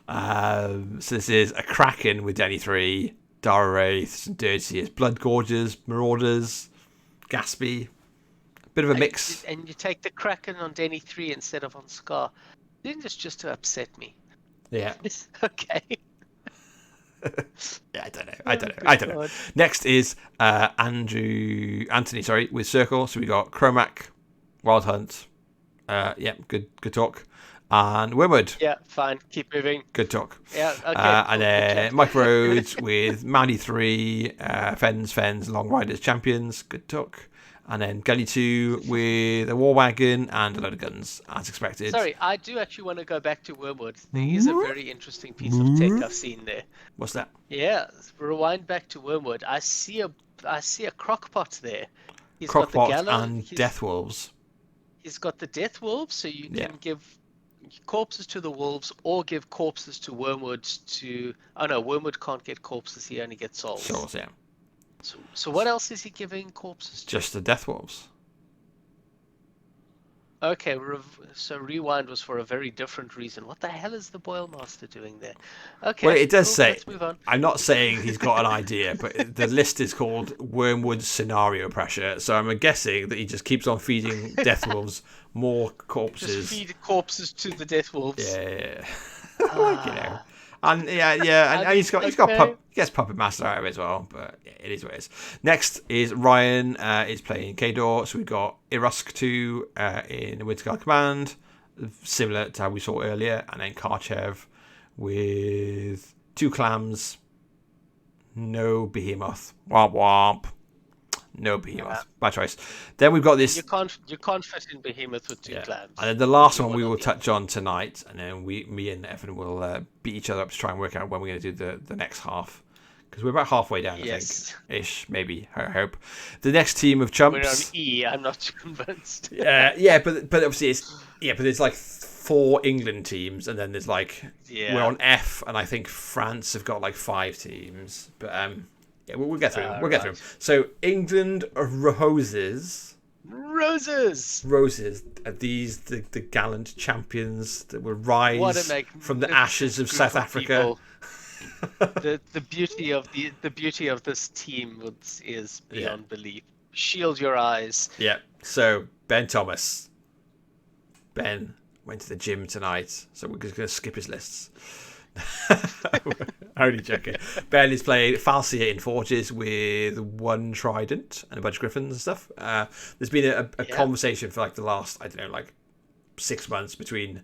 So this is a Kraken with Denny 3, Dara Wraiths, Dirtiers, Blood Gorgers, Marauders, Gaspy. Bit of a mix. And you take the Kraken on Denny 3 instead of on Scar. Then it's just to upset me. Yeah. Okay. Yeah, I don't know. Next is Anthony, with Circle. So we got Chromac, Wild Hunt. Good talk. And Wormwood. Yeah, fine. Keep moving. Good talk. Yeah, okay. And then Mike Rhodes with Mandy 3, Fens, Long Riders Champions. Good talk. And then Gully 2 with a War Wagon and a load of guns, as expected. Sorry, I do actually want to go back to Wormwood. There is a very interesting piece of tech I've seen there. What's that? Yeah, rewind back to Wormwood. I see a crockpot there. He's Crockpot got the gallows and Death Wolves. He's got the Death Wolves, so you can give corpses to the wolves or give corpses to Wormwood to... Oh no, Wormwood can't get corpses, he only gets souls. Souls, yeah. So what else is he giving corpses to? Just the Death Wolves. Okay, so Rewind was for a very different reason. What the hell is the Boilmaster doing there? Okay, well, it does say... Let's move on. I'm not saying he's got an idea, but the list is called Wormwood Scenario Pressure, so I'm guessing that he just keeps on feeding Death Wolves more corpses. Just feed corpses to the Death Wolves. Yeah. Like, you know... And and he gets Puppet Master out of it as well, but it is what it is. Next is Ryan is playing Kador, so we've got Irusk 2 in the Winterguard Command, similar to how we saw earlier, and then Karchev with 2 Clams, no Behemoth, womp womp, No Behemoth. Bad choice. Then we've got this. You can't fit in Behemoth with 2 clams. And then the last one we will touch on tonight, and then me and Evan will beat each other up to try and work out when we're going to do the next half. Because we're about halfway down, I think. Ish, maybe. I hope. The next team of chumps. We're on E. I'm not convinced. but obviously it's like 4 England teams, and then there's like we're on F, and I think France have got like 5 teams. But we'll get through them. We'll get through them. So England roses. Are these the gallant champions that will rise from the ashes of South Africa? the beauty of this team is beyond belief. Shield your eyes. Yeah. So Ben Thomas. Ben went to the gym tonight, so we're just going to skip his lists. Only joking. Ben is playing Falsier in Forges with 1 Trident and a bunch of Griffins and stuff. There's been a conversation for like the last, 6 months between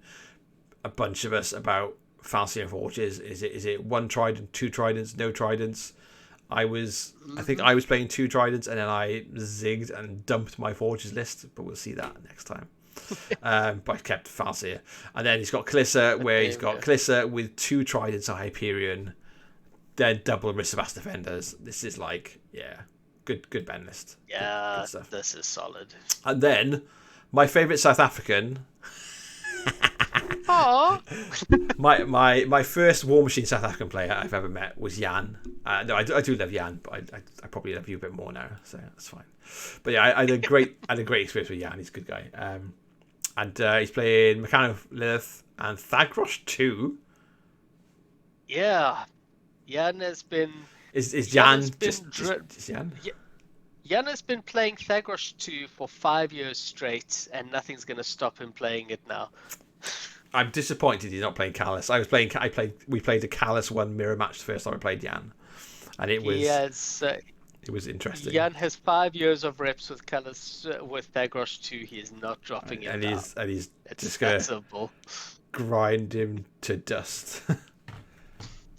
a bunch of us about Falsier in Forges. Is it 1 Trident, 2 Tridents, no Tridents? I think I was playing 2 Tridents, and then I zigged and dumped my Forges list, but we'll see that next time. But I kept Falsier. And then he's got Calissa, where he's got Calissa with 2 Tridents and Hyperion, then double Risavast Defenders. This is like, good Ben list. Yeah, good stuff. This is solid. And then my favourite South African. my first Warmachine South African player I've ever met was Jan. No, I do love Jan, but I probably love you a bit more now, so that's fine. But yeah, I had a great experience with Jan. He's a good guy. And he's playing Mechano Lilith and Thagros 2. Yeah, Jan has been. Is Jan just Jan? Jan has been playing Thagros 2 for 5 years straight, and nothing's going to stop him playing it now. I'm disappointed he's not playing Callus. We played a Callus 1 mirror match the first time I played Jan, and it was it was interesting. Jan has 5 years of reps with Callus with Thagros 2. He is not dropping it. And he's just going to grind him to dust.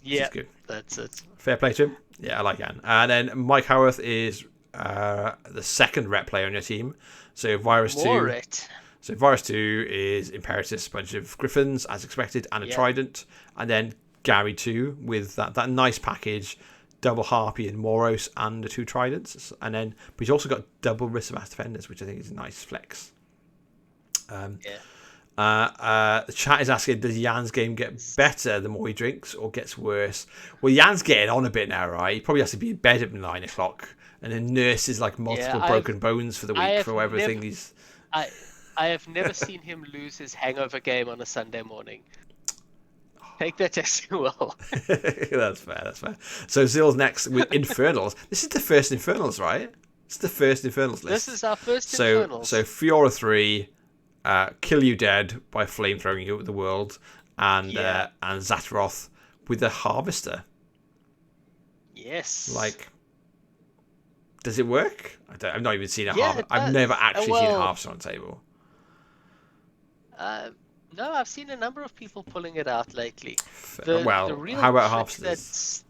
Yeah, good. That's it. Fair play to him. Yeah, I like Jan. And then Mike Howarth is the second rep player on your team. So Virus 2. So Virus 2 is Imperatus, a bunch of Griffins, as expected, and a Trident. And then Gary 2 with that nice package, double Harpy and Moros and the 2 Tridents. And then, but he's also got double Risavast Defenders, which I think is a nice flex. The chat is asking, does Jan's game get better the more he drinks or gets worse? Well, Jan's getting on a bit now, right? He probably has to be in bed at 9 o'clock and then nurses like multiple broken bones for the week for everything he's... I have never seen him lose his hangover game on a Sunday morning. Take that as you will. That's fair. So Zill's next with Infernals. This is the first Infernals, right? It's the first Infernals list. This is our first Infernals. So Fiora 3, Kill You Dead by flamethrowing you at the world, and Zataroth with a Harvester. Yes. Like, does it work? I've not even seen a Harvester. I've never actually seen a Harvester on table. No, I've seen a number of people pulling it out lately. The how about Harvesters?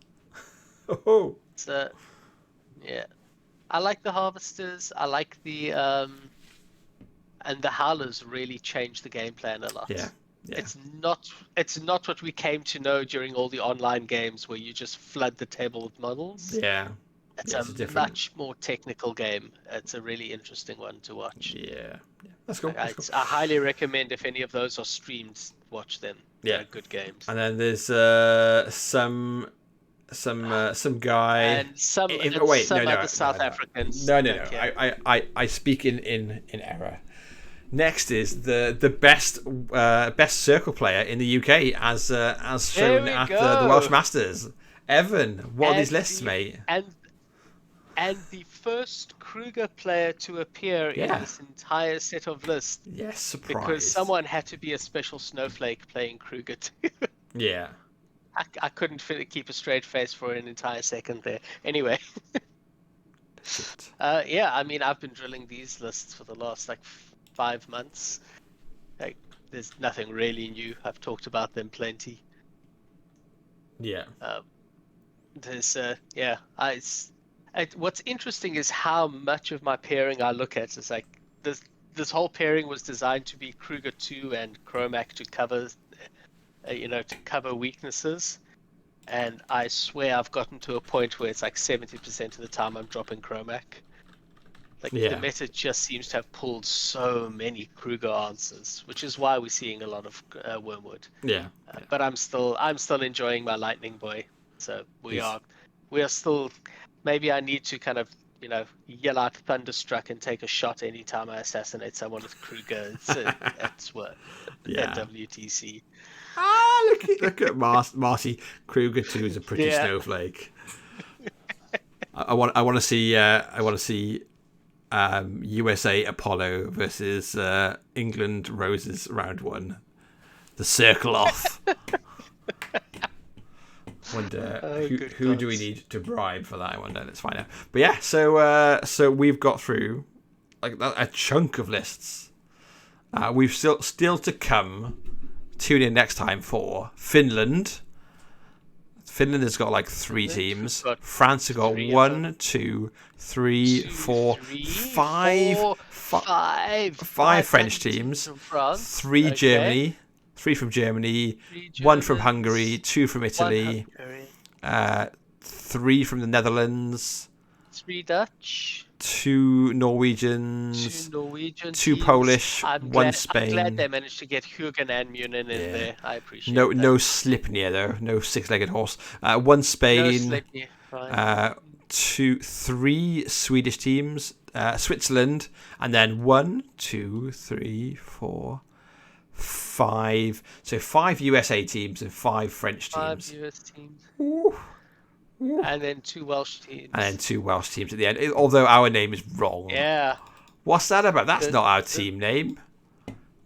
I like the Harvesters. I like the and the Howlers really changed the game plan a lot. Yeah. It's not what we came to know during all the online games where you just flood the table with models. Yeah. It's a much more technical game. It's a really interesting one to watch. Yeah. That's cool. I highly recommend, if any of those are streamed, watch them. Yeah. They're good games. And then there's some guy and some other South Africans. No. I speak in error. Next is the best circle player in the UK as shown at the Welsh Masters. Evan, what are these lists, mate? And the first Kruger player to appear in this entire set of lists. Yes, surprise. Because someone had to be a special snowflake playing Kruger too. Yeah. I couldn't keep a straight face for an entire second there. Anyway. I mean, I've been drilling these lists for the last 5 months. There's nothing really new. I've talked about them plenty. Yeah. There's What's interesting is how much of my pairing I look at. It's like this whole pairing was designed to be Kruger 2 and Chromac to cover, to cover weaknesses. And I swear I've gotten to a point where it's like 70% of the time I'm dropping Chromac. Like the meta just seems to have pulled so many Kruger answers, which is why we're seeing a lot of Wormwood. But I'm still enjoying my Lightning Boy. So we are still. Maybe I need to kind of yell out Thunderstruck and take a shot anytime I assassinate someone with Kruger. It's worth at WTC. Look at Marcy. Kruger 2 is a pretty snowflake. I want to see USA Apollo versus England Roses round 1. The circle off. Wonder who do we need to bribe for that? I wonder. Let's find out. But yeah, so we've got through like a chunk of lists. We've still to come. Tune in next time for Finland. Finland has got like 3 teams. France has got 1, 2, 3, 4, 5 French teams. 3 Germany. 3 from Germany, 1 from Hungary, 2 from Italy, 3 from the Netherlands, 3 Dutch, 2 Norwegians, 2 Polish, 1 Spain. I'm glad they managed to get Hugen and Munin in there. I appreciate that. No Slipnir though, no 6-legged horse. 1 Spain, no 3 Swedish teams, Switzerland, and then 1, 2, 3, 4. 5. So 5 USA teams and 5 French teams. 5 US teams. Ooh. And then 2 Welsh teams. And then 2 Welsh teams at the end. Although our name is wrong. Yeah. What's that about? That's not our team name.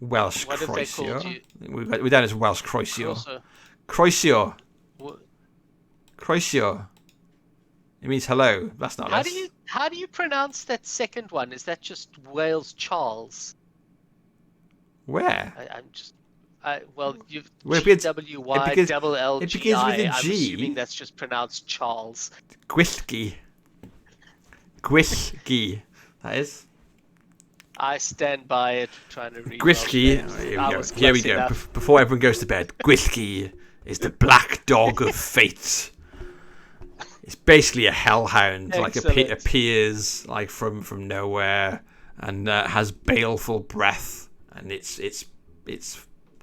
Welsh Croesio. We're down as Welsh Croesio. Croesio. Croesio. It means hello. That's not us. How do you pronounce that second one? Is that just Wales Charles? Where? You've GWY double L G I. It begins with a G. I'm assuming that's just pronounced Charles. Gwisky. That is. I stand by it, trying to read. Gwisky. Here we go. Before everyone goes to bed, Gwisky is the black dog of fate. It's basically a hellhound, like appears like from nowhere and has baleful breath. And it's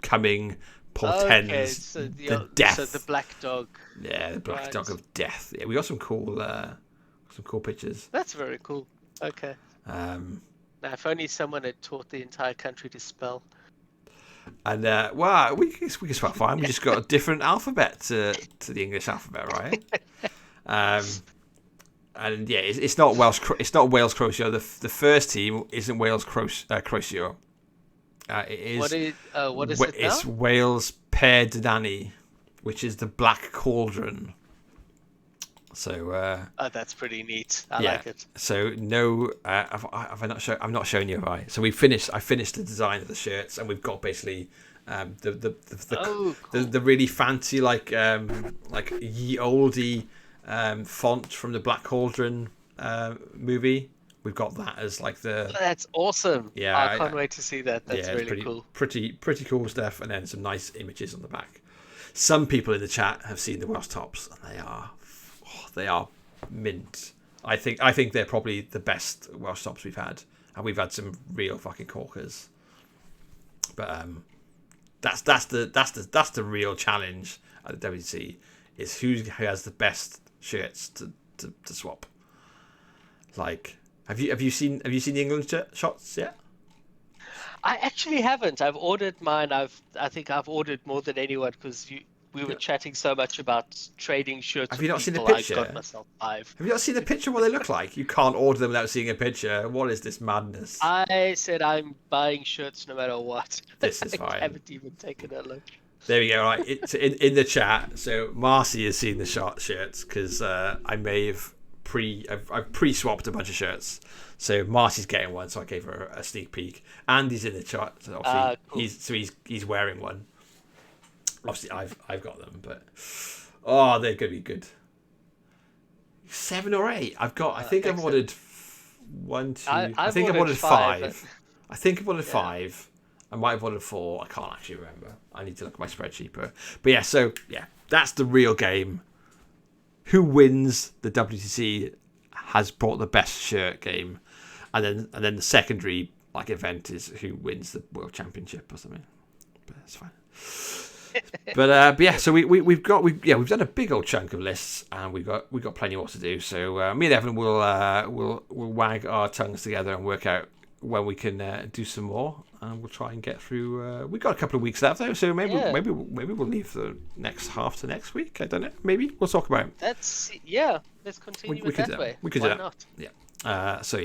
coming portends the death. So the black dog. Yeah, the black dog of death. Yeah, we got some cool pictures. That's very cool. Okay. Now, if only someone had taught the entire country to spell. And we can spell fine. We just got a different alphabet to the English alphabet, right? And yeah, it's not Welsh. It's not Wales Croesio. The first team isn't Wales Croesio. It is. What is it now? It's Wales Pair Dynani, which is the Black Cauldron. So. That's pretty neat. I like it. So no, have I not shown? I'm not showing you, have I? So I finished the design of the shirts, and we've got basically the really fancy like ye olde font from the Black Cauldron movie. We've got that as like the. That's awesome. Yeah, I can't wait to see that. That's really cool. Pretty cool stuff, and then some nice images on the back. Some people in the chat have seen the Welsh tops, and they are mint. I think they're probably the best Welsh tops we've had, and we've had some real fucking corkers. But that's the real challenge at the WTC is who has the best shirts to swap. Like. Have you seen the England shots yet? I actually haven't. I've ordered mine. I think I've ordered more than anyone because we were chatting so much about trading shirts. Have you not seen the picture? I got myself 5. Have you not seen the picture? What they look like? You can't order them without seeing a picture. What is this madness? I said I'm buying shirts no matter what. This is fine. I haven't even taken a look. There we go. Right, it's in the chat. So Marcy has seen the shirts because I've pre-swapped a bunch of shirts, so Marcy's getting one, so I gave her a sneak peek. Andy's in the chat, so obviously cool. he's wearing one. Obviously, I've got them, but they're gonna be good. 7 or 8. I've got. I think I've ordered 1, 2. I think I've ordered 5. I think I've ordered 5. I might have ordered 4. I can't actually remember. I need to look at my spreadsheet. But yeah, so yeah, that's the real game. Who wins the WTC has brought the best shirt game, and then the secondary event is who wins the World Championship or something. But that's fine. but yeah, so we've done a big old chunk of lists, and we've got plenty more to do. So me and Evan will wag our tongues together and work out when we can do some more, and we'll try and get through. We've got a couple of weeks left though, so maybe we'll leave the next half to next week. I don't know. Maybe we'll talk about it. Let's continue with that way. We could Why do that. not? Yeah. So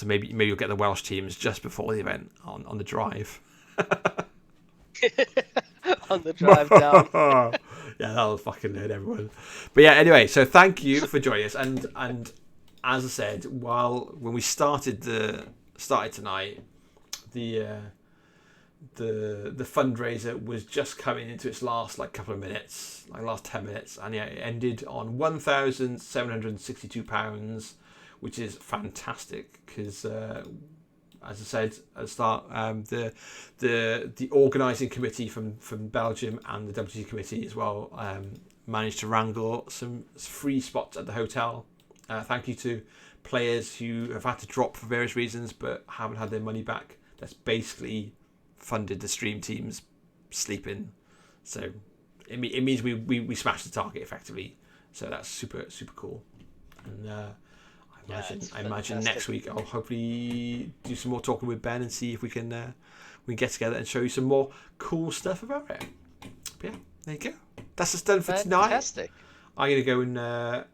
maybe you'll get the Welsh teams just before the event on the drive. On the drive down. Yeah, that'll fucking hurt everyone. But yeah, anyway, so thank you for joining us. And as I said, when we started tonight, the fundraiser was just coming into its last couple of minutes, last 10 minutes, and yeah, it ended on £1,762, which is fantastic because. As I said at the start, the organising committee from Belgium and the WTC committee as well managed to wrangle some free spots at the hotel. Thank you to players who have had to drop for various reasons but haven't had their money back. That's basically funded the stream teams sleeping. So it means we smashed the target effectively. So that's super cool. And I imagine next week I'll hopefully do some more talking with Ben and see if we can get together and show you some more cool stuff about it. But yeah, there you go. That's just done for tonight. Fantastic. I'm gonna go and I'm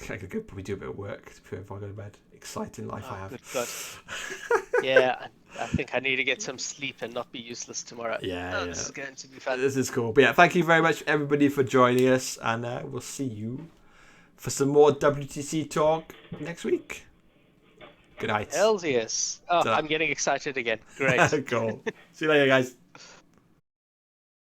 gonna go probably do a bit of work before I go to bed. Exciting life I have. Good God. Yeah, I think I need to get some sleep and not be useless tomorrow. Yeah. This is going to be fun. This is cool. But yeah, thank you very much everybody for joining us, and we'll see you for some more WTC talk next week. Good night. Hells yes. Oh, I'm getting excited again. Great. Cool. See you later, guys.